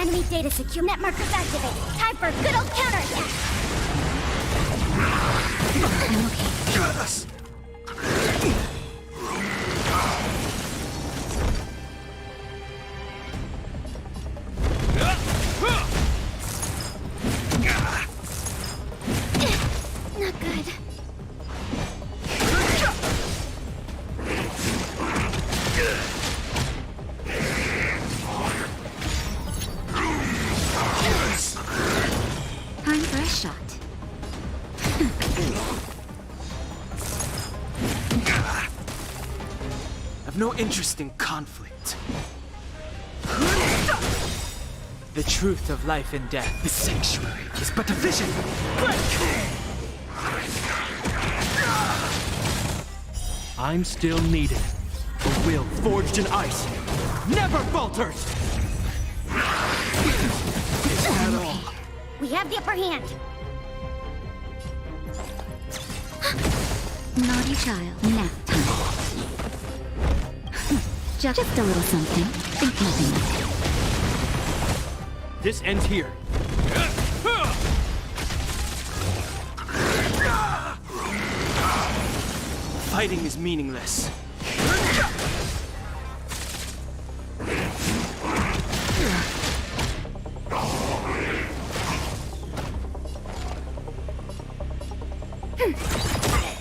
Enemy data secure. Net markers activated. Time for a good old counterattack. I'm okay. Yes. Not good. Time for a shot. I've no interest in conflict. The truth of life and death. This sanctuary is but a vision. Break! I'm still needed. A will forged in ice never falters! Is that all? We have the upper hand. Naughty child. Nap time. Just a little something. Think nothing of it. This ends here. Fighting is meaningless.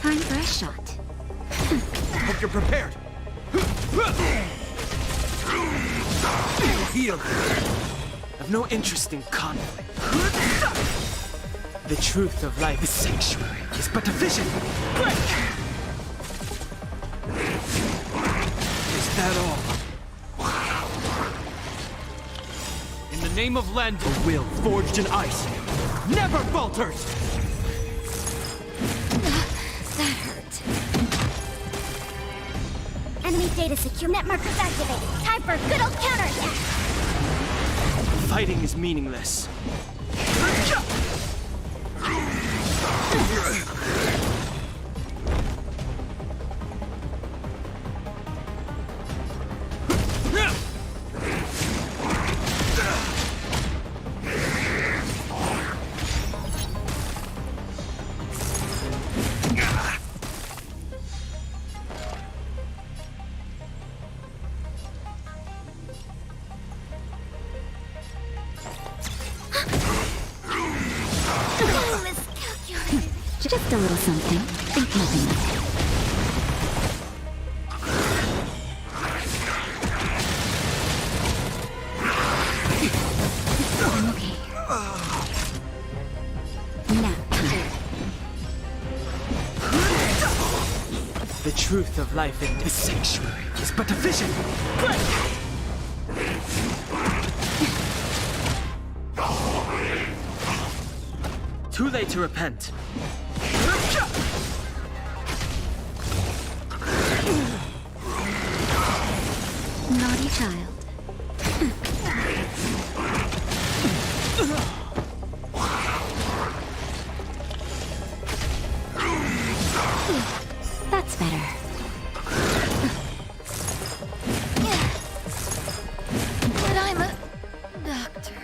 Time for a shot. Hope you're prepared. Heal. I've no interest in conflict. The truth of life is sanctuary is but a vision. Break! Is that all? In the name of Lend, a will forged in ice never falters! That hurt. Enemy data secure. Net markers activated. Time for a good old counterattack. Fighting is meaningless. Just a little something. Think nothing of it. I'm okay. Nap time. The truth of life in this sanctuary is but a vision. Break! Too late to repent. Naughty child. That's better. But I'm a doctor.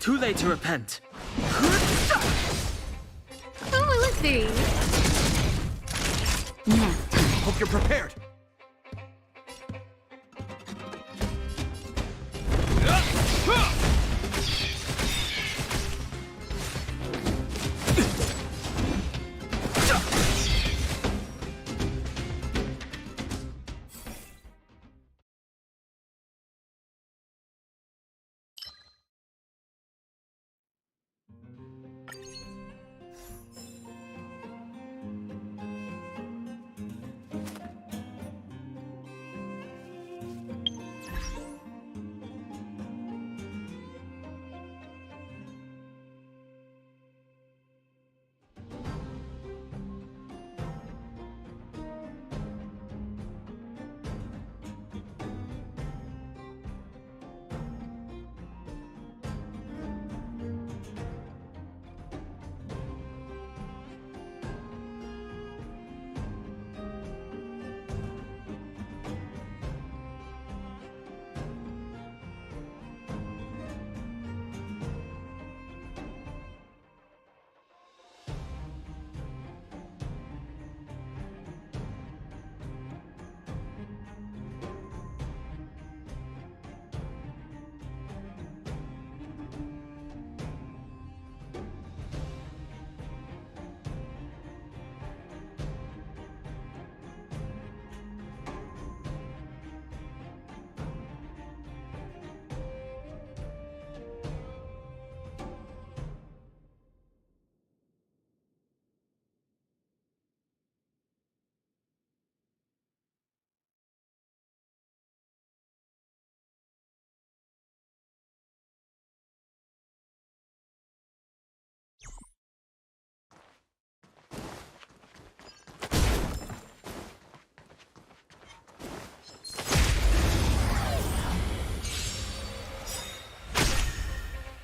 Too late to repent. Who will it be? Now, Hope you're prepared.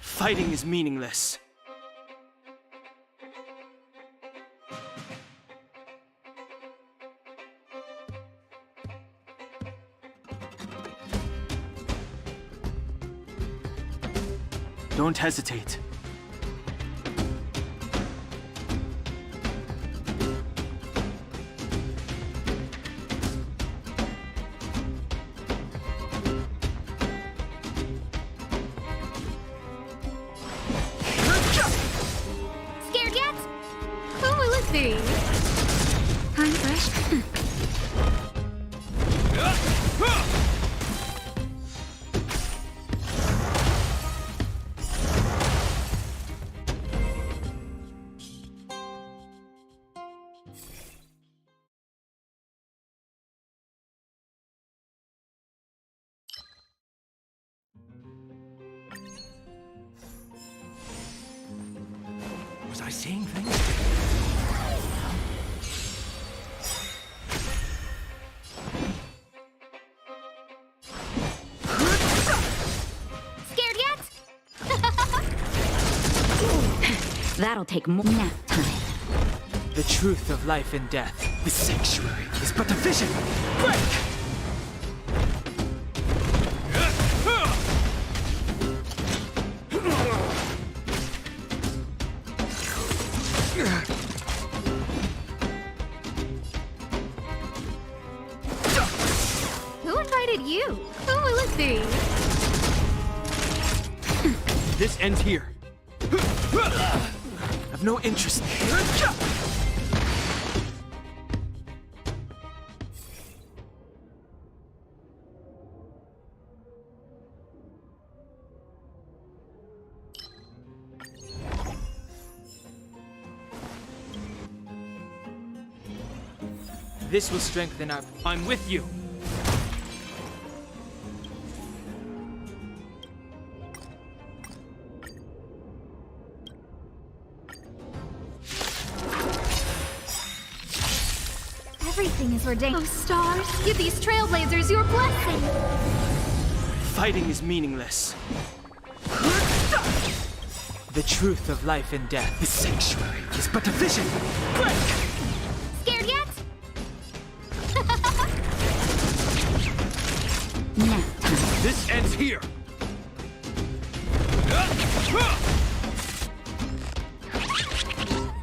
Fighting is meaningless. Don't hesitate. Scared yet? Who will it be? time fresh. Was I seeing things? Scared yet? That'll take more nap time. The truth of life and death. The sanctuary is but a vision. Break! Who invited you? Who will it be? This ends here. I've no interest. This will strengthen our... I'm with you. Everything is ordained. Oh, stars, give these trailblazers your blessing. Fighting is meaningless. The truth of life and death. The sanctuary is but a vision. Break! Scared yet? Nap time. This ends here.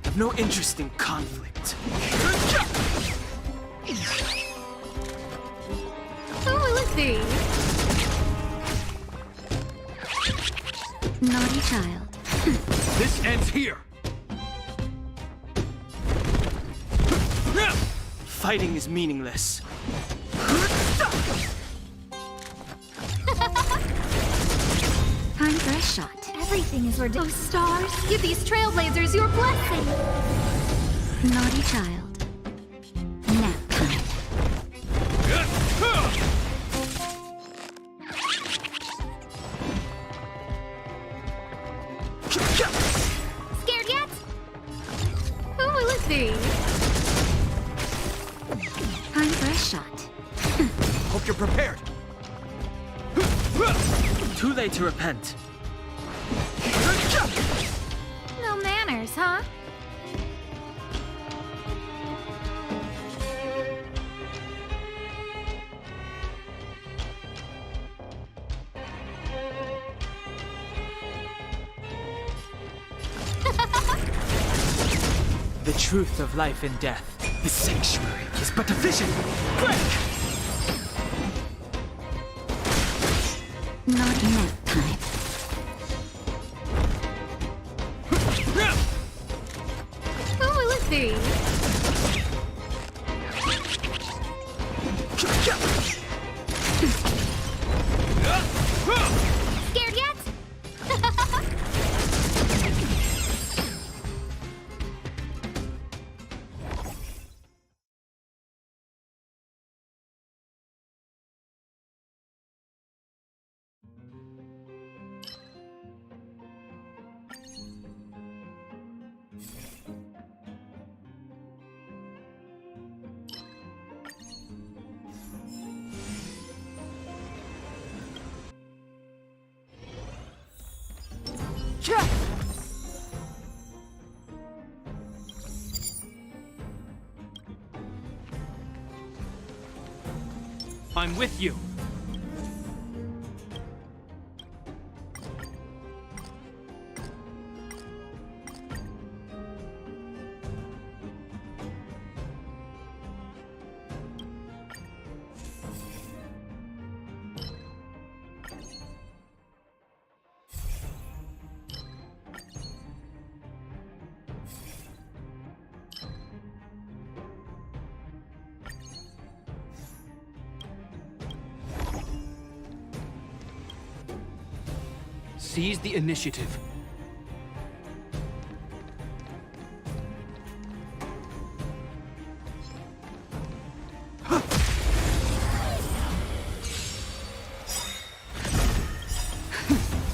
I've no interest in conflict. Who will it be? Naughty child. This ends here! Fighting is meaningless. Time for a shot. Everything is where Oh, stars, give these trailblazers your blessing. Naughty child. Nap time. Scared yet? Who will it be? Time for a shot. Hope you're prepared. Too late to repent. No manners, huh? The truth of life and death. The sanctuary is but a vision. Break! Naughty nap time. Who will it be? Scared yet? I'm with you. Seize the initiative.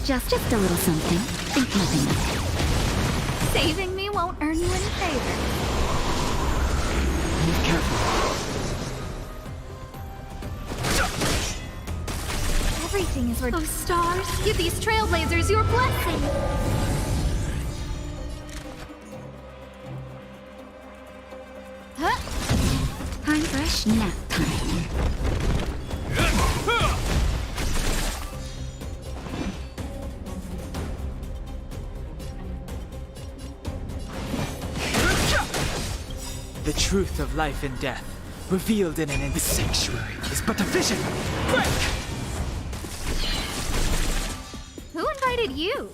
Just a little something. Think nothing of it. Saving me won't earn you any favor. Move carefully. Everything is where... Oh, stars, give these trailblazers your blessing. Time for a nap time. The truth of life and death, revealed in the sanctuary, is but a vision. Break! Who invited you?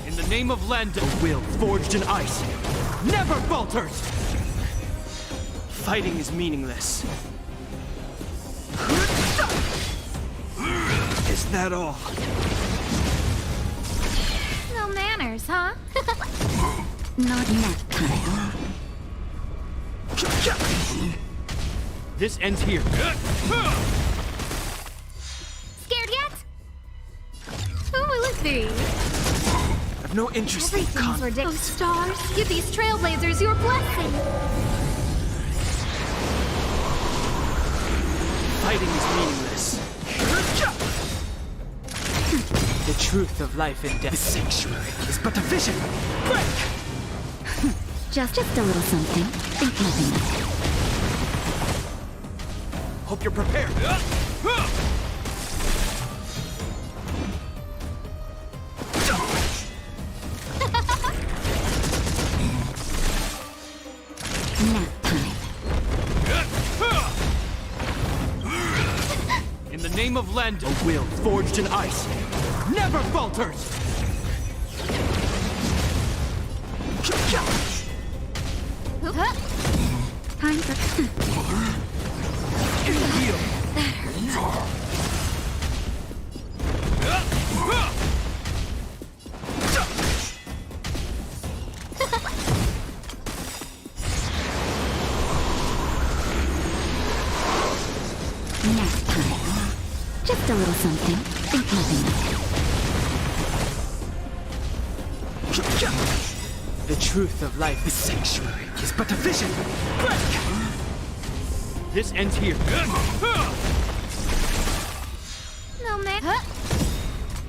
In the name of Lend, a will forged in ice never falters! Fighting is meaningless. Is that all? No manners, huh? Not nap time. This ends here. Scared yet? Who will it be? I've no interest in Everything's conflict. ridiculous. Oh, stars, give these trailblazers your blessing. Fighting is meaningless. The truth of life and death. The sanctuary is but a vision. Break! Just a little something. Think nothing of it. Hope you're prepared. Nap time. In the name of Lend, a will forged in ice never falters! Time for... Heal! Nap time. Just a little something. Think nothing of it. The truth of life, the sanctuary, is but a vision. Break! This ends here. No, man.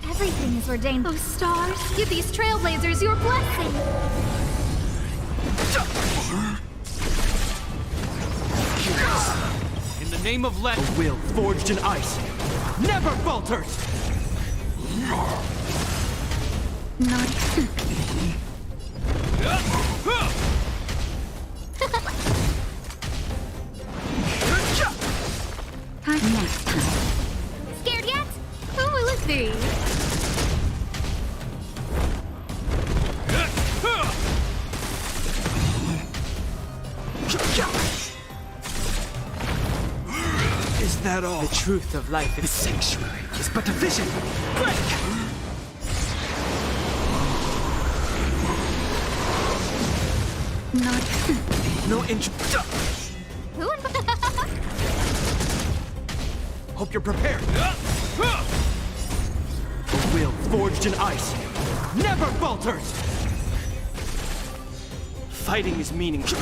Everything is ordained. Oh, stars, give these trailblazers your blessing. In the name of Lend, a will forged in ice never falters! Not... Time nap time. Scared yet? Who will it be? Is that all? The truth of life in the sanctuary is but a vision. Break! Not... No interest. Who? Hope you're prepared. A will forged in ice never falters! Fighting is meaningless.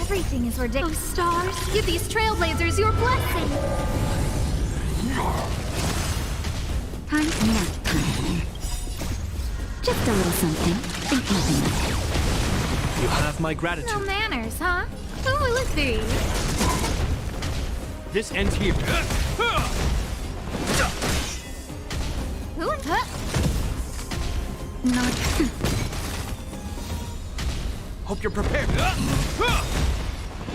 Everything is ordained. Oh, stars, give these trailblazers your blessing. Time nap time. Just a little something. Think nothing of it. You have my gratitude. No manners, huh? Who will it be? This ends here. Who? Not... Hope you're prepared.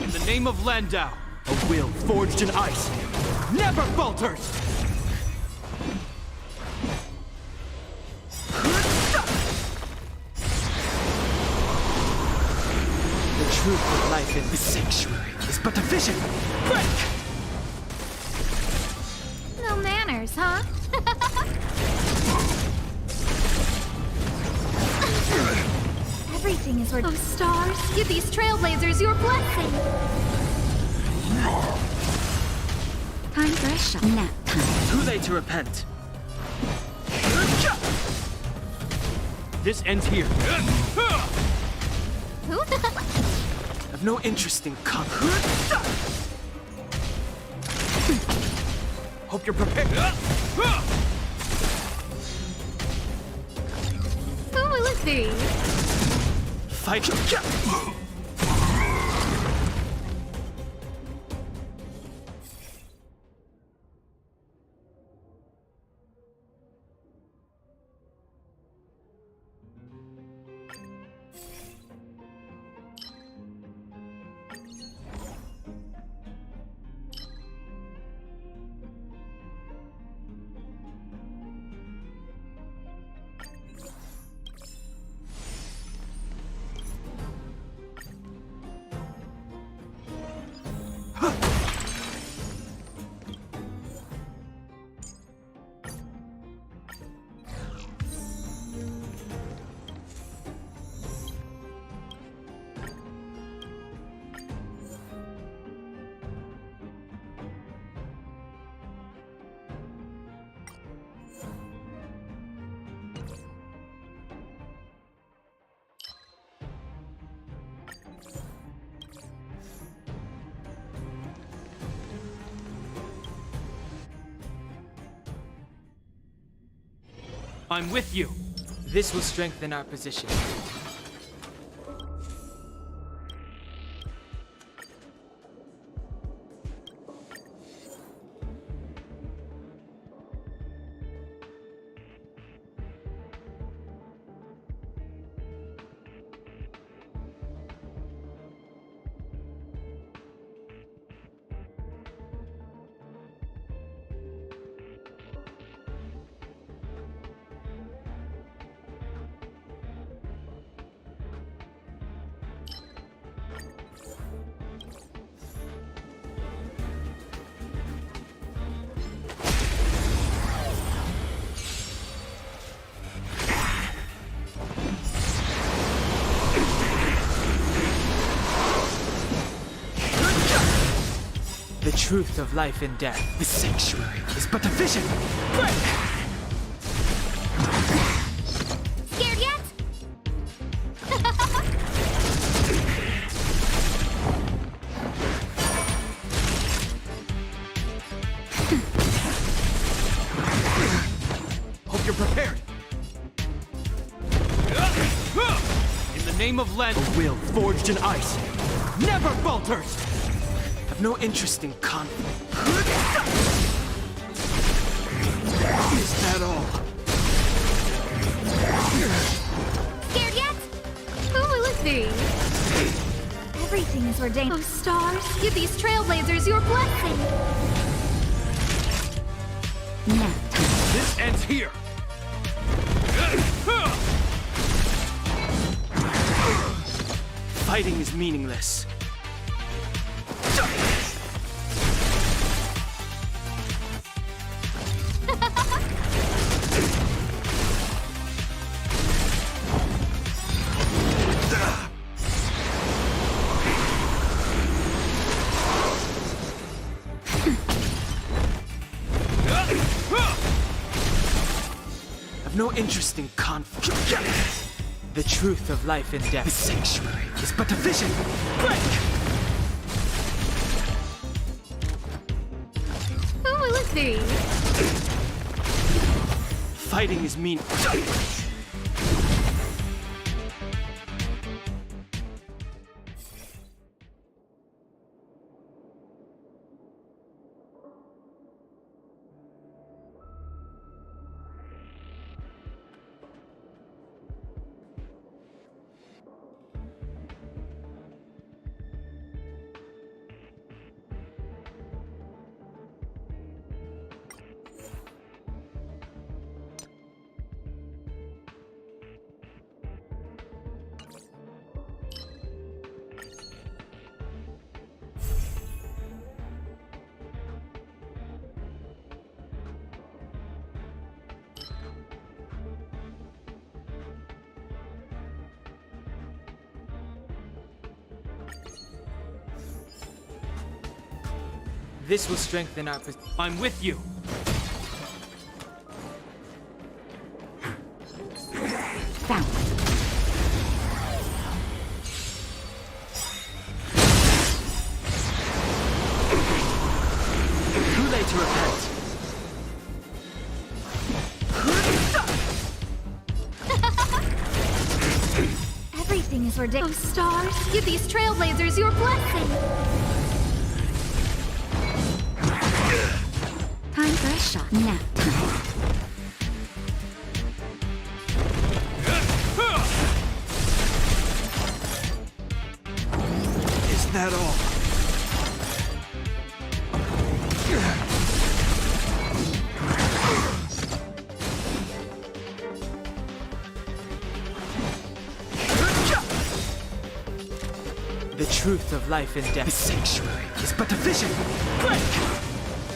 In the name of Landau, a will forged in ice never falters! The truth of life in the sanctuary is but a vision. Break! No manners, huh? Everything is ordained. Oh, stars, give these trailblazers your blessing. Time for a shot. Nap time. Too late to repent. This ends here. Who? I've no interest in conquering. Hope you're prepared. Who will it be? Fight. I'm with you. This will strengthen our position. truth of life and death. The sanctuary is but a vision. Break! Scared yet? Hope you're prepared. In the name of Len, a will forged in ice never falters. Have no interest in conflict. Is that all? Scared yet? Who will it be? Everything is ordained. Oh, stars, give these trailblazers your blessing. Now, This ends here. Fighting is meaningless. Have no interest in conflict. The truth of life and death. The sanctuary is but a vision. Break! Who will it be? Fighting is meaningless. This will strengthen our position. I'm with you. found. Too late to repent. Everything is ordained. Oh, stars, give these trailblazers your blessing. Time for a shot. Nap time. Is that all? The truth of life and death. The sanctuary is but a vision. Break!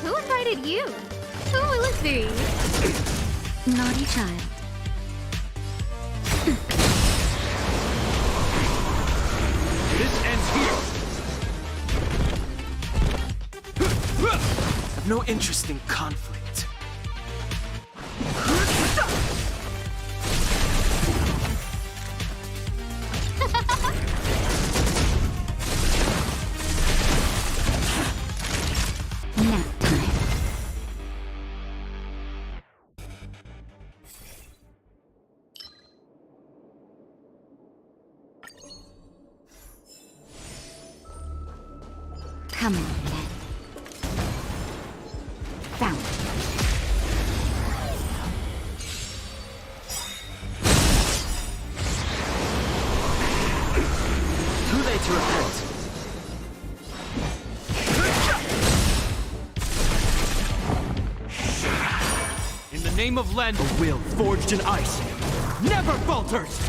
Who invited you? Who will it be? Naughty child. This ends here. Have no interest in conflict. Nap time. Come on, then. Found. Too late to repent. In the name of Len, a will forged in ice never falters.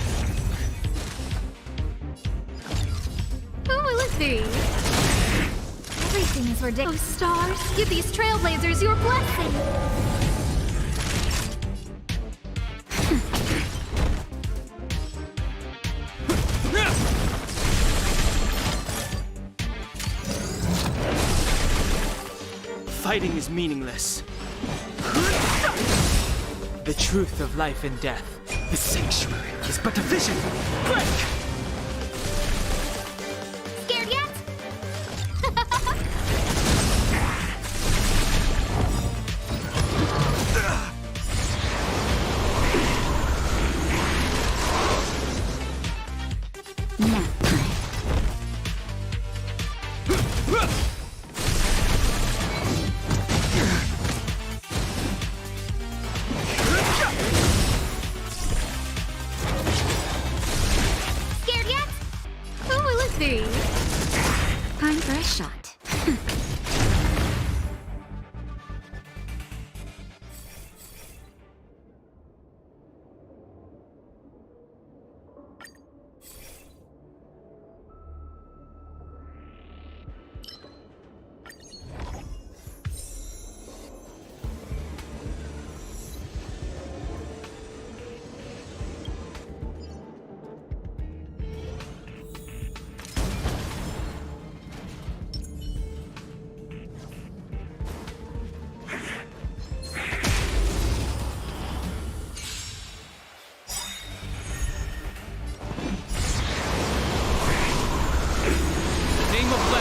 Who will it be? Everything is ordained. Oh, stars, give these trailblazers your blessing. fighting is meaningless. The truth of life and death, the sanctuary, is but a vision. Break! Scared yet? Nap time. Scared yet? Oh, let's see. Time for a shot.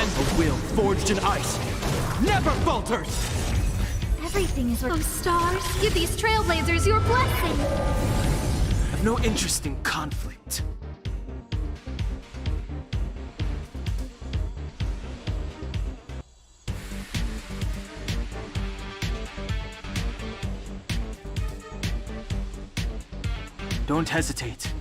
A will forged in ice never falters! Everything is working. Oh, stars, give these trailblazers your blessing. I've no interest in conflict. Don't hesitate.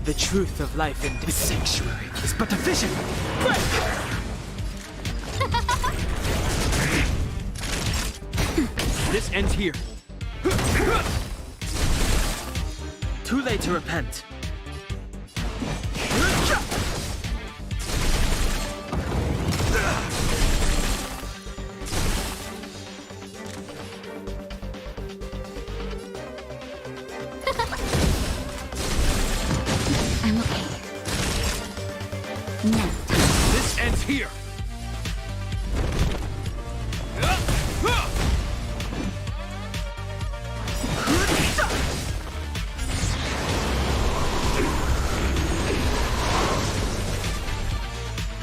The truth of life and the sanctuary is but a vision. Break! This ends here. Too late to repent. I'm okay. Nap time. This ends here.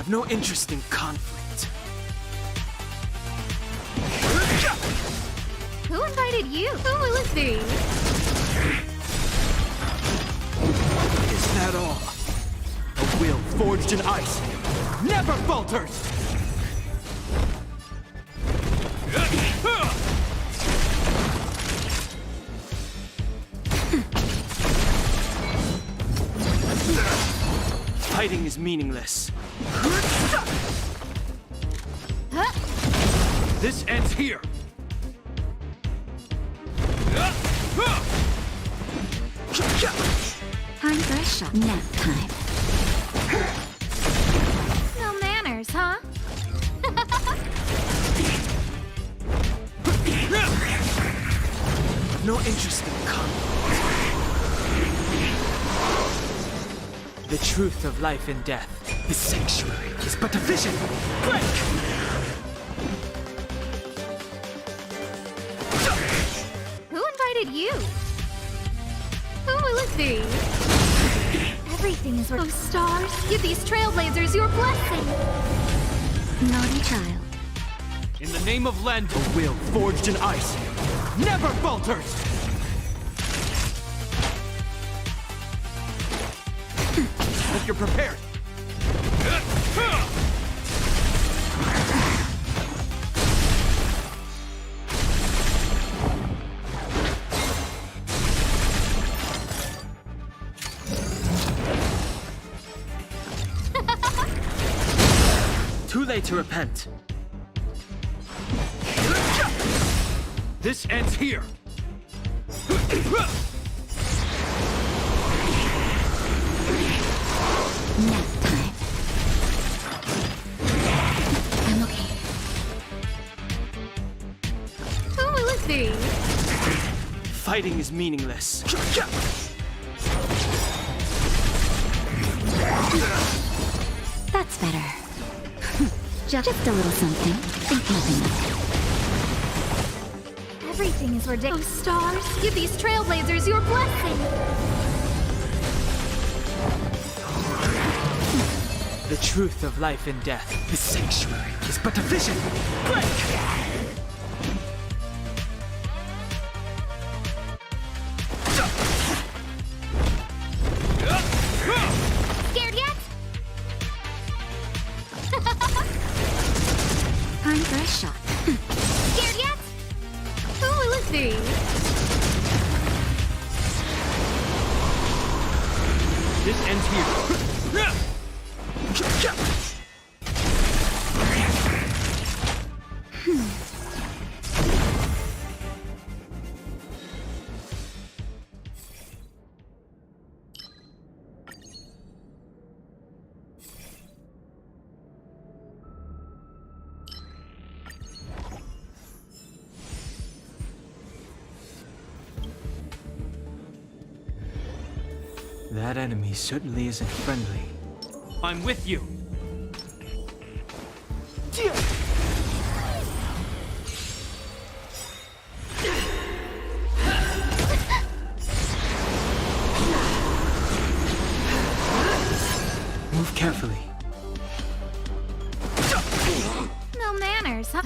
have no interest in conflict. Who invited you? Who will it be? Is that all? A will forged in ice never falters! Fighting is meaningless. This ends here! Time for a shot. Nap time. No manners, huh? No interest in conflict. The truth of life and death. The sanctuary is but a vision. Break! Who invited you? Who will it be? Everything is worth. Oh, stars, give these trailblazers your blessing. Naughty child. In the name of Lend, a will forged in ice never falters! Hope you're prepared. Too late to repent. This ends here! Nap time. I'm okay. Who will it be? Fighting is meaningless. That's better. Just a little something. Think nothing of it. Everything is ridiculous. Oh, stars, give these trailblazers your blessing. The truth of life and death. The sanctuary is but a vision. Break! Scared yet? Time for a shot. Scared yet? Who will it be? This ends here. That enemy certainly isn't friendly. I'm with you. Move carefully. No manners, huh?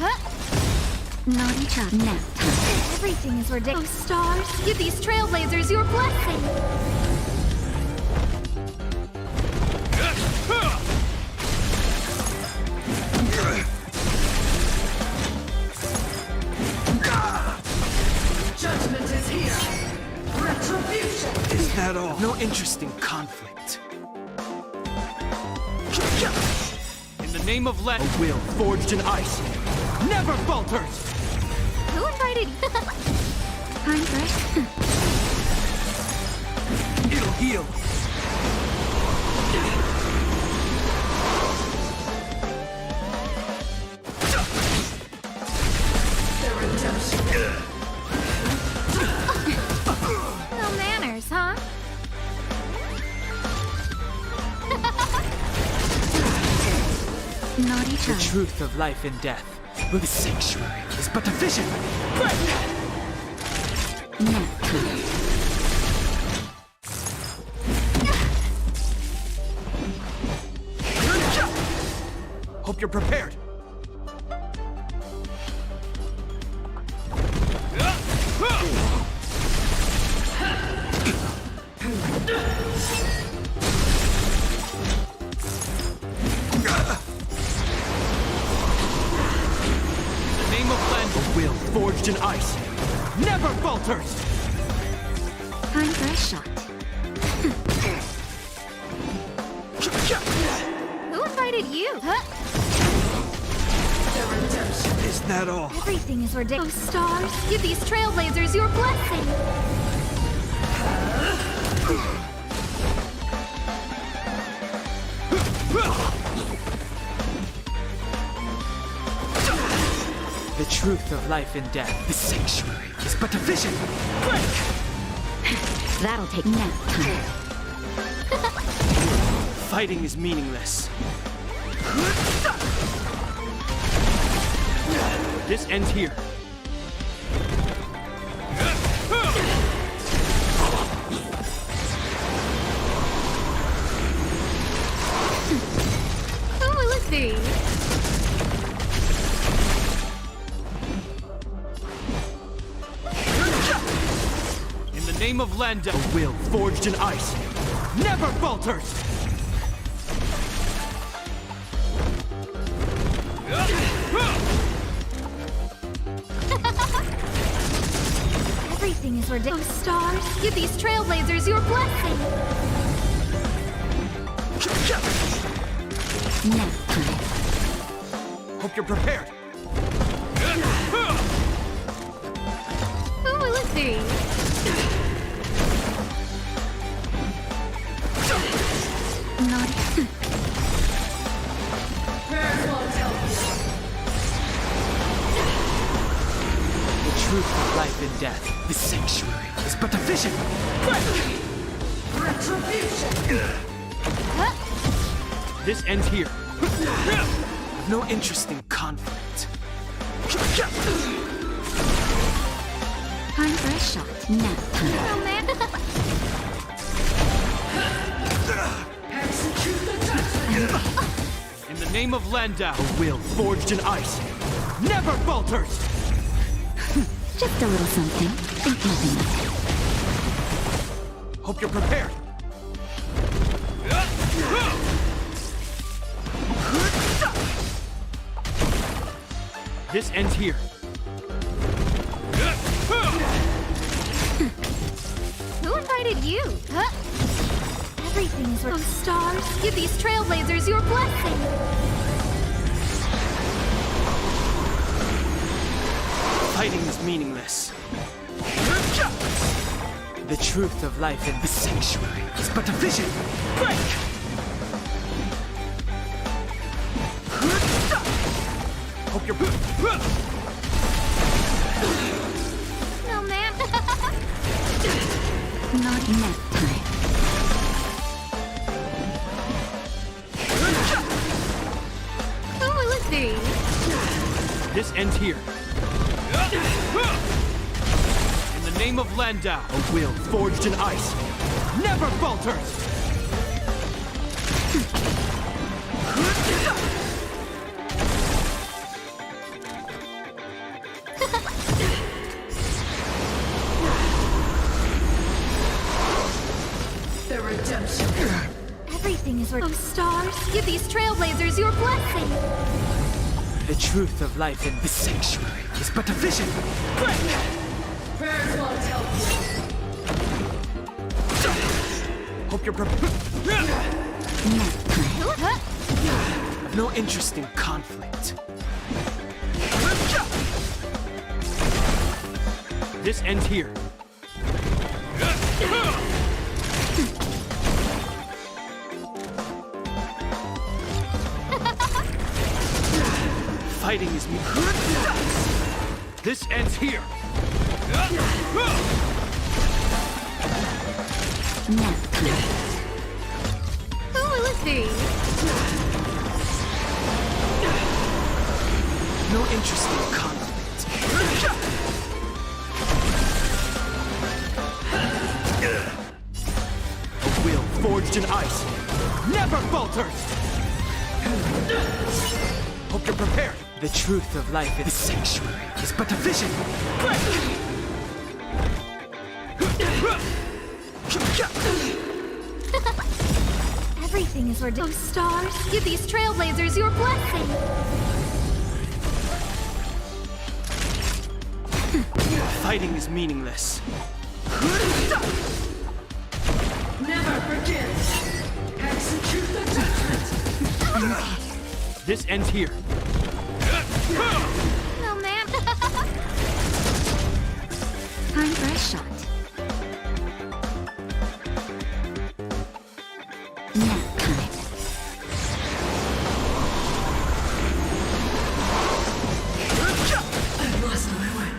Naughty child. Nap time. Everything is ridiculous. Oh, stars, give these trailblazers your blessing. Judgment is here. Retribution. Is that all? No interest in conflict. In the name of Lend, a will forged in ice never falters! Who invited you? Time for It'll heal. No manners, huh? Naughty The child. truth of life and death. The sanctuary is but a vision. Break! Nap time. Hope you're prepared. The name of land, a will forged in ice, never falters! Time for a shot. Who invited you? Is that all? Everything is ridiculous. Oh, stars, give these trailblazers your blessing. The truth of life and death. The sanctuary is but a vision. Break! That'll take nap time. Fighting is meaningless. This ends here. Who will it be? In the name of Landa, a will forged in ice, never falters! Everything is ridiculous. Oh, stars, give these trailblazers your blessing. Nap time. Hope you're prepared. Who will it be? Not. The truth of life and death. The sanctuary is but a vision. This ends here. I've no interest in conflict. Time for a shot. Nap time. Oh, man. In the name of Landau, a will forged in ice, never falters! Just a little something. Think nothing of it. Hope you're prepared. This ends here. Who invited you? Everything is ridiculous. Oh, stars, give these trailblazers your blessing. Fighting is meaningless. The truth of life in the sanctuary is but a vision. Break! Hope you're... No, man. Not nap time. Who will it be? This ends here. In the name of Landau, a will forged in ice, never falters! The redemption. Everything is ridiculous. Oh, stars, give these trailblazers your blessing. The truth of life in the sanctuary is but a vision. Break! Prayers won't help you. Hope you're prepared. I've no interest in conflict. This ends here. Fighting is me. This ends here. Nap time. Who will it be? No interest in conflict. A will forged in ice never falters. Hope you're prepared. The truth of life in the sanctuary is but a vision. Break! Everything is ridiculous. Oh, stars, give these trailblazers your blessing. Fighting is meaningless. Never forget. Execute the judgment. This ends here. No, man. Time for a shot. Nap time. I lost my way.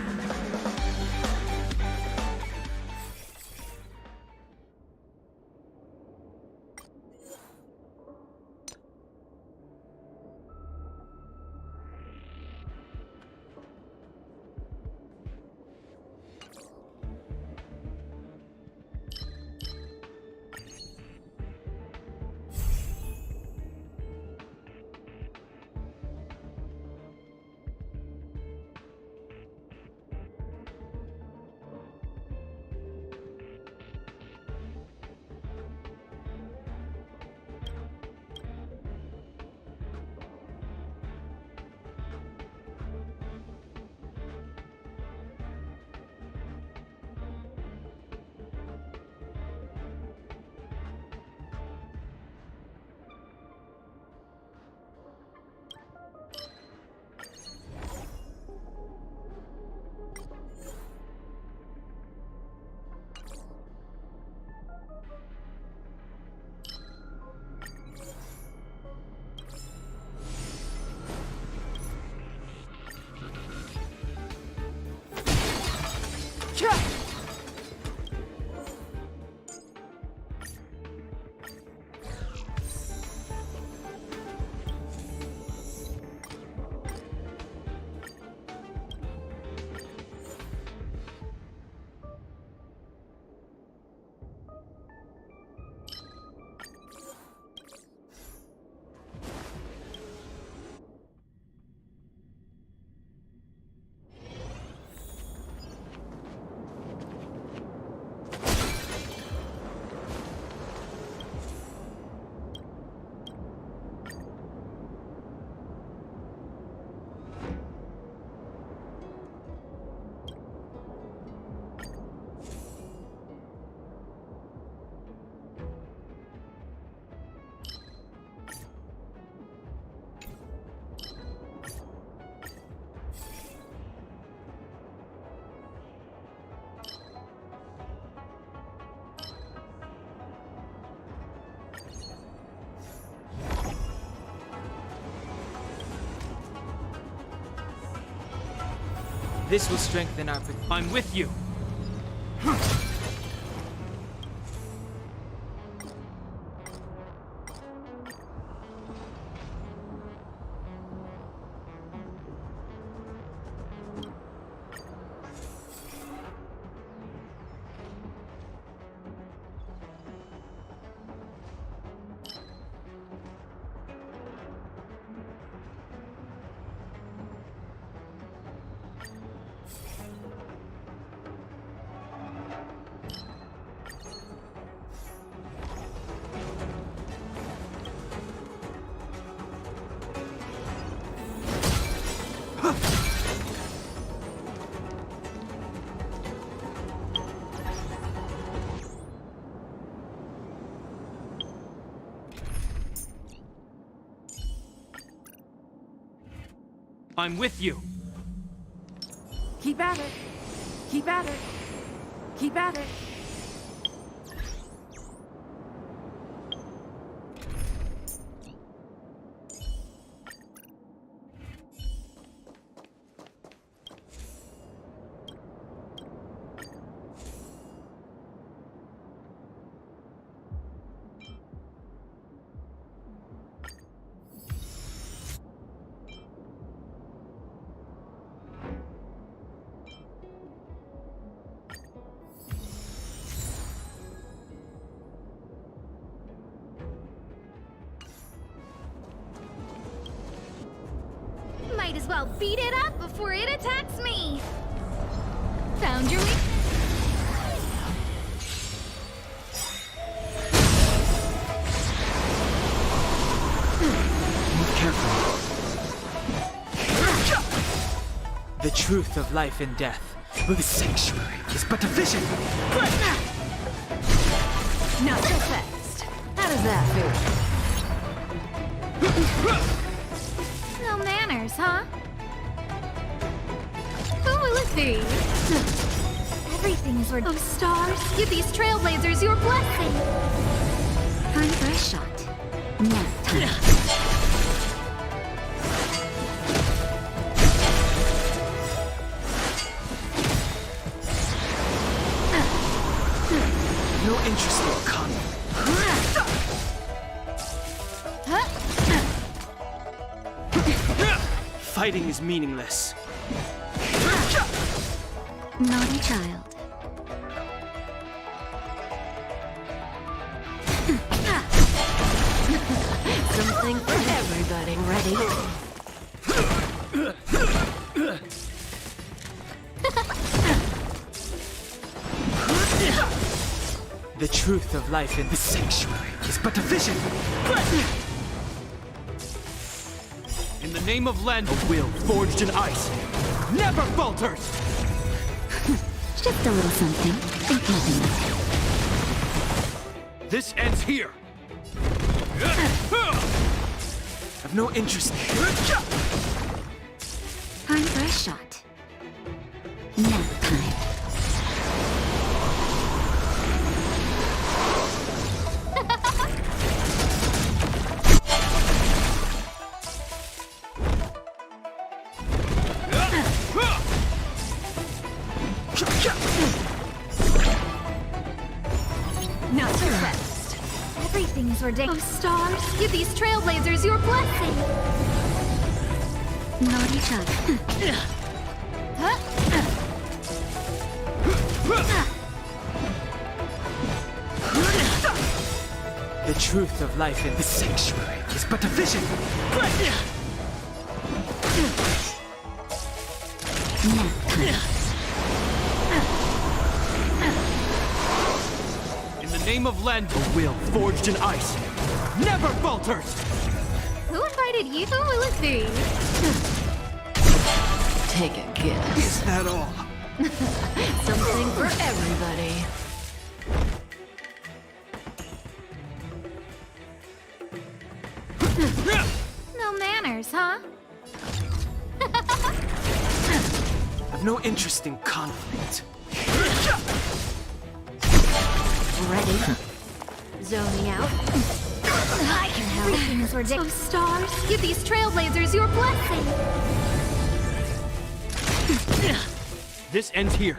This will strengthen our... I'm with you. I'm with you. Keep at it. Keep at it. Keep at it. as well beat it up before it attacks me. Found your weakness. Move carefully. The truth of life and death. The sanctuary is but a vision. Not so fast. How does that feel? No manners, huh? Who will it be? Everything is worth. Oh, stars, give these trailblazers your blessing. Time for a shot. Nap time. No interest in conflict. Fighting is meaningless. Naughty child. Something for everybody. Ready? The truth of life in the sanctuary is but a vision. In the name of Len, a will forged in ice never falters. Just a little something. Think nothing of it. This ends here. I've no interest. Time for a shot. Nap time. Not so fast. Everything is Oh, ridiculous. stars, give these trailblazers your blessing. Naughty child. The truth of life in the sanctuary is but a vision. Nap time. In the name of Len, a will forged in ice never falters. Who invited you? Who will it be? Take a guess. Is that all? Something for everybody. No manners, huh? I've no interest in conflict. Ready? Zoning out. I can help. Everything is Oh, ridiculous. stars, give these trailblazers your blessing. This ends here.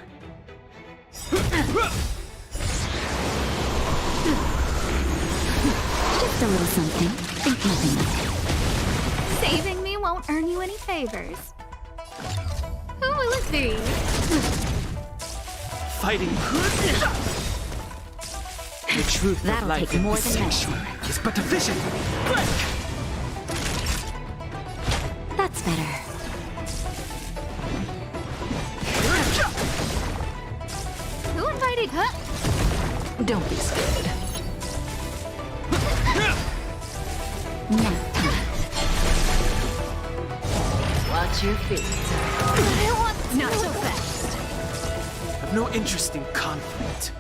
Just a little something. Think nothing of it. Saving me won't earn you any favors. Who will it be? Fighting. The truth of That'll life take in more the than sanctuary is but a vision. That's better. Who invited? Don't be scared. Nap time. Watch your feet. I want Not so fast. I've no interest in conflict.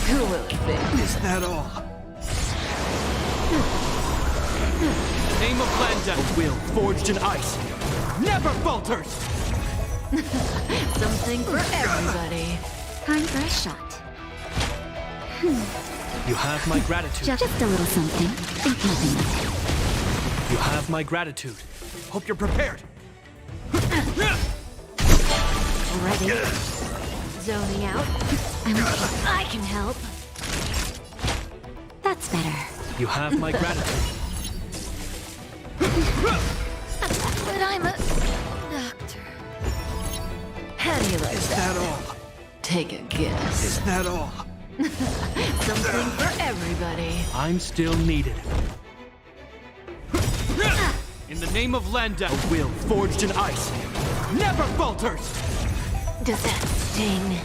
Who will it be? Is that all? In the name of Landa, a will forged in ice never falters. Something for everybody. Time for a shot. You have my gratitude. Just a little something. Think nothing of it. You have my gratitude. Hope you're prepared. Ready? Zoning out. I can help. That's better. You have my gratitude. But I'm a doctor. How do you like Is that? that all? Take a guess. Is that all? Something for everybody. I'm still needed. In the name of Landa, a will forged in ice never falters! Does that sting?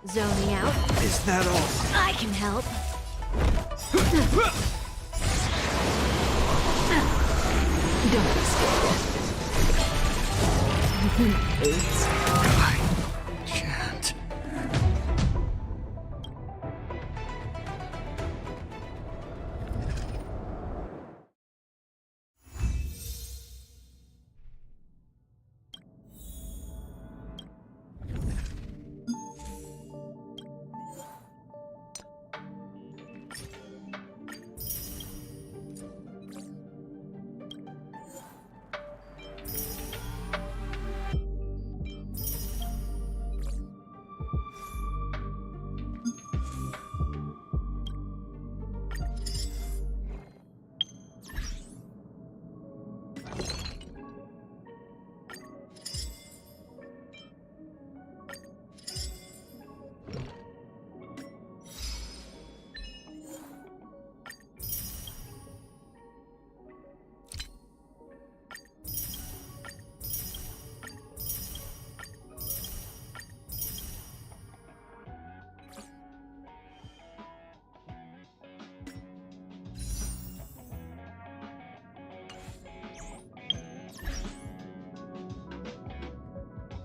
Zoning out? Is that all? I can help. Don't be scared. Oops.